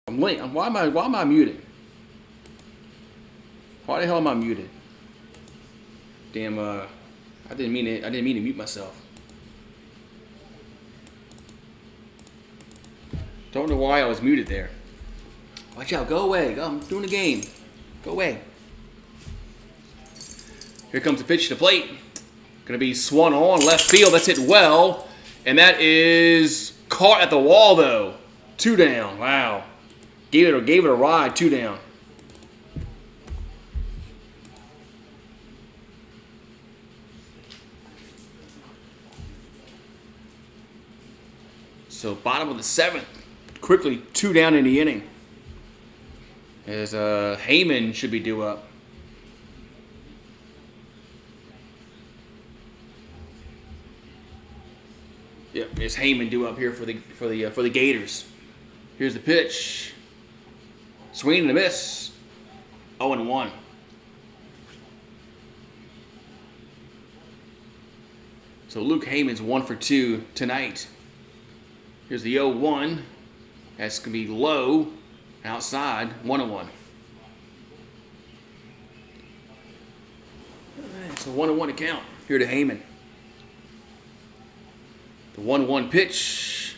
I'm late. Why am I muted? Why the hell am I muted? Damn, I didn't mean it. I didn't mean to mute myself. Don't know why I was muted there. Watch out, go away. I'm doing the game. Go away. Here comes the pitch to the plate. Gonna be swung on left field. That's hit well. And that is caught at the wall though. 2 down. Wow. Gave it a ride, 2 down. So bottom of the 7th. Quickly 2 down in the inning. As Heyman should be due up. Yep, it's Heyman due up here for the Gators. Here's the pitch. Swing and a miss. 0-1. So Luke Heyman's 1 for 2 tonight. Here's the 0-1. That's going to be low. Outside. 1-1. All right, so 1-1 to count. Here to Heyman. The 1-1 pitch.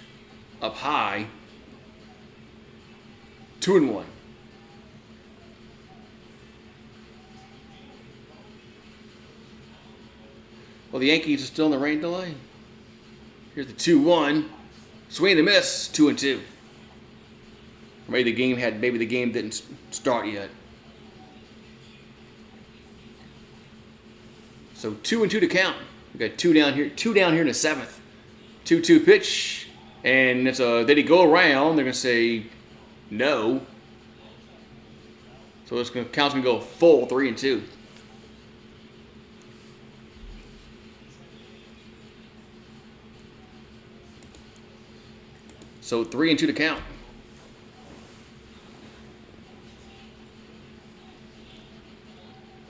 Up high. 2-1. Well, the Yankees are still in the rain delay. Here's the 2-1. Swing and a miss. 2-2. Maybe the game didn't start yet. So 2-2 to count. We got 2 down here. 2 down here in the 7th. 2-2 pitch. And it's did he go around? They're going to say no. So it's going to count's going to go full 3-2. So 3-2 to count.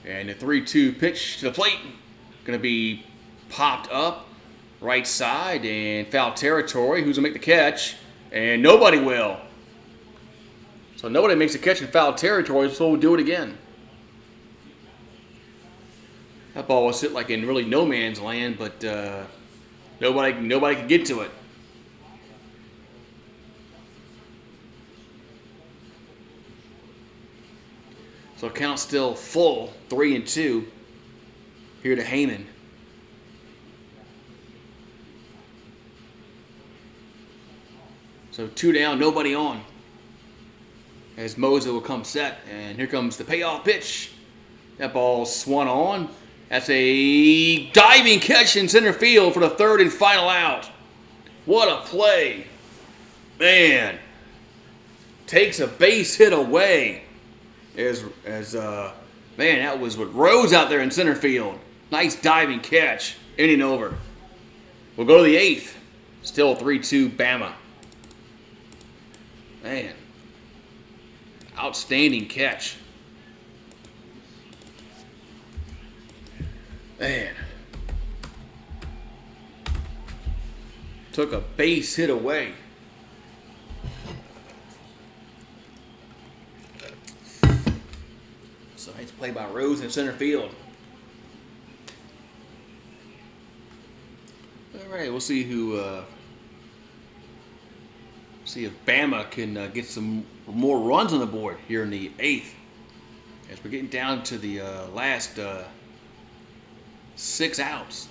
And the 3-2 pitch to the plate. Going to be popped up right side and foul territory. Who's going to make the catch? And nobody will. So nobody makes a catch in foul territory, so we'll do it again. That ball was hit like in really no man's land, but nobody could get to it. So count's still full, 3-2. Here to Heyman. So 2 down, nobody on. As Moza will come set, and here comes the payoff pitch. That ball swung on. That's a diving catch in center field for the 3rd and final out. What a play. Man. Takes a base hit away. Man, that was what Rose out there in center field. Nice diving catch. Inning over. We'll go to the 8th. Still 3-2 Bama. Man. Outstanding catch. Man. Took a base hit away. So nice play by Rose in center field. All right, we'll see see if Bama can get some more runs on the board here in the 8th. As we're getting down to the last 6 outs.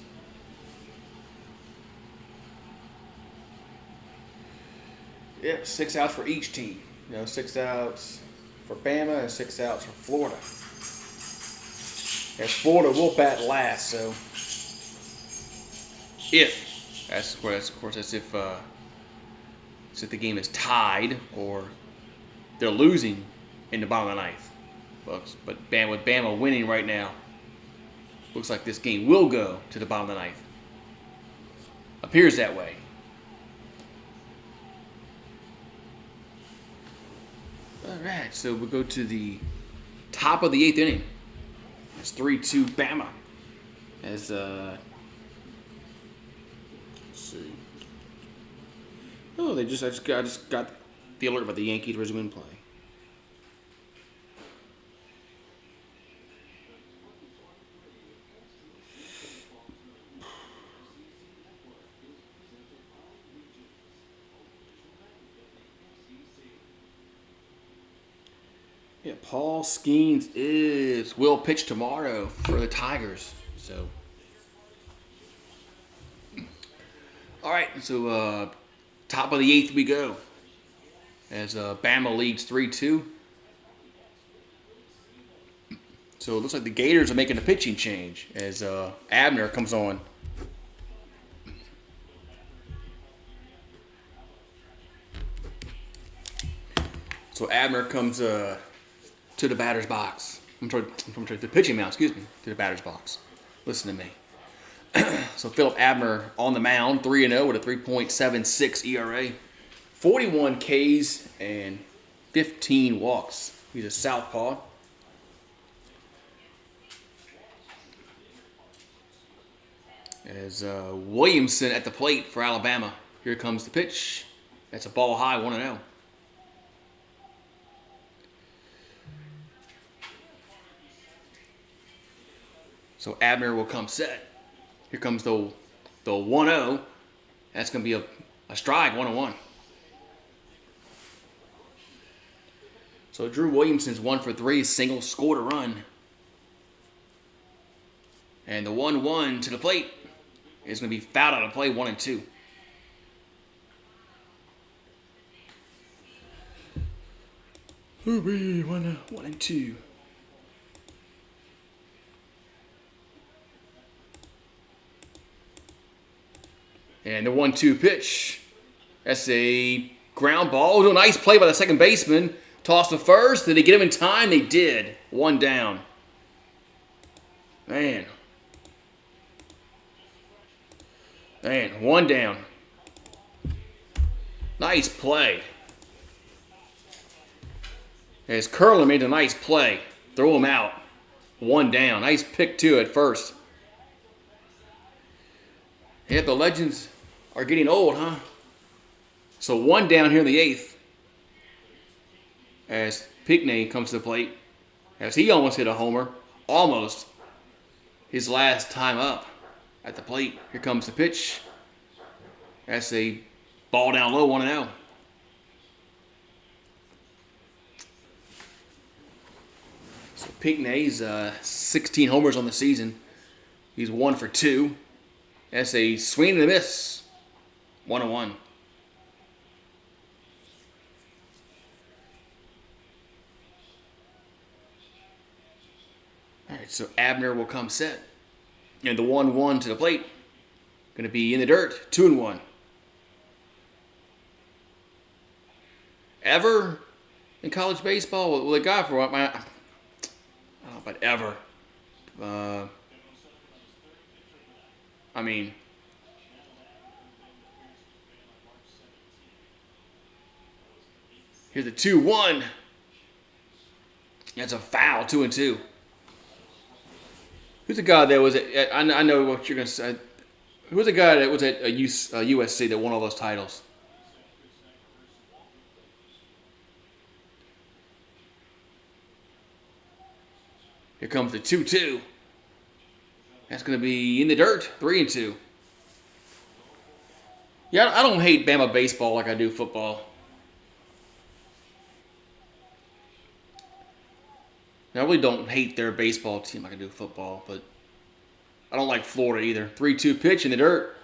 Yep, 6 outs for each team. 6 outs for Bama and 6 outs for Florida. As Florida will bat last, so if that's if the game is tied or they're losing in the bottom of the 9th. But with Bama winning right now, looks like this game will go to the bottom of the 9th. Appears that way. All right, so we'll go to the top of the 8th inning. It's 3-2 Bama. As let's see. Oh, I just got the alert about the Yankees resuming play. Yeah, Paul Skeens will pitch tomorrow for the Tigers. So, all right. So, top of the 8th we go. As Bama leads 3-2. So it looks like the Gators are making a pitching change as Abner comes on. So Abner comes to the batter's box. I'm sorry, the pitching mound, excuse me, to the batter's box. Listen to me. So Philip Abner on the mound, 3-0 with a 3.76 ERA, 41 Ks and 15 walks. He's a southpaw. As Williamson at the plate for Alabama. Here comes the pitch. That's a ball high, 1-0. So Abner will come set. Here comes the 1-0. That's going to be a strike, 1-1. So Drew Williamson's 1 for 3, single, scored a run. And the 1-1 to the plate is going to be fouled out of play, 1-2. Hooray, 1-2. And the 1-2 pitch That's a ground ball. A nice play by the second baseman. Toss to first. Did they get him in time? They did. One down. Man, one down. Nice play. As Curlin made a nice play. Throw him out. One down. Nice pick, too, at first. Yeah, the Legends are getting old, huh? So one down here in the 8th. As Pinckney comes to the plate. As he almost hit a homer. Almost. His last time up at the plate. Here comes the pitch. That's a ball down low, 1-0. So Pinckney's 16 homers on the season. He's 1 for 2. That's a swing and a miss. 1-1. All right, so Abner will come set. And the 1-1 to the plate. Going to be in the dirt. 2-1. Ever in college baseball? Well, they got for what? I don't know about ever. I mean, here's the 2-1. That's a foul. 2-2. Who's the guy that was at? I know what you're gonna say. Who was the guy that was at USC that won all those titles? Here comes the 2-2. That's going to be in the dirt. 3-2. Yeah, I don't hate Bama baseball like I do football. Now, I really don't hate their baseball team like I do football, but I don't like Florida either. 3-2 pitch in the dirt.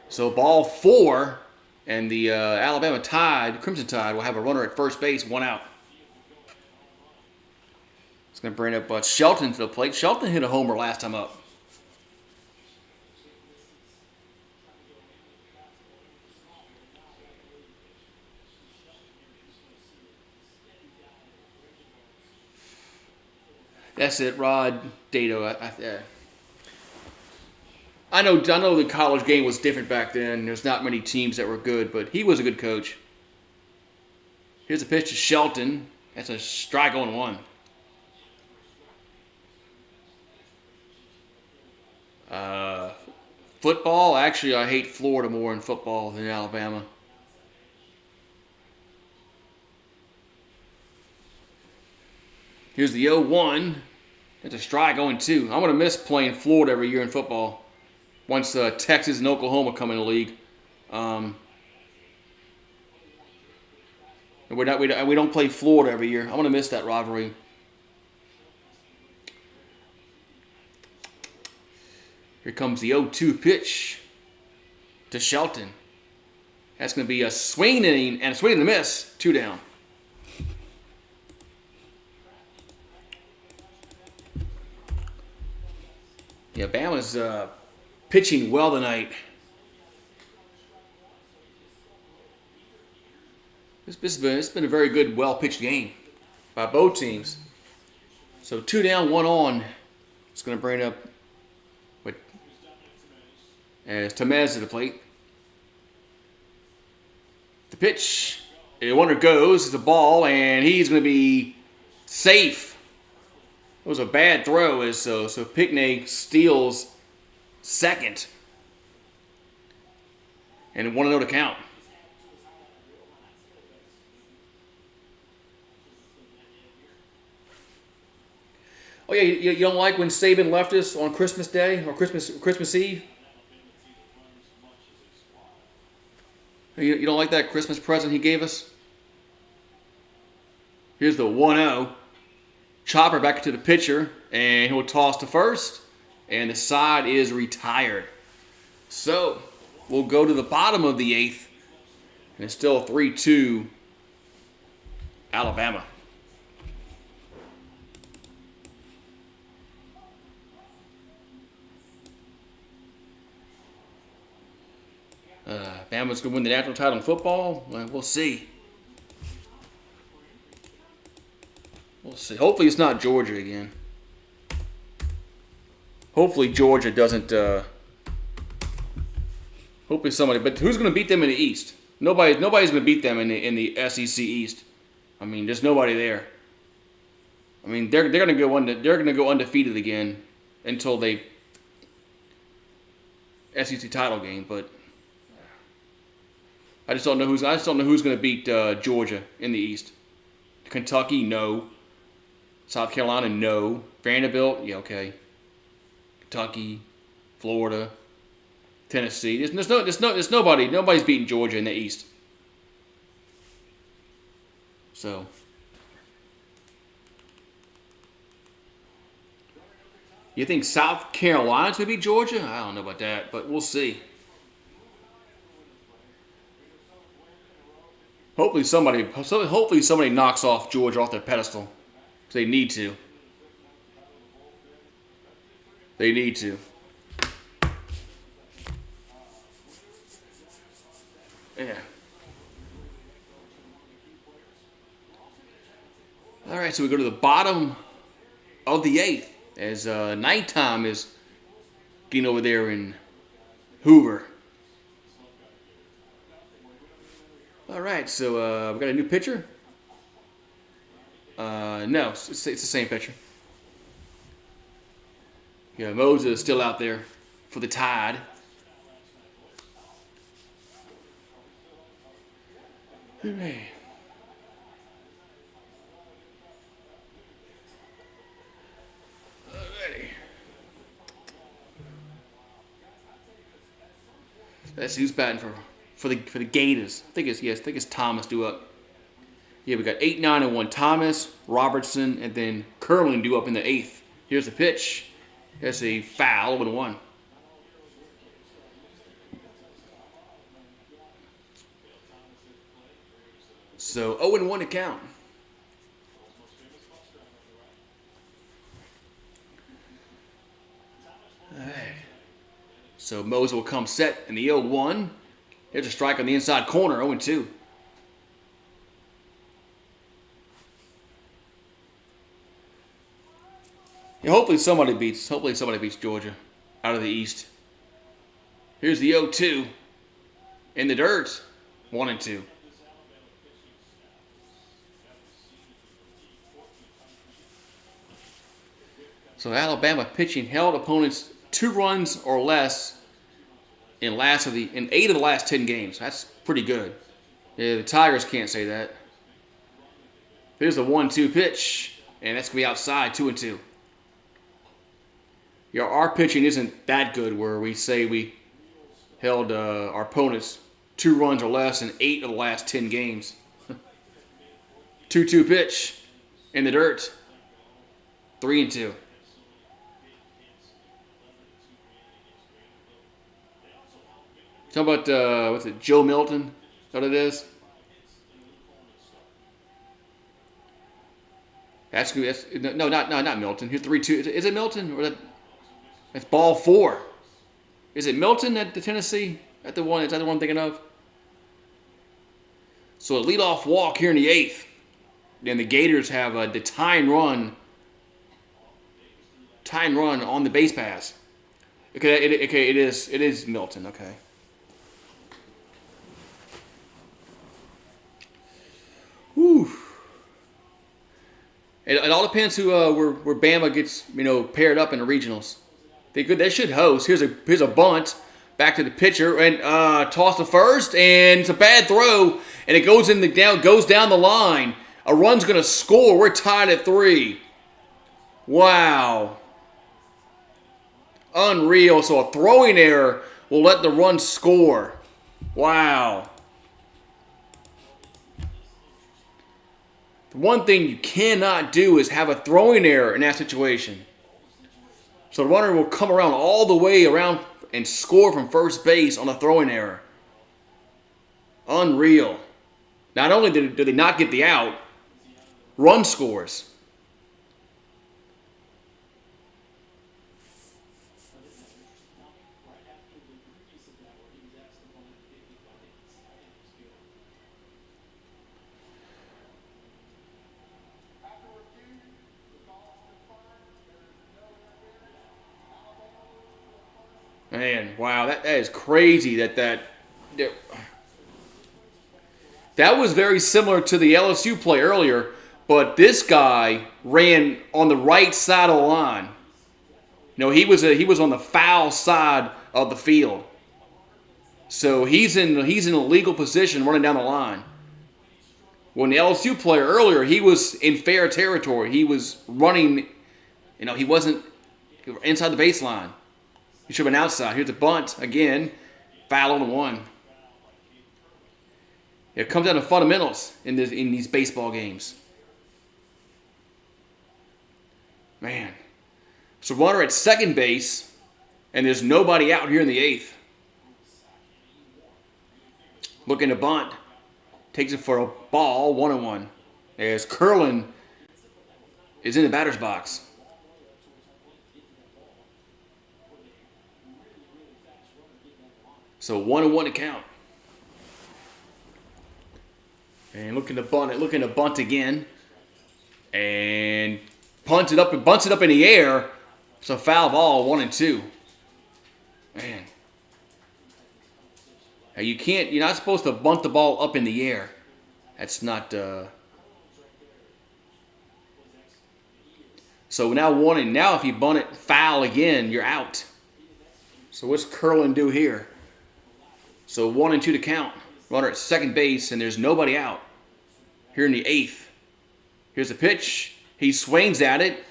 So ball 4, and the Alabama Tide, Crimson Tide, will have a runner at first base, 1 out. It's going to bring up Shelton to the plate. Shelton hit a homer last time up. That's it, Rod Dato. I know the college game was different back then. There's not many teams that were good, but he was a good coach. Here's a pitch to Shelton. That's a strike on 1. Football, actually, I hate Florida more in football than Alabama. Here's the 0-1. That's a strike on 2. I'm going to miss playing Florida every year in football. Once Texas and Oklahoma come in the league. We don't play Florida every year. I'm going to miss that rivalry. Here comes the 0-2 pitch to Shelton. That's going to be a swing and a miss. 2 down. Yeah, Bama's pitching well tonight. It's been a very good, well-pitched game by both teams. So 2 down, 1 on. It's going to bring up as Tamez to the plate. The pitch. The runner goes. It's a ball, and he's going to be safe. It was a bad throw, so Pinckney steals second. And 1-0 to count. Oh yeah, you don't like when Saban left us on Christmas Day or Christmas Eve? You don't like that Christmas present he gave us? Here's the 1-0. Chopper back to the pitcher, and he'll toss to first, and the side is retired. So, we'll go to the bottom of the 8th, and it's still 3-2 Alabama. Bama's going to win the national title in football? Well, we'll see. We'll see. Hopefully it's not Georgia again. Hopefully Georgia doesn't. Hopefully somebody. But who's going to beat them in the East? Nobody's going to beat them in the SEC East. I mean, there's nobody there. I mean, they're going to go undefeated again until they SEC title game. But I just don't know who's going to beat Georgia in the East. Kentucky, no. South Carolina, no. Vanderbilt, yeah, okay. Kentucky, Florida, Tennessee. There's nobody. Nobody's beating Georgia in the East. So, you think South Carolina's gonna beat Georgia? I don't know about that, but we'll see. Hopefully somebody knocks off Georgia off their pedestal. They need to. They need to. Yeah. All right, so we go to the bottom of the eighth as nighttime is getting over there in Hoover. All right, so we got a new pitcher. No, it's the same pitcher. Yeah, Moses is still out there for the Tide. Hooray. Alrighty. That's who's batting for the Gators. I think it's Thomas due up. Yeah, we got 8, 9, and 1 Thomas, Robertson, and then Curlin due up in the 8th. Here's the pitch. There's a foul, 0-1. So 0-1 to count. All right. So Moses will come set in the 0-1. There's a strike on the inside corner, 0-2. Yeah, hopefully somebody beats Georgia out of the East. Here's the 0-2 in the dirt, 1-2. So Alabama pitching held opponents 2 runs or less in 8 of the last 10 games. That's pretty good. Yeah, the Tigers can't say that. Here's the 1-2 pitch, and that's gonna be outside, 2-2. Yeah, our pitching isn't that good where we say we held our opponents 2 runs or less in 8 of the last 10 games. 2-2 pitch in the dirt, 3-2. Talk about what's it? Joe Milton. Is that what it is? No, not Milton. Here's 3-2. Is it Milton or that? That's ball 4. Is it Milton at the Tennessee? Is that the one I'm thinking of? So a leadoff walk here in the 8th. Then the Gators have the tying run on the base pass. Okay, it is Milton. Okay. Whew. It all depends who where Bama gets paired up in the regionals. They should host. Here's a bunt back to the pitcher and toss to first, and it's a bad throw, and it goes down the line. A run's gonna score. We're tied at 3. Wow, unreal. So a throwing error will let the run score. Wow. The one thing you cannot do is have a throwing error in that situation. So the runner will come around all the way around and score from first base on a throwing error. Unreal. Not only did they not get the out, run scores. Man, wow, that is crazy. That was very similar to the LSU play earlier, but this guy ran on the right side of the line. He was on the foul side of the field, so he's in a legal position running down the line. When the LSU player earlier, he was in fair territory. He was running. He wasn't inside the baseline. He should have been outside. Here's a bunt again, foul on one. It comes down to fundamentals in these baseball games. Man. So runner at second base, and there's nobody out here in the eighth. Looking to bunt. Takes it for a ball, 1-1. As Curlin is in the batter's box. So 1-1 to count. And looking to bunt again. And bunts it up in the air. It's a foul ball, 1-2. Man. Now you're not supposed to bunt the ball up in the air. That's not, So now if you bunt it foul again, you're out. So what's Curlin do here? So 1-2 to count. Runner at second base, and there's nobody out. Here in the eighth. Here's a pitch. He swings at it,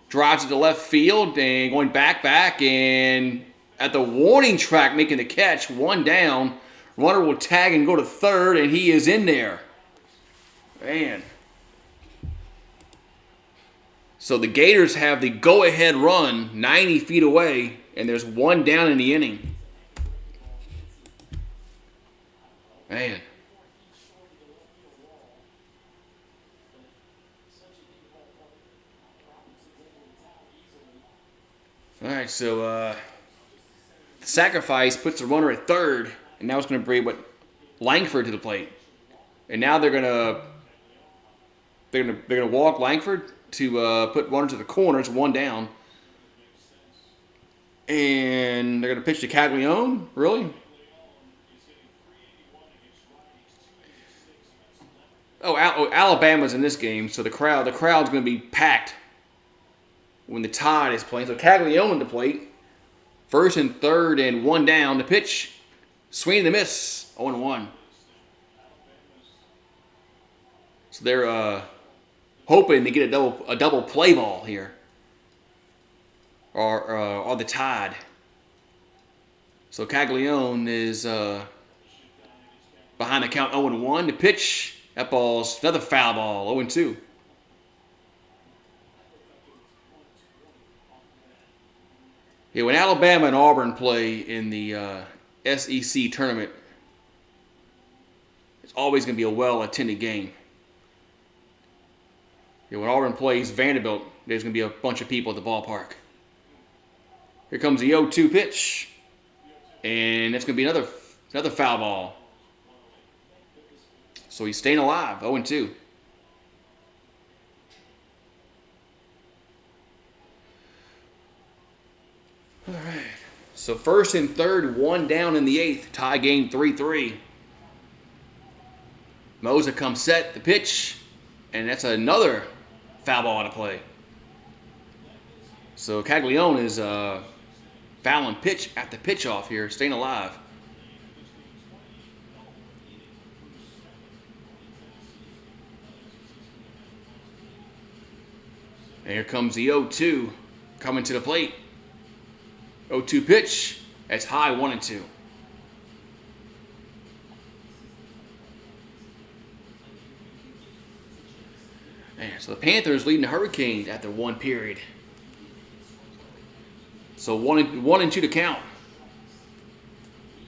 drives it to left field, and going back, and at the warning track making the catch, one down. Runner will tag and go to third, and he is in there. Man. So the Gators have the go-ahead run 90 feet away, and there's one down in the inning. Man. All right, so the sacrifice puts the runner at third, and now it's going to bring Langford to the plate, and now they're gonna walk Langford to put runner to the corner. It's one down, and they're gonna pitch to Caglione. Really? Oh, Alabama's in this game, so the crowd's going to be packed when the Tide is playing. So Caglione on the plate, first and third, and one down. The pitch, swing and a miss, 0-1. So they're hoping to get a double play ball here, or the Tide. So Caglione is behind the count, 0-1. The pitch. That ball's another foul ball, 0-2. Yeah, when Alabama and Auburn play in the SEC tournament, it's always going to be a well-attended game. Yeah, when Auburn plays Vanderbilt, there's going to be a bunch of people at the ballpark. Here comes the 0-2 pitch, and that's going to be another foul ball. So he's staying alive, 0-2. All right. So first and third, one down in the eighth. Tie game 3-3. Mosa comes set, the pitch, and that's another foul ball to play. So Caglione is fouling pitch after pitch off here, staying alive. And here comes the 0-2 coming to the plate. 0-2 pitch. That's high, 1-2. Man, so the Panthers leading the Hurricanes after one period. So 1-2 to count.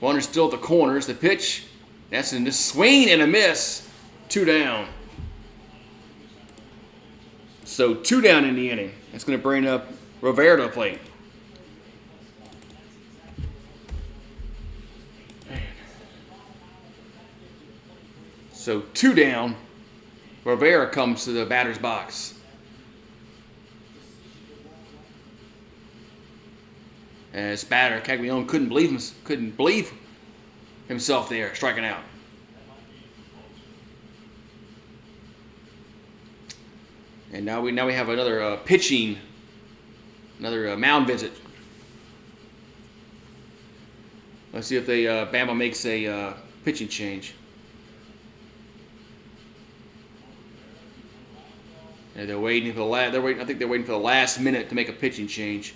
Runner still at the corners. The pitch. That's in the swing and a miss. 2 down. So 2 down in the inning. That's going to bring up Rivera to the plate. Man. So 2 down. Rivera comes to the batter's box. As batter Caglione couldn't believe himself there, striking out. And now we have another pitching, another mound visit. Let's see if Bama makes a pitching change. And they're waiting for the last. I think they're waiting for the last minute to make a pitching change.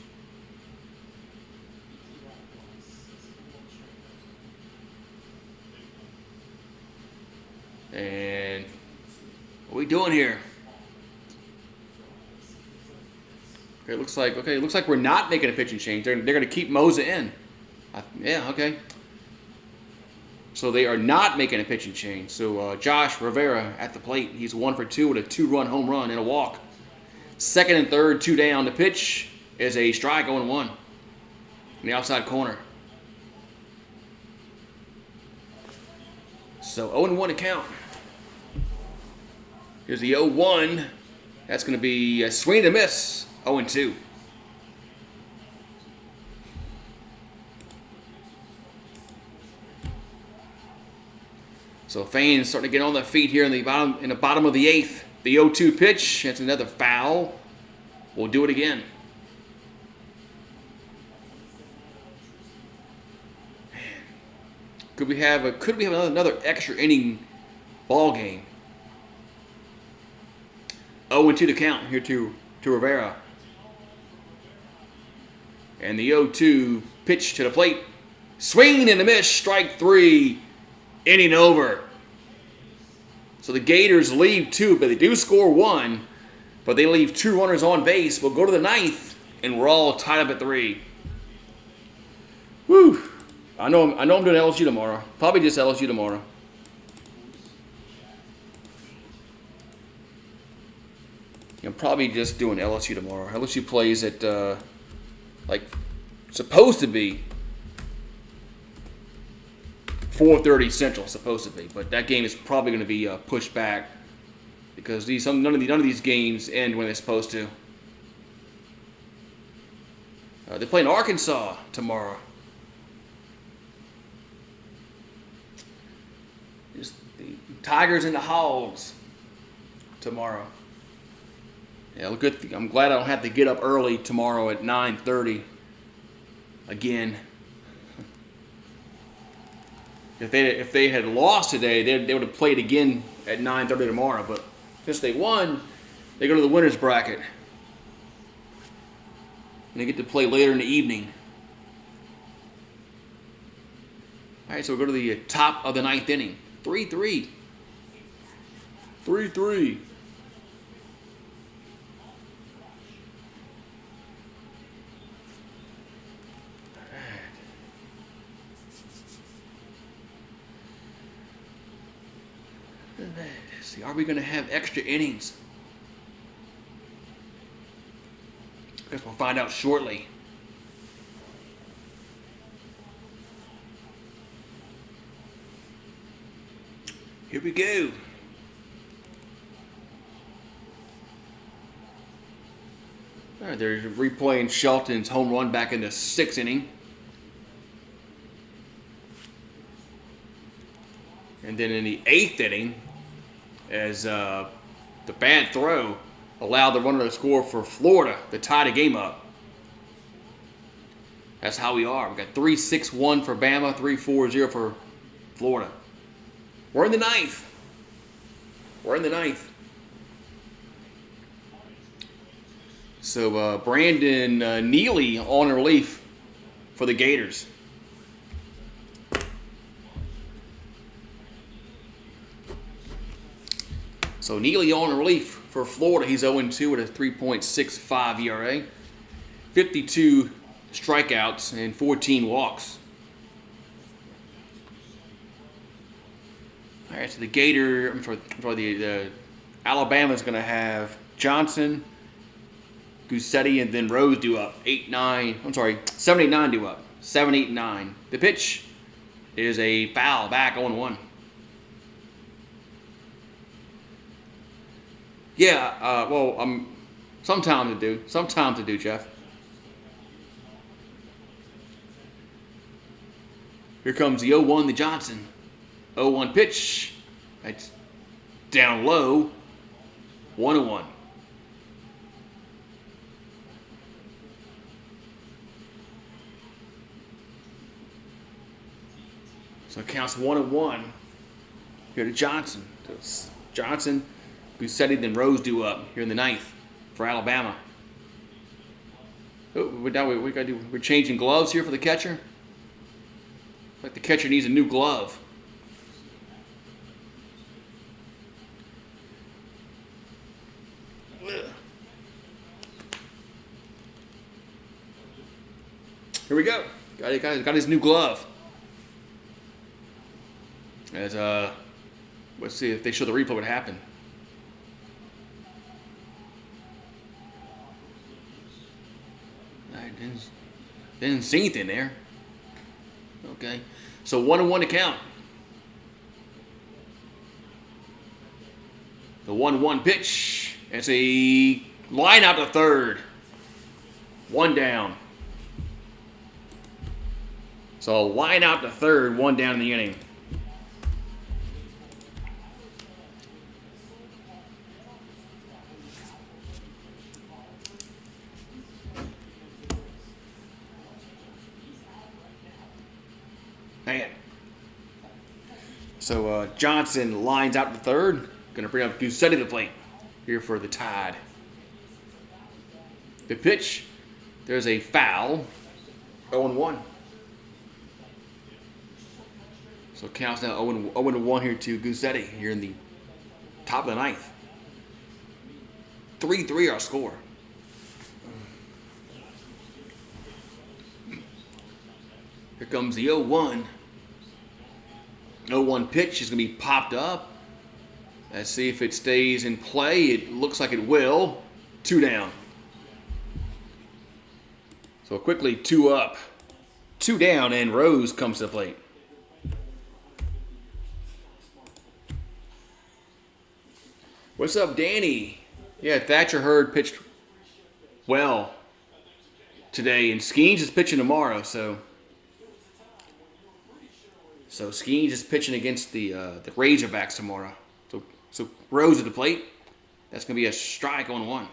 And what are we doing here? Okay, it looks like we're not making a pitching change. They're going to keep Moza in. Yeah, okay. So they are not making a pitching change. So Josh Rivera at the plate. He's 1 for 2 with a 2-run home run and a walk. Second and third, 2 down. The pitch is a strike, 0-1 in the outside corner. So 0-1 to count. Here's the 0-1. That's going to be a swing and a miss. 0-2. So fans starting to get on their feet here in the bottom of the 8th. The 0-2 pitch. That's another foul. We'll do it again. Could we have another extra inning ball game? 0-2 to count here to Rivera. And the 0-2 pitch to the plate. Swing and a miss. Strike 3. Inning over. So the Gators leave 2, but they do score 1. But they leave 2 runners on base. We'll go to the 9th, and we're all tied up at 3. Whew. I know I'm doing LSU tomorrow. Probably just LSU tomorrow. I'm probably just doing LSU tomorrow. LSU plays at, supposed to be 4:30 Central, supposed to be. But that game is probably going to be pushed back because none of these games end when they're supposed to. They're playing Arkansas tomorrow. Just the Tigers and the Hogs tomorrow. Yeah, look good. I'm glad I don't have to get up early tomorrow at 9:30 again. If they had lost today, they would have played again at 9:30 tomorrow. But since they won, they go to the winners bracket. And they get to play later in the evening. All right, so we'll go to the top of the 9th inning. 3-3. 3-3. Let's see, are we going to have extra innings? I guess we'll find out shortly. Here we go. All right, they're replaying Shelton's home run back in the 6th inning. And then in the 8th inning, as the bad throw allowed the runner to score for Florida to tie the game up. That's how we are. We got 3-6-1 for Bama, 3-4-0 for Florida. We're in the 9th. We're in the 9th. So Brandon Neely on relief for the Gators. So Neely on relief for Florida. He's 0-2 with a 3.65 ERA. 52 strikeouts and 14 walks. All right, so the Alabama's going to have Johnson, Gusetti, and then Rose due up. 7, 8, 9 due up. 7, 8, 9. The pitch is a foul back 0-1. Yeah, some time to do, Jeff. Here comes the 0-1 to Johnson. 0-1 pitch. That's down low. 1-1. So it counts 1-1. Here to Johnson. Johnson, Goosetti, then Rose due up here in the ninth for Alabama. Oh, we're changing gloves here for the catcher. Like the catcher needs a new glove. Here we go. Got his new glove. As let's see if they show the replay what happened. I didn't see anything there. Okay, so 1-1 to count. The 1-1 pitch. It's a line out to third. One down. So line out to third, one down in the inning. Man. So Johnson lines out to third. Going to bring up Goosetti to the plate here for the Tide. The pitch. There's a foul. 0-1. So it counts now 0-1 here to Goosetti here in the top of the ninth. 3-3 our score. Here comes the 0-1. 0-1 pitch is going to be popped up. Let's see if it stays in play. It looks like it will. 2 down. So quickly 2 up. 2 down, and Rose comes to the plate. What's up, Danny? Yeah, Thatcher Hurd pitched well today, and Skeens is pitching tomorrow, so Skeens is pitching against the Razorbacks tomorrow. So Rose at the plate. That's going to be a strike on 1.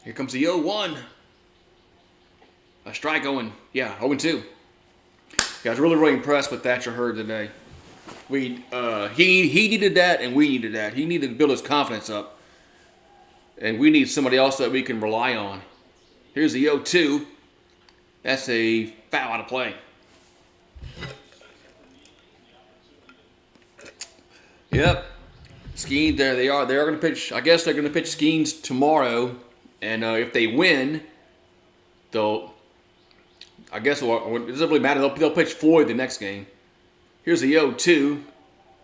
Here comes the 0-1. A strike going, 0-2. Yeah, I was really impressed with Thatcher Hurd today. He needed that, and we needed that. He needed to build his confidence up, and we need somebody else that we can rely on. Here's the 0-2. That's a foul out of play. Yep. Skeens, there they are. They are going to pitch. I guess they're going to pitch Skeens tomorrow, and if they win, they'll. I guess it doesn't really matter. They'll pitch Floyd the next game. Here's the 0-2.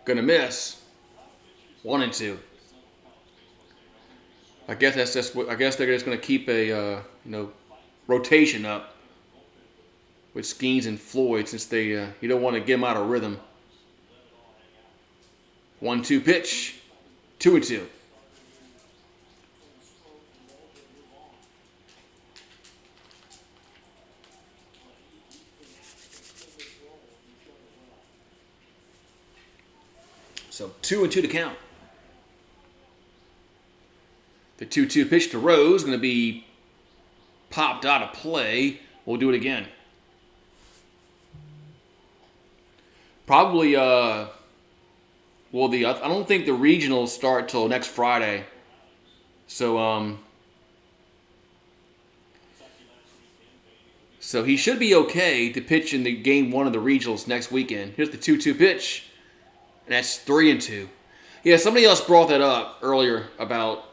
Gonna miss. 1-2. I guess that's just. I guess they're just gonna keep a rotation up with Skeens and Floyd since they you don't want to get them out of rhythm. 1-2 pitch. 2-2. So 2-2 to count. The 2-2 pitch to Rose going to be popped out of play. We'll do it again. Probably, I don't think the regionals start till next Friday. So, so he should be okay to pitch in the game 1 of the regionals next weekend. Here's the 2-2 pitch. And that's 3-2. Yeah, somebody else brought that up earlier about,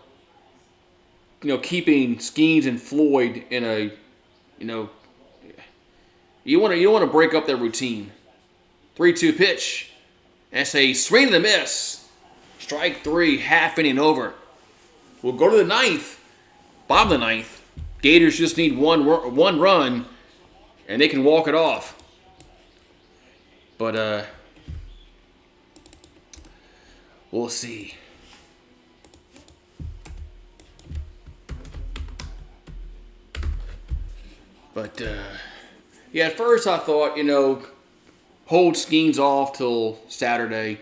keeping Skeens and Floyd in a, you don't want to break up their routine. 3-2 pitch. That's a swing and a miss. Strike 3, half inning over. We'll go to the ninth. Bottom of the ninth. Gators just need one run, and they can walk it off. But we'll see. But yeah, at first I thought, hold Skeens off till Saturday.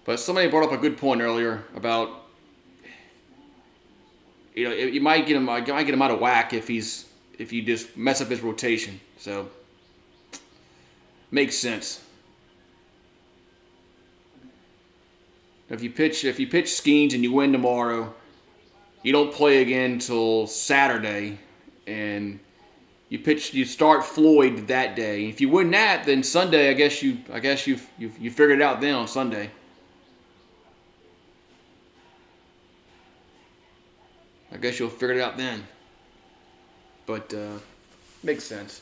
But somebody brought up a good point earlier about, you might get him out of whack if you just mess up his rotation. So makes sense. If you pitch Skeens and you win tomorrow, you don't play again until Saturday, and you start Floyd that day. If you win that, then Sunday, I guess you figured it out then on Sunday. I guess you'll figure it out then. But makes sense.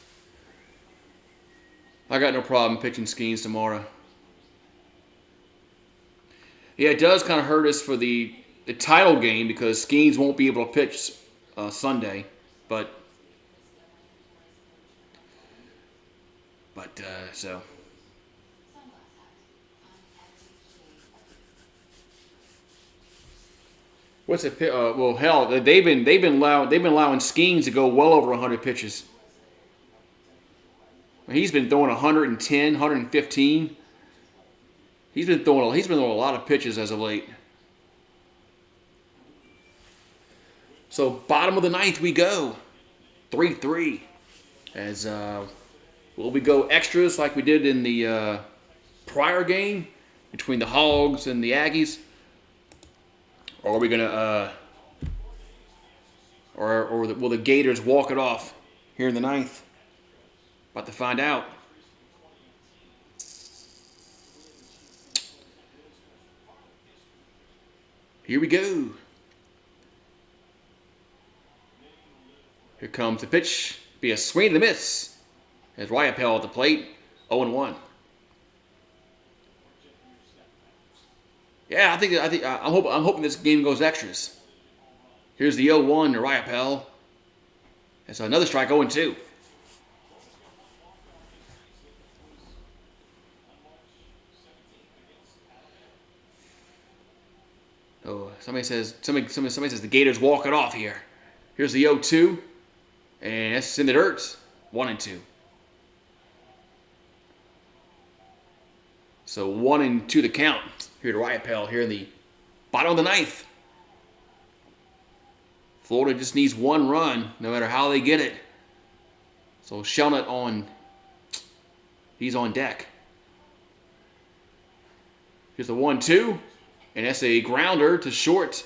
I got no problem pitching Skeens tomorrow. Yeah, it does kind of hurt us for the title game because Skeens won't be able to pitch Sunday, but so. What's it? Well, hell, they've been allowing Skeens to go well over 100 pitches. He's been throwing 110, 115. He's been throwing a lot of pitches as of late. So bottom of the ninth we go, 3-3. As will we go extras like we did in the prior game between the Hogs and the Aggies, or are we gonna will the Gators walk it off here in the ninth? About to find out. Here we go. Here comes the pitch. Be a swing and a miss. As Ryapel at the plate, 0-1. Yeah, I'm hoping this game goes extras. Here's the 0-1 to Ryapel. That's another strike, 0-2. Oh, somebody says the Gators walk it off here. Here's the 0-2, and that's in the dirt, 1-2. So 1-2 the count here to Ryapel here in the bottom of the ninth. Florida just needs one run, no matter how they get it. So Shelnut he's on deck. Here's the 1-2, and that's a grounder to short.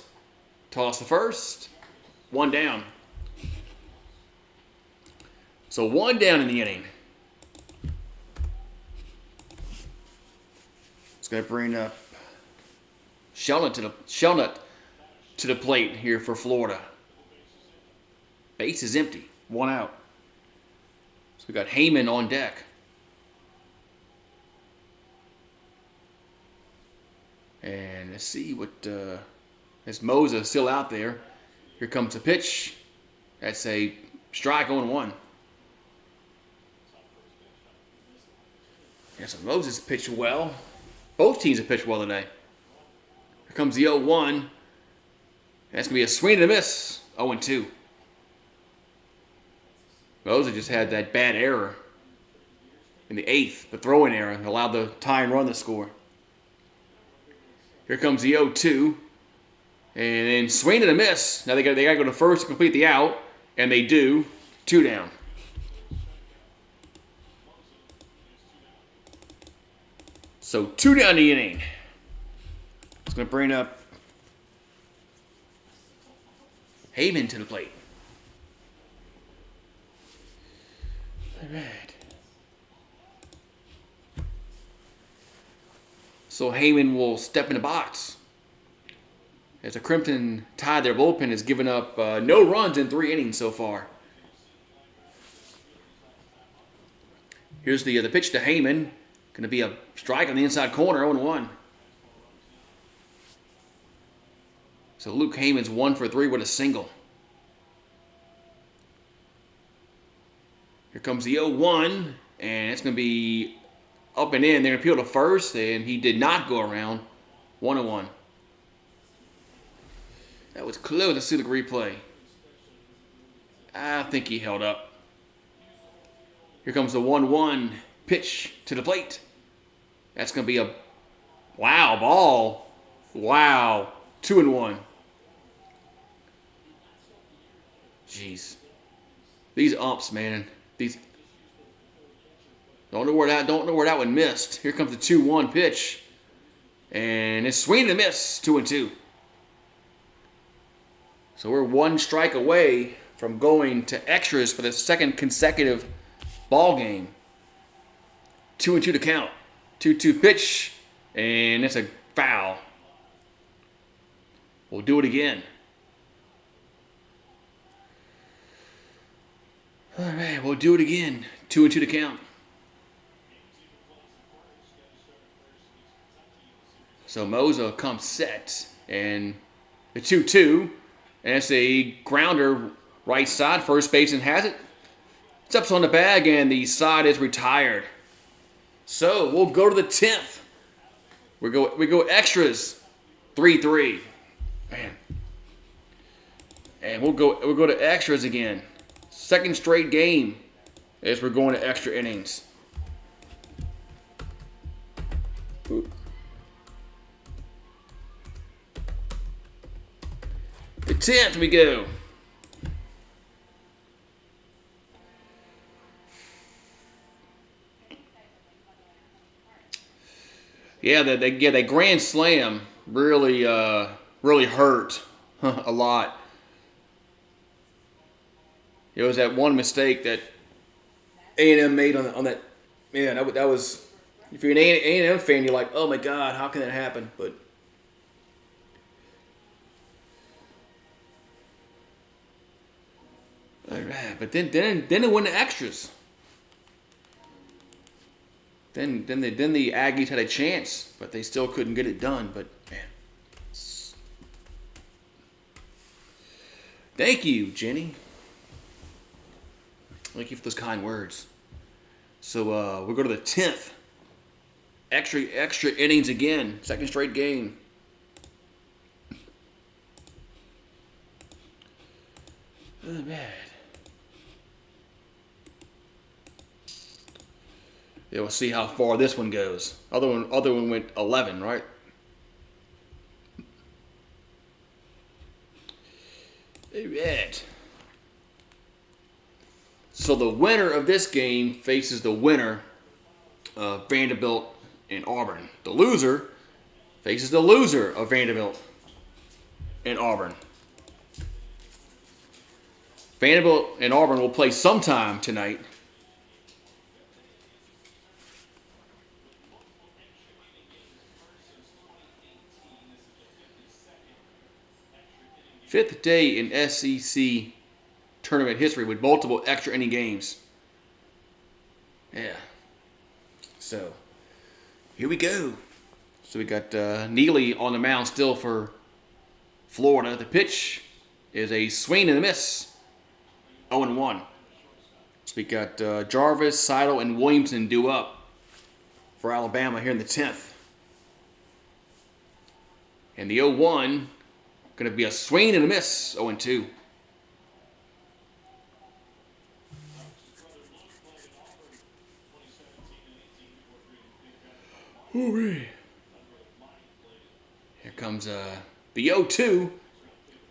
Toss the first, one down. So one down in the inning. It's going to bring up Shelnut to the plate here for Florida. Base is empty. One out. So we got Heyman on deck. And let's see what as Moses still out there. Here comes the pitch. That's a strike, 0-1. Yeah, so Moses pitched well. Both teams have pitched well today. Here comes the 0-1. That's going to be a swing and a miss. 0-2. Moses just had that bad error in the eighth, the throwing error, and allowed the tying run to score. Here comes the 0-2. And then swing and a miss. Now they got to go to first to complete the out, and they do. 2 down. So 2 down the inning. It's going to bring up Heyman to the plate. All right. So Heyman will step in the box. As the Crimson Tide, their bullpen has given up no runs in 3 innings so far. Here's the pitch to Heyman. Going to be a strike on the inside corner, 0-1. So Luke Heyman's 1 for 3 with a single. Here comes the 0-1, and it's going to be up and in. They're going to appeal to first, and he did not go around. 1-1. That was close. Let's see the replay. I think he held up. Here comes the 1-1 pitch to the plate. That's going to be a wow ball. Wow. 2-1. Jeez. These umps, man. These don't know where that one missed. Here comes the 2-1 pitch. And it's swing and a miss. 2-2. So we're one strike away from going to extras for the second consecutive ball game. 2-2 to count. 2-2 pitch, and it's a foul. We'll do it again. All right, we'll do it again. 2-2 to count. So Moza comes set, and the 2-2, and it's a grounder right side. First baseman has it. Steps on the bag, and the side is retired. So we'll go to the 10th. We go extras, 3-3. Man. And we'll go to extras again. Second straight game as we're going to extra innings. Oop. The 10th we go. Yeah, the grand slam really hurt a lot. It was that one mistake that A&M made on that. Yeah, that was. If you're an A&M fan, you're like, oh my God, how can that happen? But then it went to extras. Then the Aggies had a chance, but they still couldn't get it done. But man, thank you, Jenny. Thank you for those kind words. So we'll go to the 10th. Extra innings again. Second straight game. Oh, man. Yeah, we'll see how far this one goes. Other one went 11, right? All right. So the winner of this game faces the winner of Vanderbilt and Auburn. The loser faces the loser of Vanderbilt and Auburn. Vanderbilt and Auburn will play sometime tonight. Fifth day in SEC tournament history with multiple extra inning games. Yeah. So, here we go. So we got Neely on the mound still for Florida. The pitch is a swing and a miss. 0-1. So we got Jarvis, Seidel, and Williamson due up for Alabama here in the 10th. And the 0-1, going to be a swing and a miss. 0-2. Here comes the 0-2.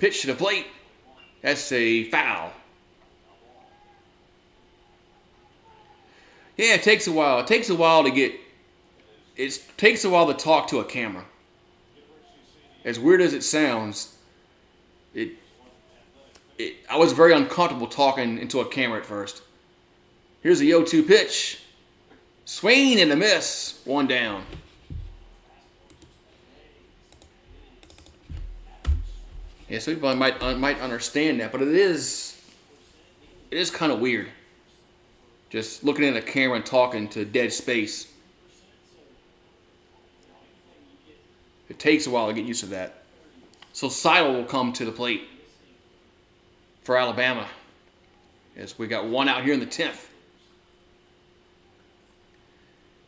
Pitch to the plate. That's a foul. Yeah, it takes a while. It takes a while to talk to a camera. As weird as it sounds, I was very uncomfortable talking into a camera at first. Here's the 0-2 pitch. Swing and a miss. 1 down. Yeah, some people might understand that, but it is kind of weird. Just looking at a camera and talking to dead space. It takes a while to get used to that. So Seidel will come to the plate for Alabama. As we got one out here in the 10th.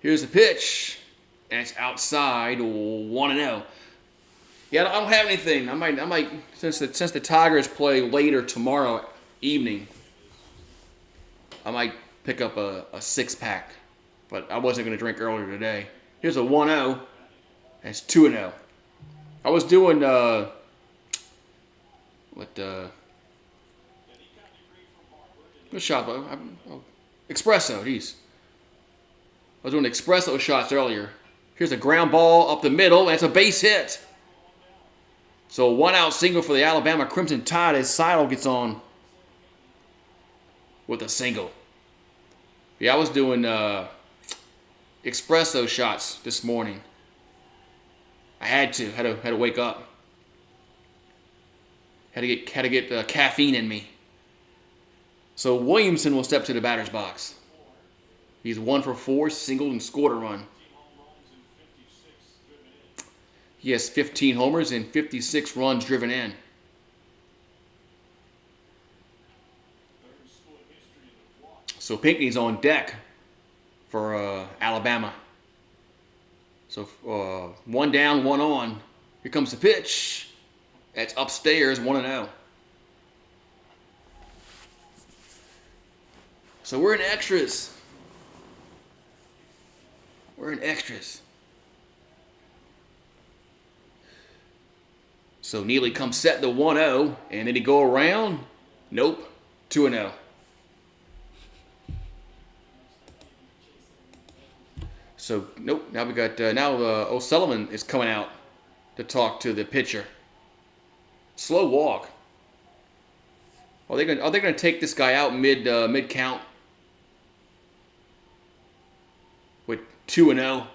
Here's the pitch. And it's outside. 1-0. Yeah, I don't have anything. I might since the Tigers play later tomorrow evening, I might pick up a six-pack, but I wasn't going to drink earlier today. Here's a 1-0. That's 2-0. I was doing what shot? Espresso. Jeez, I was doing espresso shots earlier. Here's a ground ball up the middle, and it's a base hit. So a 1-out single for the Alabama Crimson Tide as Seidel gets on with a single. Yeah, I was doing espresso shots this morning. I had to wake up. Had to get caffeine in me. So Williamson will step to the batter's box. He's 1 for 4, singled and scored a run. He has 15 homers and 56 runs driven in. So Pinckney's on deck for Alabama. So 1 down, 1 on. Here comes the pitch. That's upstairs, 1-0. So we're in extras. So Neely comes set the 1-0, and then he go around. Nope, 2-0. So nope. Now we got O'Sullivan is coming out to talk to the pitcher. Slow walk. Are they gonna take this guy out mid count with 2-0?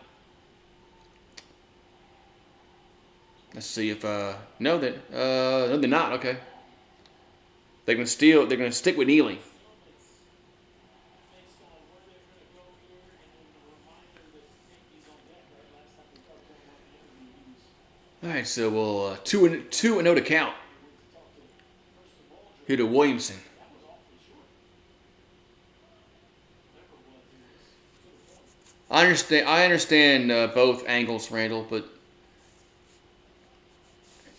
Let's see if no, they're not. Okay, they're gonna steal. They're gonna stick with Neely. All right, so we'll 2-0 to count. Here to Williamson. I understand both angles, Randall, but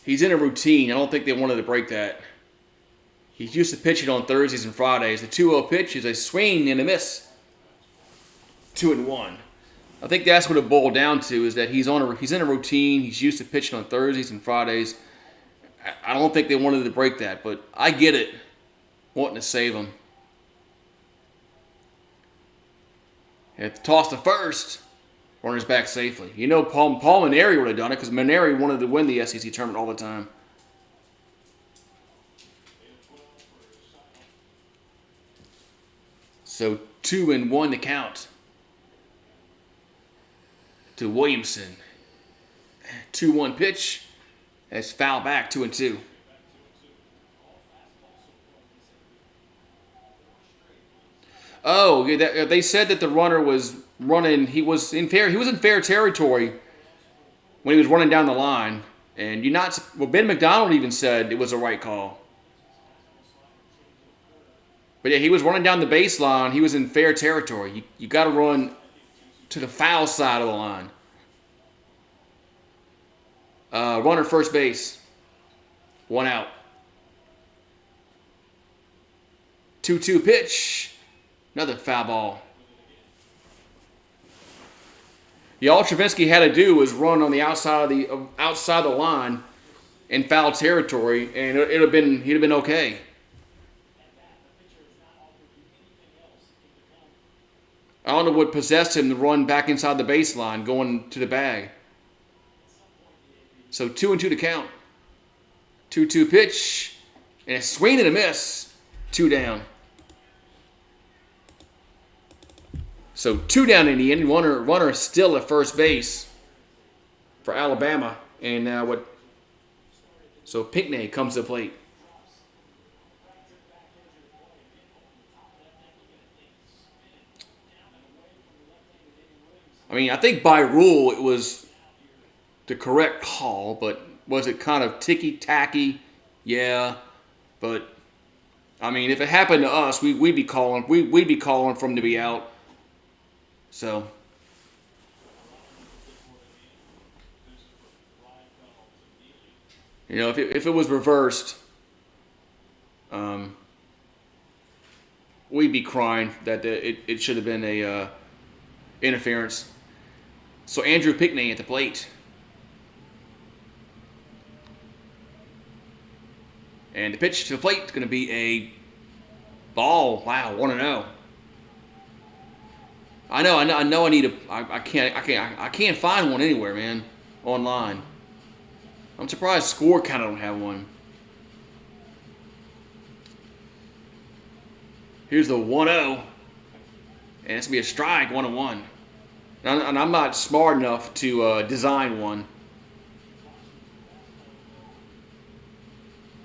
he's in a routine. I don't think they wanted to break that. He's used to pitching on Thursdays and Fridays. The 2-0 pitch is a swing and a miss. 2-1. I think that's what it boiled down to, is that he's in a routine. He's used to pitching on Thursdays and Fridays. I don't think they wanted to break that, but I get it, wanting to save him. Had to toss to first, runners back safely. You know, Paul Maneri would have done it because Maneri wanted to win the SEC tournament all the time. So 2-1 to count to Williamson. 2-1 pitch. That's foul back, 2-2. Oh, yeah, they said that the runner was running. He was in fair territory when he was running down the line, and Ben McDonald even said it was a right call. But yeah, he was running down the baseline. He was in fair territory. You got to run to the foul side of the line. Runner first base. 1 out. 2-2 pitch. Another foul ball. Yeah, all Travinsky had to do was run on the outside of the line in foul territory, and he'd have been okay. I don't know what possessed him to run back inside the baseline, going to the bag. So 2-2 to count. 2-2 pitch, and a swing and a miss. 2 down. So 2 down in the end. Runner still at first base for Alabama, and So Pinckney comes to the plate. I mean, I think by rule it was the correct call, but was it kind of ticky-tacky? Yeah, but I mean, if it happened to us, we'd be calling for him to be out. So if it was reversed, we'd be crying that it should have been a interference. So Andrew Pickney at the plate. And the pitch to the plate is going to be a ball. Wow, 1-0. I know. I need a. I can't find one anywhere, man. Online. I'm surprised Score kind of don't have one. Here's the 1-0, and it's gonna be a strike, 1-1. And I'm not smart enough to design one.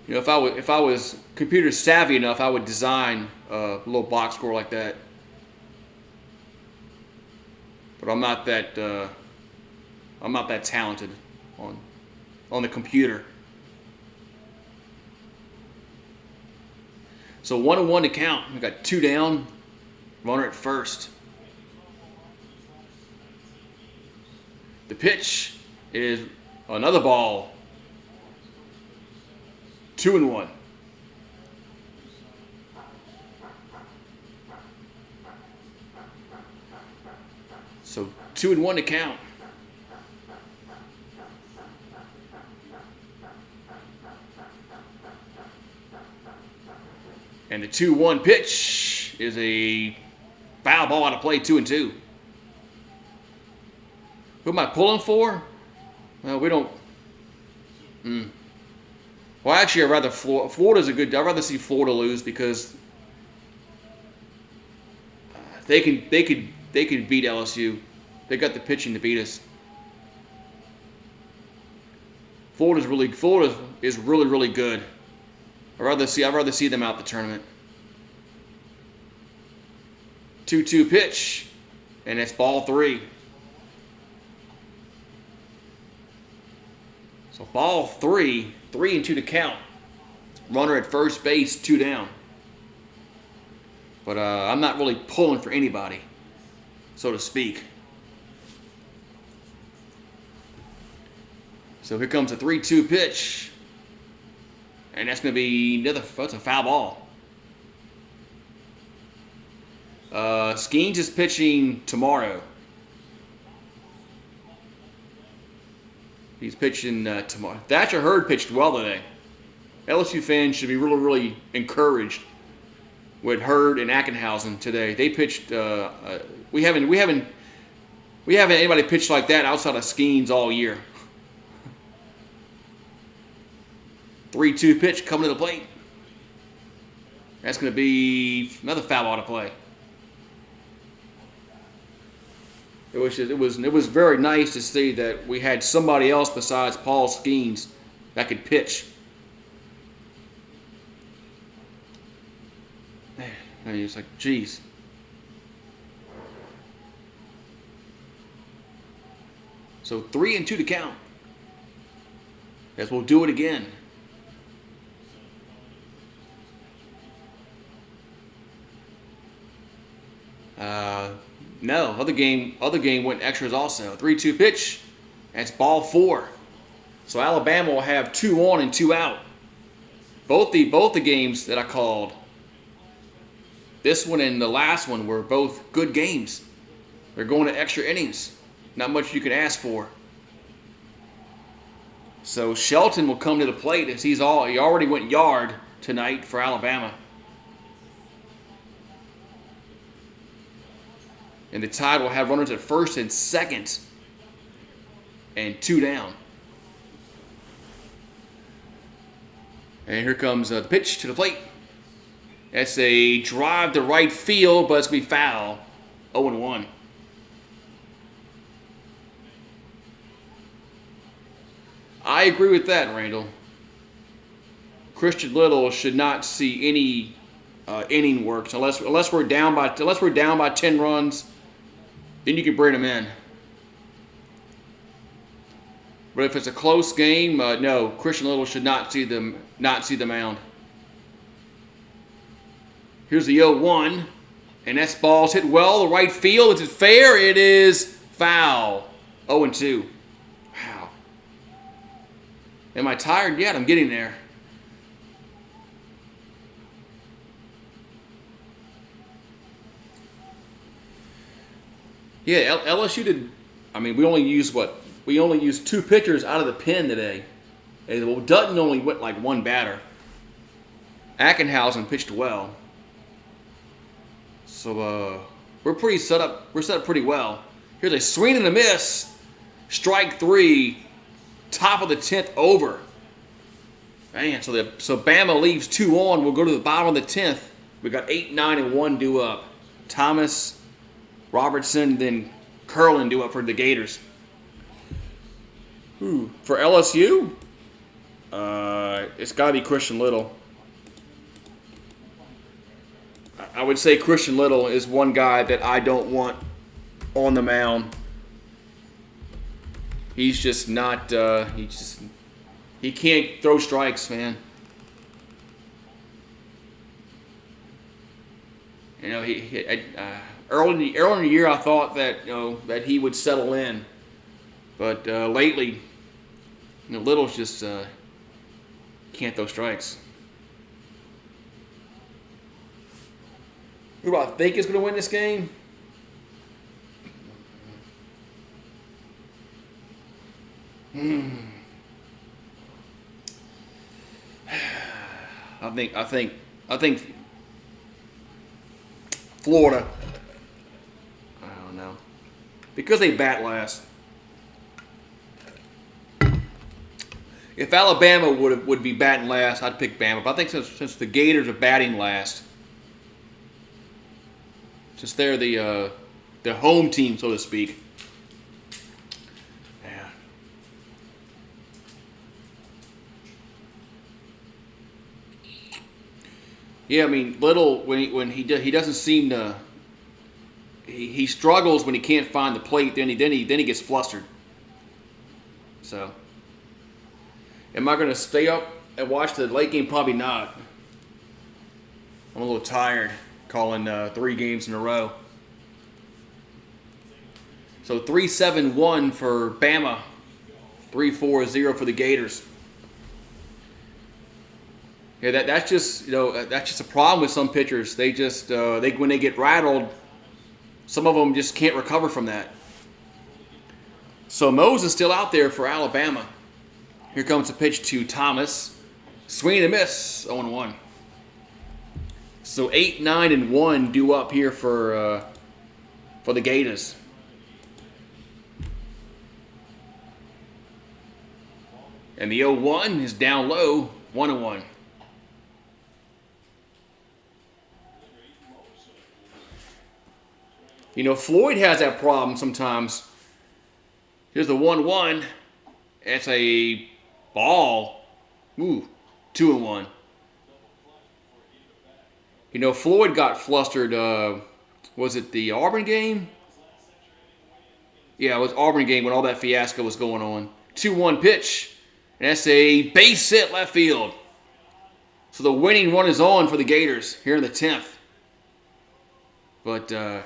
You know, if I was computer savvy enough, I would design a little box score like that. But I'm not that talented on the computer. So 1-1 to count. We got 2 down. Runner at first. The pitch is another ball. 2-1. So 2-1 to count. And the 2-1 pitch is a foul ball out of play, 2-2. Who am I pulling for? Well, we don't. Well, actually, I'd rather Florida's a good. I'd rather see Florida lose because they could beat LSU. They got the pitching to beat us. Florida is really good. I'd rather see them out the tournament. 2-2 pitch, and it's ball 3. So ball 3, 3-2 to count. Runner at first base, 2 down. But I'm not really pulling for anybody, so to speak. So here comes a 3-2 pitch. And that's going to be that's a foul ball. Skeens is pitching tomorrow. He's pitching tomorrow. Thatcher Hurd pitched well today. LSU fans should be really encouraged with Hurd and Ackenhausen today. They pitched. We haven't anybody pitched like that outside of Skeens all year. 3-2 pitch coming to the plate. That's going to be another foul ball to play. It was very nice to see that we had somebody else besides Paul Skeens that could pitch. Man, I mean, it's like, geez. So 3-2 to count. As we'll do it again. No, other game went extras also. 3-2 pitch. That's ball 4. So Alabama will have 2 on and 2 out. Both the games that I called, this one and the last one, were both good games. They're going to extra innings. Not much you can ask for. So Shelton will come to the plate as he already went yard tonight for Alabama. And the Tide will have runners at first and second. And 2 down. And here comes the pitch to the plate. That's a drive to right field, but it's going to be foul. 0-1. I agree with that, Randall. Christian Little should not see any inning work unless we're down by 10 runs. Then you can bring them in. But if it's a close game, no, Christian Little should not see the mound. Here's the 0-1, and that ball's hit well to right field. Is it fair? It is foul. 0-2. Wow. Am I tired yet? I'm getting there. Yeah, LSU did. I mean, we only used what? We only used 2 pitchers out of the pen today. And, well, Dutton only went like 1 batter. Ackenhausen pitched well. So we're pretty set up. We're set up pretty well. Here's a swing and a miss. Strike 3. Top of the 10th over. Man, so Bama leaves 2 on. We'll go to the bottom of the 10th. We got 8, 9, and 1 due up. Thomas, Robertson, then Curlin due up for the Gators. For LSU, it's got to be Christian Little. I would say Christian Little is one guy that I don't want on the mound. He's just not. He can't throw strikes, man. You know, early in the year I thought that that he would settle in, but lately, Little's just can't throw strikes. Who do I think is going to win this game? I think Florida. I don't know. Because they bat last. If Alabama would be batting last, I'd pick Bama. But I think since the Gators are batting last, since they're the home team, so to speak. Yeah. Yeah, I mean, Little when he doesn't seem to. He struggles when he can't find the plate. Then he gets flustered. So, am I going to stay up and watch the late game? Probably not. I'm a little tired calling 3 games in a row. So 3-7-1 for Bama, 3-4-0 for the Gators. Yeah, that's just that's just a problem with some pitchers. They just when they get rattled, some of them just can't recover from that. So Mose is still out there for Alabama. Here comes a pitch to Thomas. Swing and a miss, 0-1. So 8, 9, and 1 due up here for the Gators. And the 0-1 is down low, 1-1. Floyd has that problem sometimes. Here's the 1-1. It's a ball. Ooh, 2-1. Floyd got flustered. Was it the Auburn game? Yeah, it was Auburn game when all that fiasco was going on. 2-1 pitch. And that's a base hit left field. So the winning run is on for the Gators here in the 10th. But,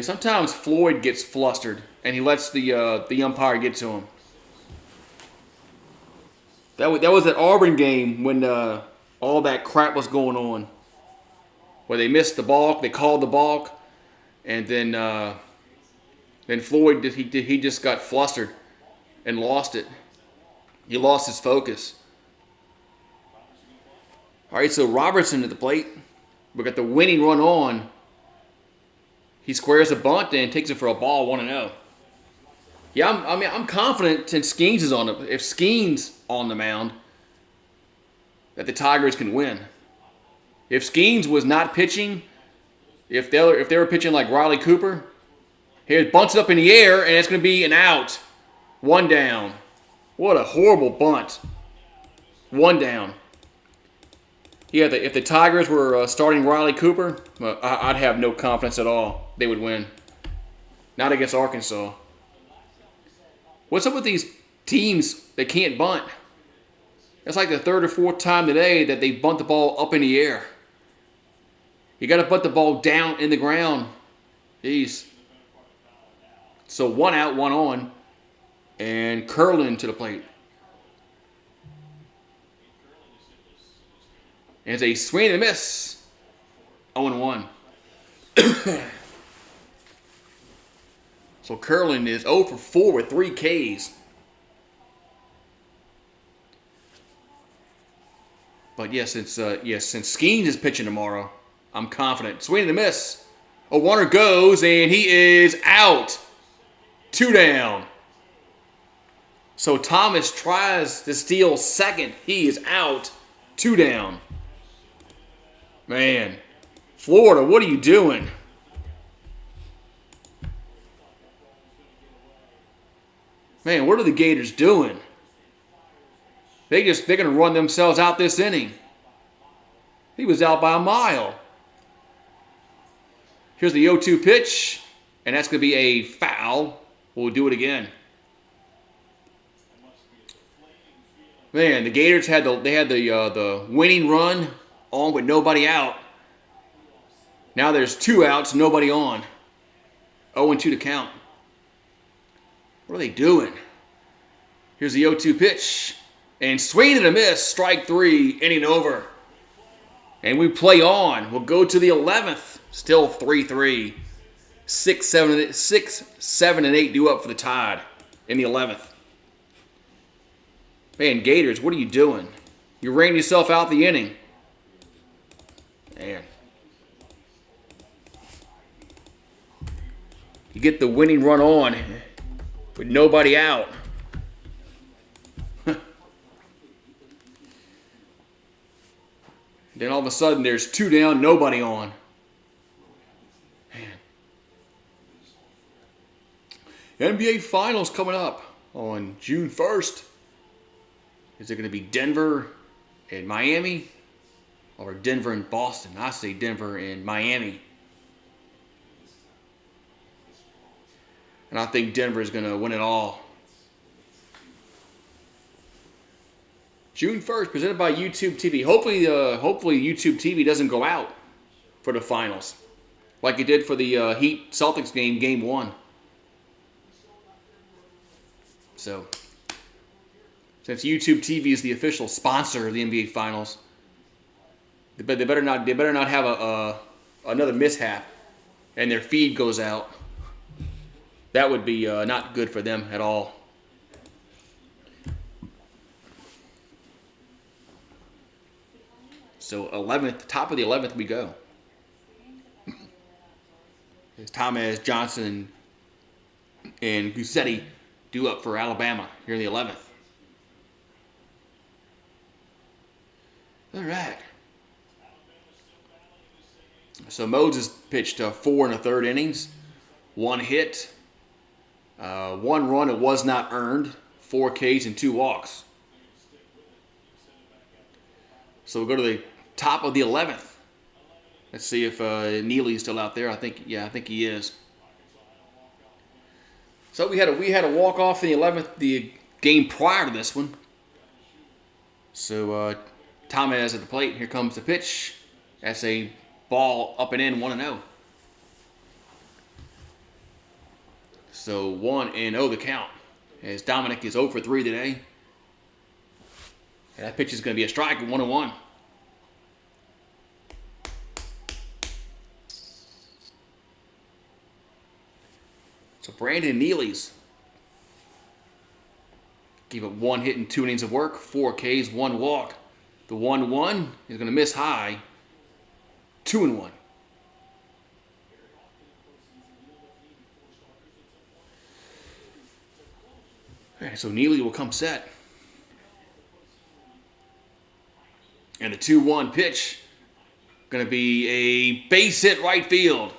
sometimes Floyd gets flustered and he lets the umpire get to him. That was that Auburn game when all that crap was going on. Where they missed the balk, they called the balk, and then Floyd he just got flustered and lost it. He lost his focus. All right, so Robertson at the plate. We got the winning run on. He squares a bunt and takes it for a ball, 1-0. Yeah, I'm confident since Skeens is on it. If Skeens on the mound, that the Tigers can win. If Skeens was not pitching, if they were pitching like Riley Cooper, he bunts it up in the air and it's going to be an out. 1 down. What a horrible bunt. 1 down. Yeah, if the Tigers were starting Riley Cooper, I'd have no confidence at all they would win. Not against Arkansas. What's up with these teams that can't bunt? That's like the 3rd or 4th time today that they bunt the ball up in the air. You got to bunt the ball down in the ground. Jeez. So 1 out, 1 on. And Curlin to the plate. And it's a swing and a miss. 0-1. So Curlin is 0 for 4 with 3 Ks. But yes, since Skeens is pitching tomorrow, I'm confident. Swing and a miss. A runner goes, and he is out. 2 down. So Thomas tries to steal second. He is out. 2 down. Man, Florida, what are you doing? Man, what are the Gators doing? They're going to run themselves out this inning. He was out by a mile. Here's the 0-2 pitch, and that's going to be a foul. We'll do it again. Man, the Gators had the winning run on with nobody out. Now there's 2 outs, nobody on. 0-2 to count. What are they doing? Here's the 0-2 pitch. And swing and a miss. Strike 3. Inning over. And we play on. We'll go to the 11th. Still 3-3. 6, 7, and 8 due up for the Tide in the 11th. Man, Gators, what are you doing? You ran yourself out the inning. Man. You get the winning run on with nobody out. Then all of a sudden there's 2 down, nobody on. Man. NBA Finals coming up on June 1st. Is it going to be Denver and Miami or Denver and Boston? I say Denver and Miami. And I think Denver is going to win it all. June 1st, presented by YouTube TV. Hopefully YouTube TV doesn't go out for the finals, like it did for the Heat Celtics game 1. So, since YouTube TV is the official sponsor of the NBA Finals, they better not have another mishap, and their feed goes out. That would be not good for them at all. So 11th, top of the 11th we go. As Thomas, Johnson, and Gusetti due up for Alabama here in the 11th. All right. So Moses pitched 4 1/3 innings, 1 hit, 1 run. It was not earned, 4 Ks and 2 walks. So we'll go to the top of the 11th. Let's see if Neely's still out there. I think he is. So we had a walk off in the 11th, the game prior to this one. So Thomas at the plate. Here comes the pitch. That's a ball up and in, 1-0. So 1-0 the count. As Dominic is 0 for 3 today. And that pitch is going to be a strike at 1-1. So Brandon Neely's gave up 1 hit and 2 innings of work, 4 Ks, 1 walk. The 1-1 is going to miss high, 2-1. All right, so Neely will come set. And the 2-1 pitch, going to be a base hit right field.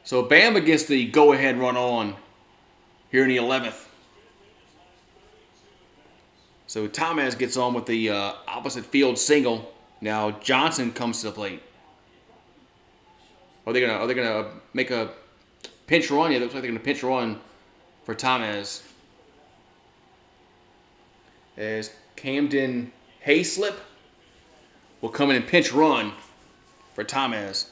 So Bama gets the go-ahead run on here in the 11th. So Thomas gets on with the opposite field single. Now Johnson comes to the plate. Are they gonna make a pinch run? Yeah, it looks like they're gonna pinch run for Thomas. As Camden Hayslip will come in and pinch run for Thomas.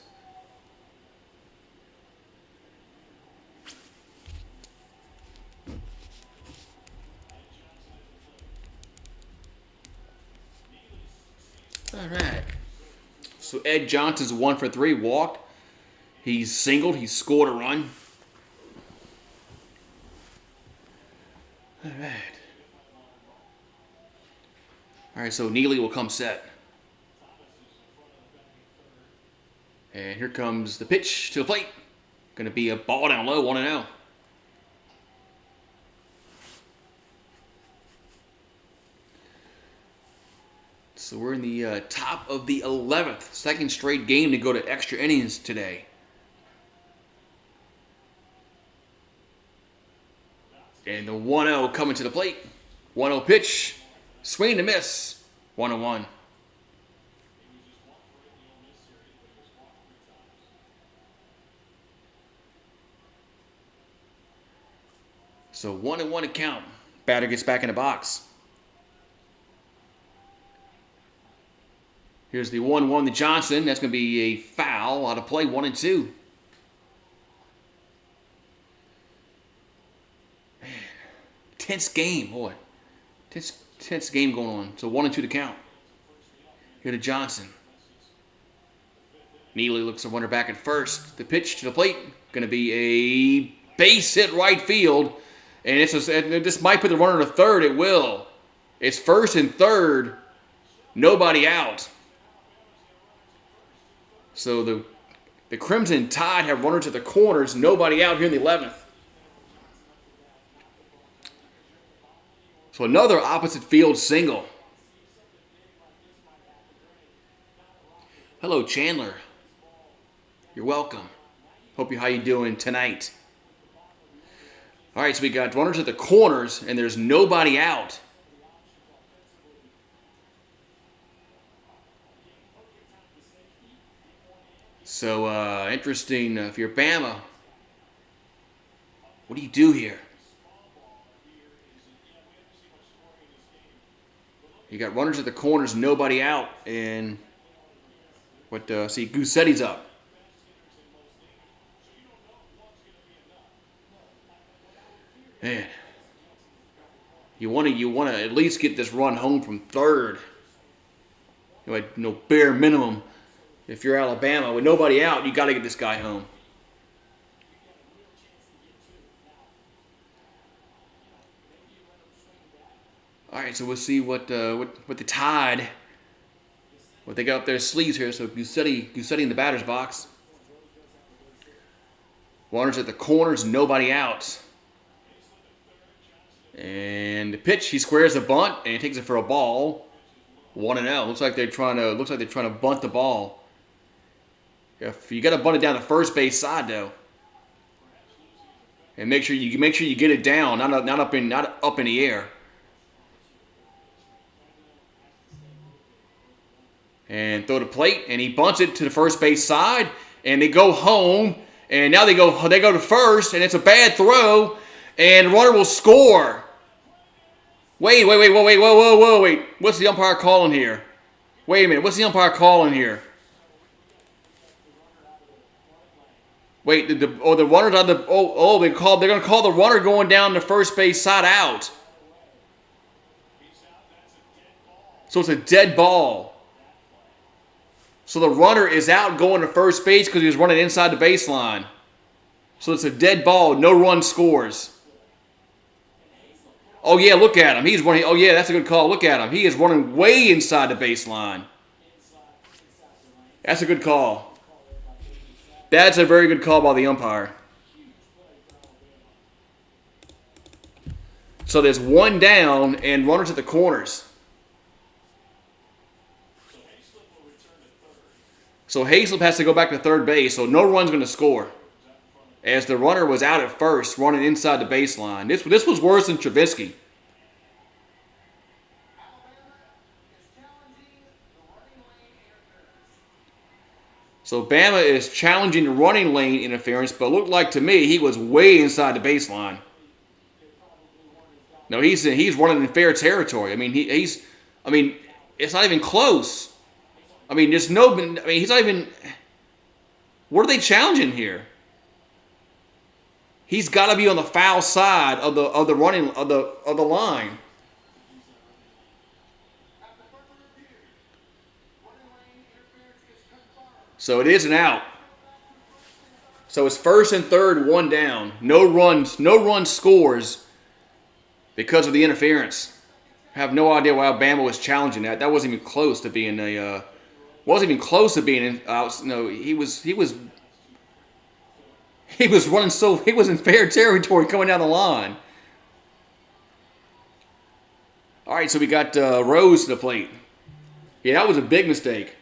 All right. So Ed Johnson's 1 for 3, walked. He's singled. He scored a run. All right. All right, so Neely will come set. And here comes the pitch to the plate. Going to be a ball down low, 1-0. So we're in the top of the 11th. Second straight game to go to extra innings today. And the 1-0 coming to the plate. 1-0 pitch. Swing to miss. 1-1. So 1-1 to count. Batter gets back in the box. Here's the 1-1 to Johnson. That's going to be a foul out of play, 1-2. Man, tense game, boy. Tense game going on. So 1-2 to count. Here to Johnson. Neely looks to runner back at first. The pitch to the plate. Going to be a base hit right field. And this might put the runner to third. It will. It's first and third. Nobody out. So the Crimson Tide have runners at the corners. Nobody out here in the 11th. So another opposite field single. Hello, Chandler. You're welcome. Hope how you doing tonight. All right, so we got runners at the corners, and there's nobody out. So, interesting. If you're Bama, what do you do here? You got runners at the corners, nobody out, and see, Goosetti's up. Man, you want to at least get this run home from third. Bare minimum. If you're Alabama with nobody out, you got to get this guy home. All right, so we'll see what the Tide, what they got up their sleeves here. So Goosetti in the batter's box. Runners at the corners, nobody out. And the pitch, he squares a bunt and takes it for a ball. 1-0. Looks like they're trying to bunt the ball. If you got to bunt it down the first base side though, and make sure you get it down, not up in the air. And throw the plate, and he bunts it to the first base side, and they go home, and now they go to first, and it's a bad throw, and the runner will score. Wait, whoa, what's the umpire calling here? Wait a minute, what's the umpire calling here? Wait, the runner's on the they're gonna call the runner going down the first base side out. So it's a dead ball. So the runner is out going to first base because he was running inside the baseline. So it's a dead ball, no run scores. Oh yeah, look at him. He's running. Oh yeah, that's a good call. Look at him. He is running way inside the baseline. That's a good call. That's a very good call by the umpire. So there's one down and runners at the corners. So Hayslip has to go back to third base, so no run's going to score. As the runner was out at first, running inside the baseline. This was worse than Trubisky. So Bama is challenging the running lane interference, but it looked like to me he was way inside the baseline. No, he's running in fair territory. I mean, it's not even close. I mean, he's not even. What are they challenging here? He's got to be on the foul side of the running of the line. So it is an out. So it's first and third, one down. No runs scores. because of the interference. I have no idea why Alabama was challenging that. That wasn't even close to being wasn't even close to being out. No, he was running he was in fair territory coming down the line. All right, so we got Rose to the plate. Yeah, that was a big mistake.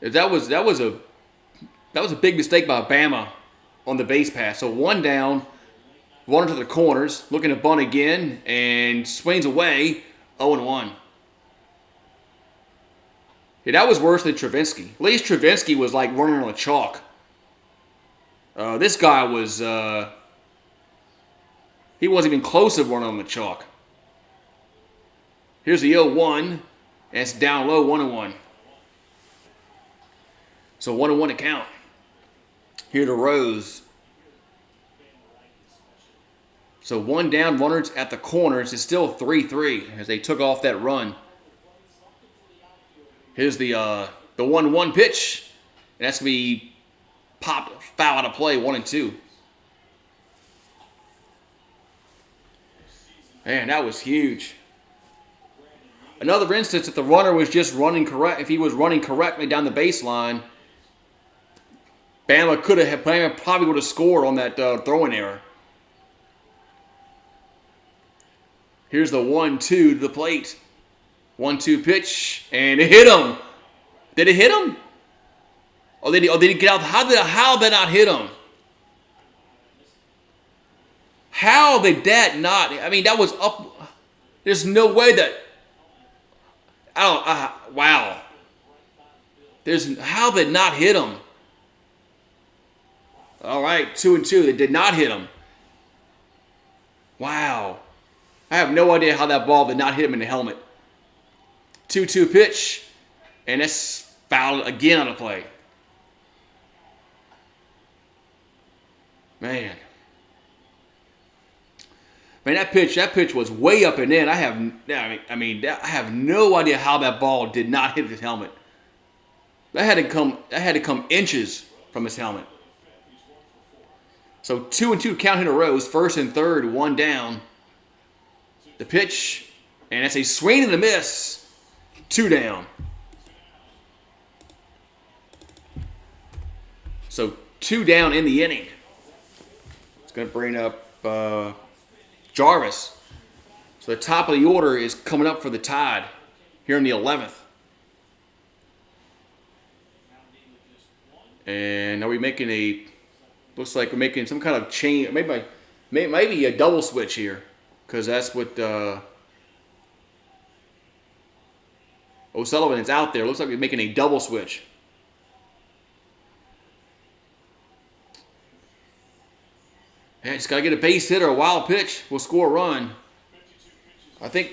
That was a big mistake by Bama on the base pass. So one down, runner to the corners, looking to bunt again, and swings away, 0-1. Yeah, that was worse than Travinsky. At least Travinsky was like running on the chalk. This guy was, he wasn't even close to running on the chalk. Here's the 0-1, and it's down low, 1-1. So 1-1 to count. Here to Rose. So one down, runners at the corners. It's still 3-3 as they took off that run. Here's the 1-1 pitch, and that's gonna be popped, foul out of play, 1-2. Man, that was huge. Another instance, if the runner was just running correct, if he was running correctly down the baseline, Bama probably would have scored on that throwing error. Here's the 1-2 to the plate. 1-2 pitch, and it hit him. Did it hit him? Did he get out? How did that not hit him? How did that not? I mean, that was up. There's no way that. Wow. How did not hit him? All right, 2-2. They did not hit him. Wow. I have no idea how that ball did not hit him in the helmet. 2-2 pitch, and it's fouled again on the play. Man, that pitch was way up and in. I have no idea how that ball did not hit his helmet. That had to come inches from his helmet. So 2-2 count in a row. First and third, one down. The pitch, and it's a swing and a miss. 2 down. So 2 down in the inning. It's going to bring up Jarvis. So the top of the order is coming up for the Tide here in the 11th. And are we making looks like we're making some kind of change, maybe a double switch here, because that's what O'Sullivan is out there. Looks like we're making a double switch. And just got to get a base hit or a wild pitch. We'll score a run. I think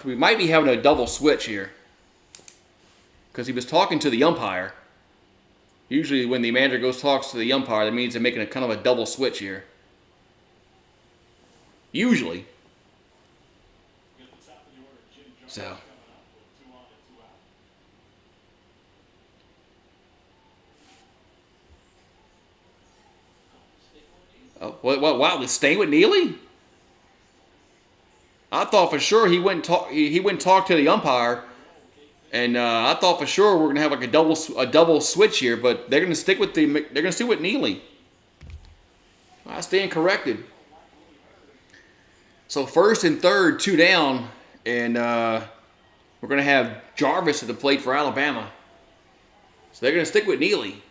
we might be having a double switch here, because he was talking to the umpire. Usually when the manager talks to the umpire, that means they're making a kind of a double switch here. Usually. So. Oh, wow, the staying with Neely? I thought for sure he went and talk to the umpire, and I thought for sure we're gonna have like a double switch here, but they're gonna stick with Neely. I stand corrected. So first and third, 2 down, and we're gonna have Jarvis at the plate for Alabama. So they're gonna stick with Neely.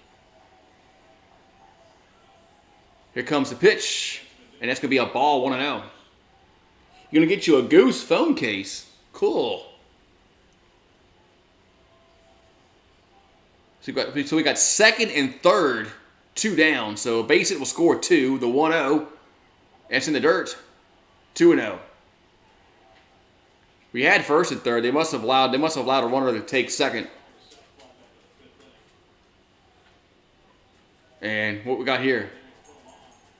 Here comes the pitch, and that's going to be a ball, 1-0. You're going to get you a Goose phone case. Cool. So we got second and third, 2 down. So base hit will score 2, the 1-0. And it's in the dirt, 2-0. We had first and third. They must have allowed a runner to take second. And what we got here?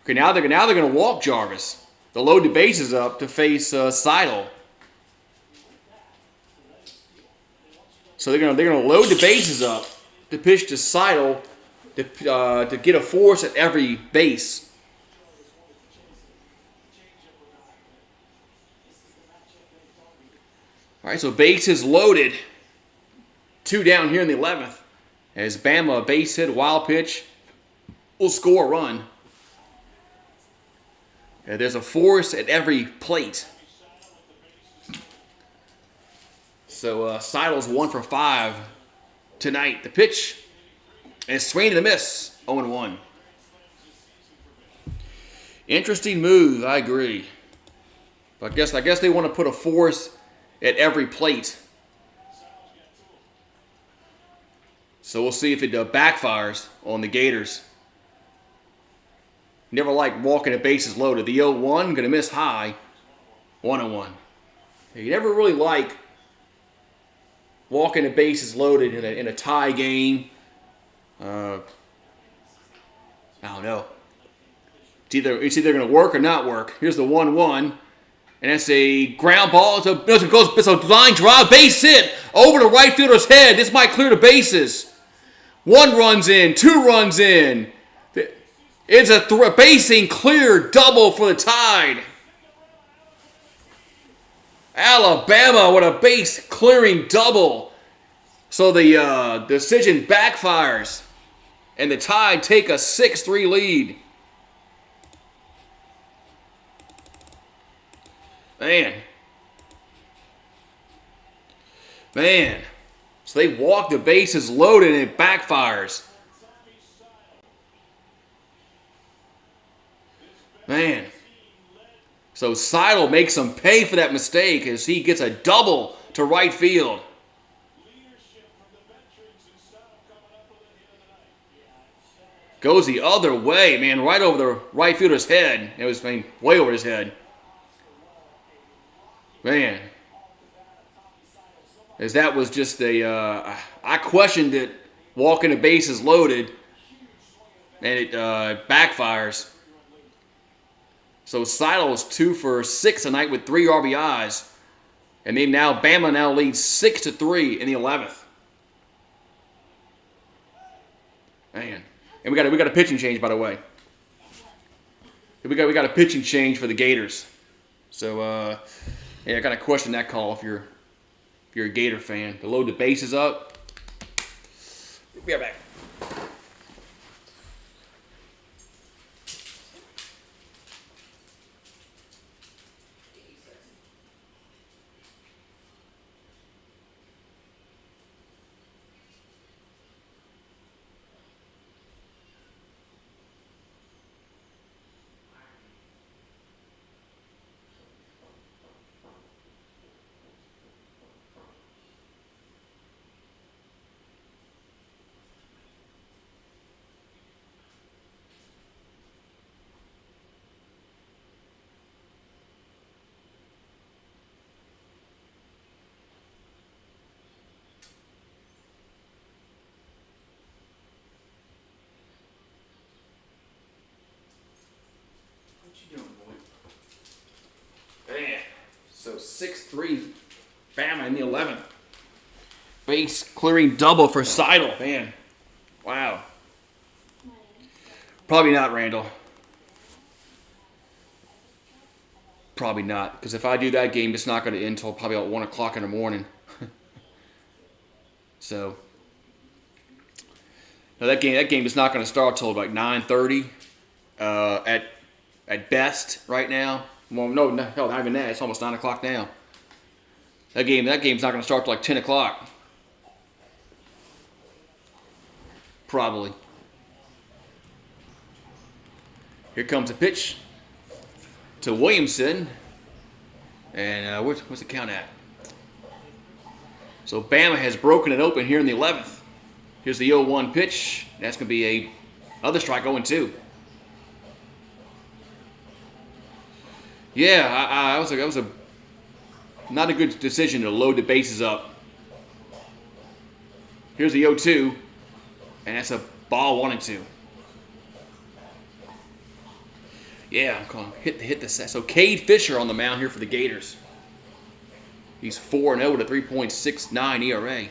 Okay, now they're going to walk Jarvis. They'll load the bases up to face Seidel. So they're going to load the bases up to pitch to Seidel to get a force at every base. All right, so bases loaded. 2 down here in the 11th. As Bama, a base hit, wild pitch, will score a run. And there's a force at every plate. So Seidel's 1 for 5 tonight. The pitch is swing and a miss, 0-1. Interesting move, I agree. But I guess they want to put a force at every plate. So we'll see if it backfires on the Gators. Never liked walking the bases loaded. The 0-1, going to miss high, 1-1. You never really like walking the bases loaded in a tie game. I don't know. It's either going to work or not work. Here's the 1-1. And that's a ground ball. It's a line drive, base hit over the right fielder's head. This might clear the bases. 1 runs in, 2 runs in. It's a basing clear double for the Tide. Alabama with a base clearing double. So the decision backfires. And the Tide take a 6-3 lead. Man. So they walk the bases loaded and it backfires. Man. So Seidel makes him pay for that mistake as he gets a double to right field. Goes the other way, man, right over the right fielder's head. It was way over his head. Man. As that was just I questioned it, walking the bases loaded, and it backfires. So Seidel is 2 for 6 tonight with 3 RBIs. And Bama now leads 6-3 in the 11th. Man. And we got a pitching change, by the way. We got a pitching change for the Gators. So I gotta question that call if you're a Gator fan. To load the bases up. Be right back. Man, so 6-3, Bama in the 11th. Base clearing double for Seidel. Man, wow. Probably not, Randall. Probably not, because if I do that game, it's not going to end until probably about 1 o'clock in the morning. So, no, that game is not going to start till like 9:30 at best right now. Well, no, not even that. It's almost 9 o'clock now. That game's not going to start till like 10 o'clock. Probably. Here comes a pitch to Williamson. And what's the count at? So Bama has broken it open here in the 11th. Here's the 0-1 pitch. That's going to be another strike 0-2. Yeah, that was a not a good decision to load the bases up. Here's the 0-2, and that's a ball 1-2. Yeah, I'm calling hit the set. So Cade Fisher on the mound here for the Gators. He's 4-0 with a 3.69 ERA.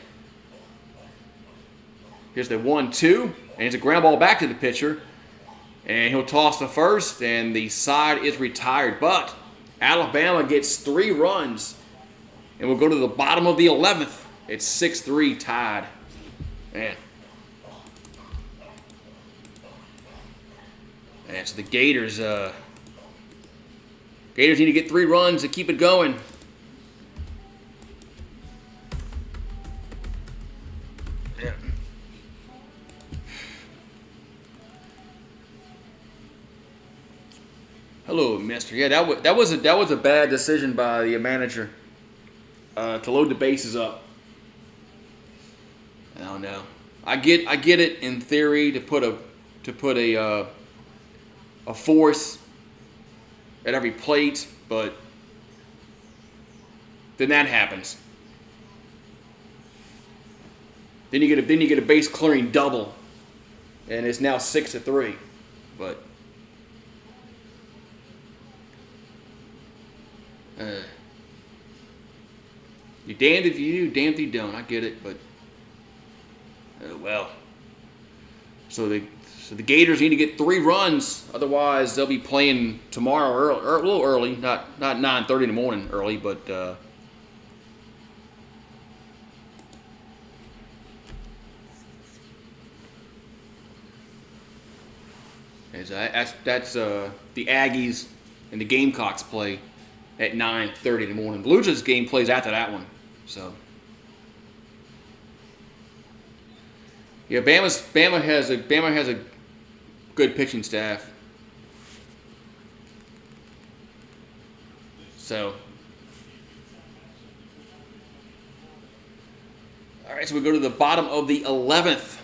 Here's the 1-2, And it's a ground ball back to the pitcher. And he'll toss the first, and the side is retired. But Alabama gets 3 runs, and we'll go to the bottom of the 11th. It's 6-3 tied. Man. And so the Gators need to get 3 runs to keep it going. Yeah. Hello, mister. Yeah, that was a bad decision by the manager to load the bases up. I don't know. I get it in theory to put a force at every plate, but then that happens. Then you get a base clearing double, and it's now 6-3. But you're damned if you do, damned if you don't. I get it, but well. So the Gators need to get 3 runs, otherwise they'll be playing tomorrow a little early, not 9:30 in the morning early, but that's the Aggies and the Gamecocks play at 9:30 in the morning. Blue Jays game plays after that one, so. Yeah, Bama has a good pitching staff. So, all right, so we go to the bottom of the 11th.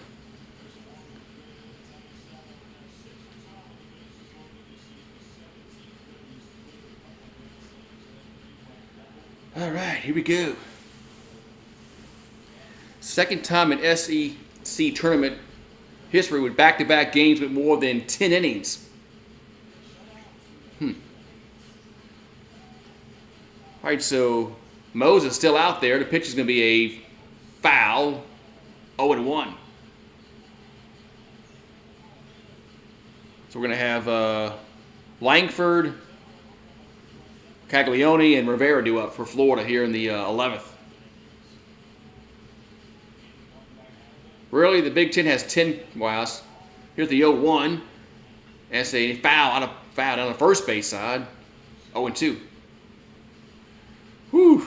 All right, here we go. Second time in SEC tournament history with back-to-back games with more than 10 innings. All right, so Moses still out there. The pitch is going to be a foul, 0-1. So we're going to have Langford, Caglione, and Rivera due up for Florida here in the 11th. Really, the Big Ten has 10 wiles. Here's the 0-1. That's a foul on the first base side. 0-2. Whew.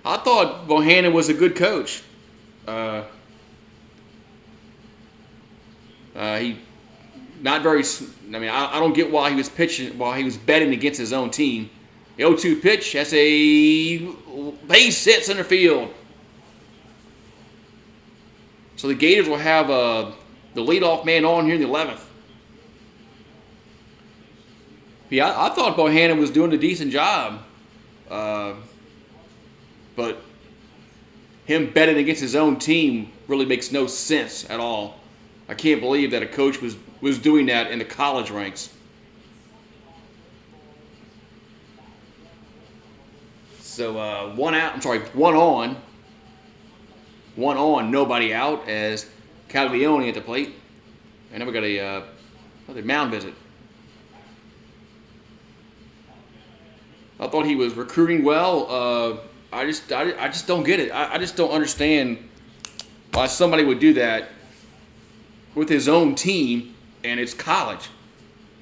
I thought Bohannon was a good coach. He not very. I mean, I don't get why he was pitching, while he was betting against his own team. The 0-2 pitch. That's a base hit center field. So the Gators will have the leadoff man on here in the 11th. Yeah, I thought Bohannon was doing a decent job. But him betting against his own team really makes no sense at all. I can't believe that a coach was doing that in the college ranks. So one on, nobody out as Caglione at the plate. And then we got another mound visit. I thought he was recruiting well. I just don't get it. I just don't understand why somebody would do that with his own team, and it's college.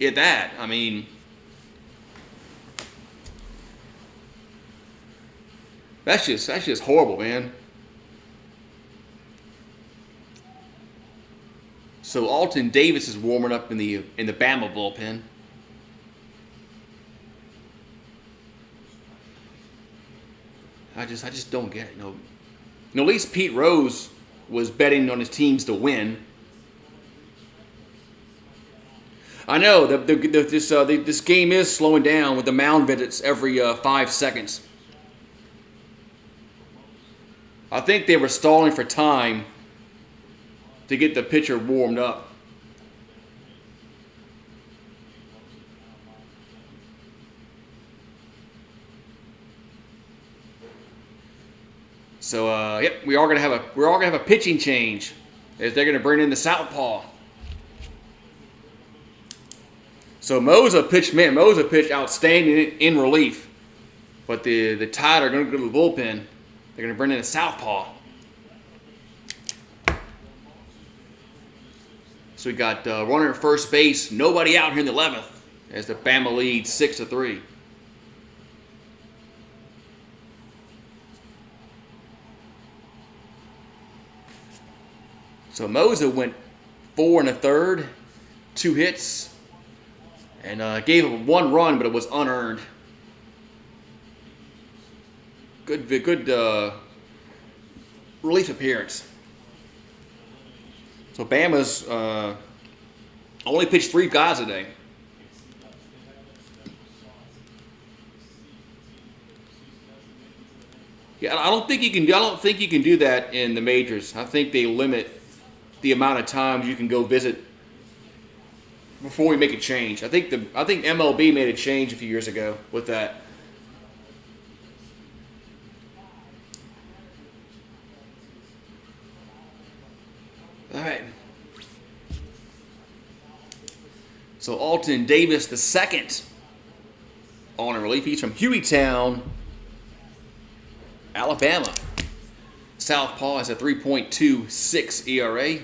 At that, I mean, that's just horrible, man. So Alton Davis is warming up in the Bama bullpen. I just don't get it. No, at least Pete Rose was betting on his teams to win. I know this game is slowing down with the mound visits every 5 seconds. I think they were stalling for time to get the pitcher warmed up. So yep, we are gonna have a pitching change. as they're going to bring in the southpaw. So Moza pitched outstanding in relief. But the Tide are going to go to the bullpen. They're going to bring in a southpaw. So we got runner at first base, nobody out here in the 11th, as the Bama leads 6-3. So Moza went 4 1/3, 2 hits, and gave up 1 run, but it was unearned. Good relief appearance. So Bama's only pitched 3 guys today. Yeah, I don't think you can do that in the majors. I think they limit the amount of times you can go visit before we make a change. I think MLB made a change a few years ago with that. All right. So Alton Davis II on relief. He's from Hueytown, Alabama. Southpaw has a 3.26 ERA,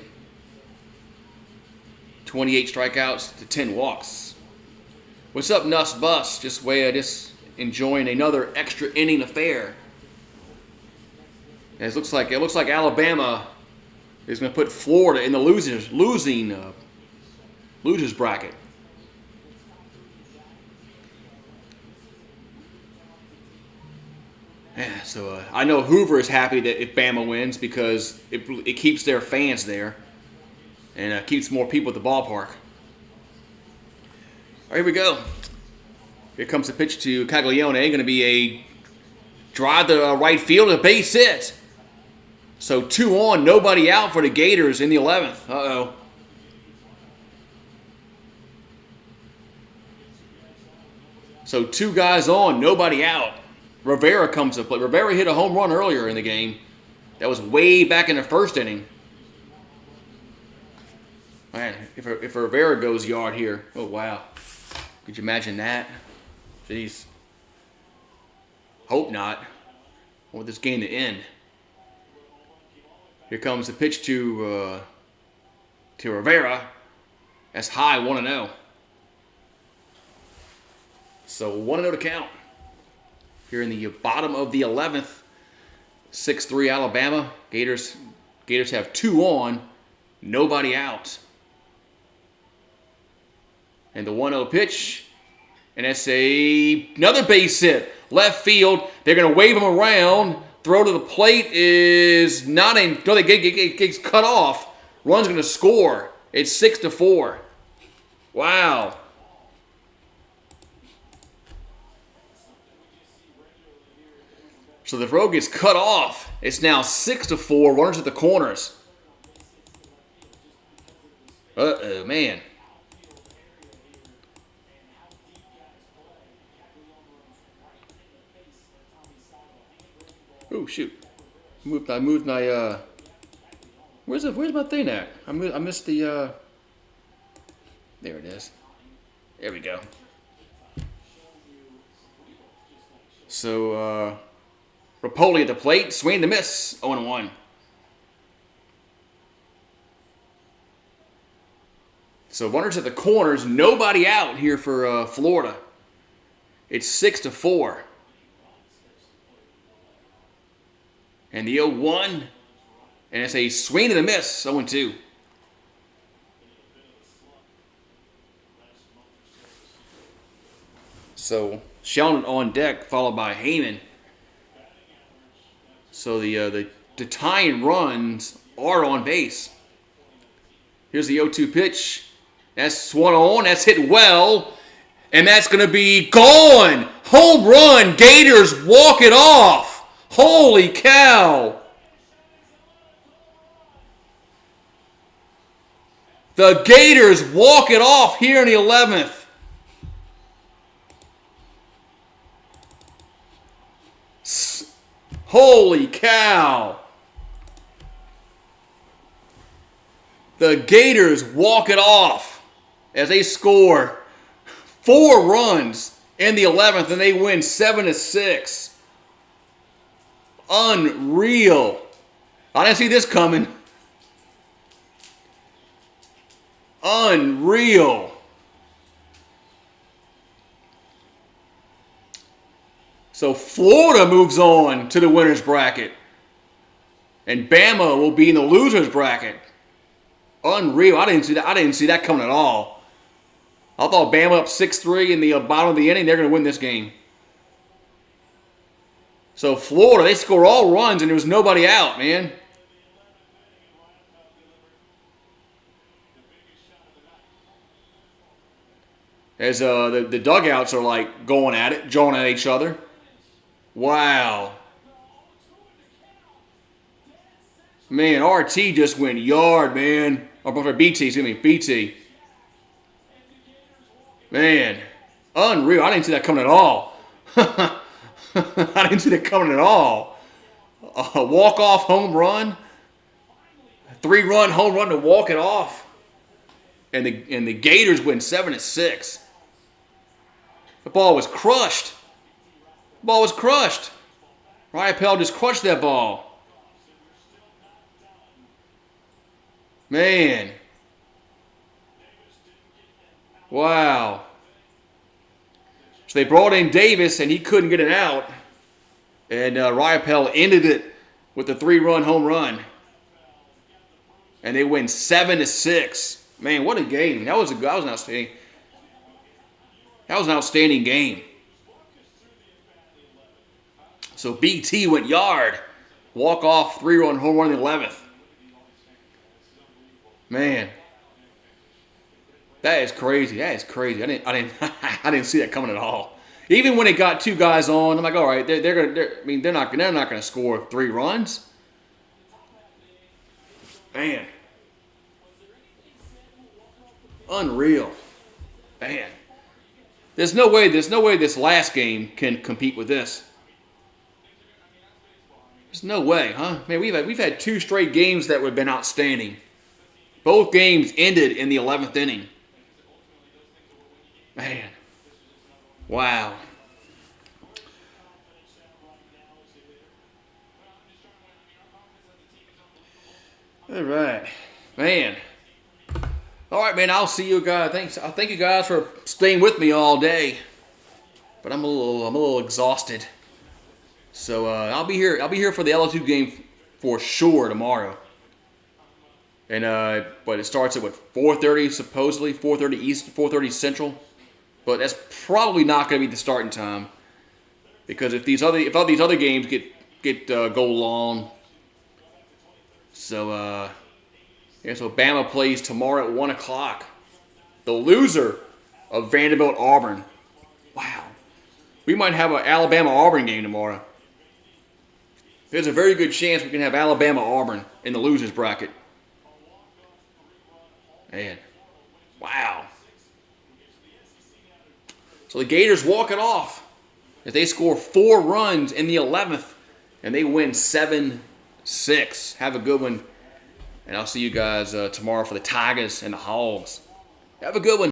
28 strikeouts to 10 walks. What's up, Nuss Bus? Just enjoying another extra inning affair. It looks like Alabama is going to put Florida in the losers bracket. Yeah, so I know Hoover is happy that if Bama wins because it keeps their fans there and keeps more people at the ballpark. All right, here we go. Here comes the pitch to Caglione. Going to be a drive to right field, a base hit. So 2 on, nobody out for the Gators in the 11th. Uh-oh. So 2 guys on, nobody out. Rivera comes to play. Rivera hit a home run earlier in the game. That was way back in the first inning. Man, if Rivera goes yard here, oh wow. Could you imagine that? Jeez. Hope not. I want this game to end. Here comes the pitch to Rivera. That's high, 1-0. So 1-0 to count. Here in the bottom of the 11th, 6-3 Alabama. Gators have 2 on, nobody out. And the 1-0 pitch, and that's another base hit. Left field, they're going to wave him around. Throw to the plate is not in. No, they gets cut off. Run's going to score. It's 6-4. Wow. So the throw gets cut off. It's now 6-4. Runners at the corners. Uh-oh, man. Oh shoot! I moved my. Where's my thing at? I missed the. There it is. There we go. So Rapoli at the plate, swing to miss, 0-1. So runners at the corners, nobody out here for Florida. It's 6-4. And the 0-1, and it's a swing and a miss, 0-2. So Sheldon on deck, followed by Heyman. So the tying runs are on base. Here's the 0-2 pitch. That's swung on. That's hit well, and that's going to be gone. Home run. Gators walk it off. Holy cow! The Gators walk it off here in the 11th. Holy cow! The Gators walk it off as they score 4 runs in the 11th, and they win 7-6. Unreal. I didn't see this coming. Unreal. So Florida moves on to the winner's bracket. And Bama will be in the loser's bracket. Unreal. I didn't see that coming at all. I thought Bama up 6-3 in the bottom of the inning. They're going to win this game. So Florida, they score all runs and there was nobody out, man. As the dugouts are like going at it, jawing at each other. Wow. Man, RT just went yard, man. Or BT, excuse me, BT. Man, unreal. I didn't see that coming at all. I didn't see that coming at all. A walk-off home run. A 3-run home run to walk it off. And the Gators win 7-6. The ball was crushed. The ball was crushed. Ryapel just crushed that ball. Man. Wow. So they brought in Davis, and he couldn't get it out. And Ryapel ended it with a 3-run home run. And they win 7-6. Man, what a game. That was an outstanding. That was an outstanding game. So BT went yard. Walk-off 3-run home run in the 11th. Man. That is crazy. That is crazy. I didn't see that coming at all. Even when it got 2 guys on, I'm like, all right, they're not gonna score 3 runs. Man. Unreal. Man. There's no way this last game can compete with this. There's no way, huh? Man, we've had 2 straight games that have been outstanding. Both games ended in the 11th inning. Man. Wow. All right. Man. All right, man. I'll see you guys. Thanks. I thank you guys for staying with me all day. But I'm a little exhausted. So I'll be here for the LSU game for sure tomorrow. And but it starts at 4:30 supposedly, 4:30 East, 4:30 Central. But that's probably not going to be the starting time, because if all these other games go long. So so Bama plays tomorrow at 1:00. The loser of Vanderbilt Auburn. Wow, we might have an Alabama Auburn game tomorrow. There's a very good chance we can have Alabama Auburn in the losers bracket. Man, wow. So the Gators walk it off if they score 4 runs in the 11th, and they win 7-6. Have a good one, and I'll see you guys tomorrow for the Tigers and the Hogs. Have a good one.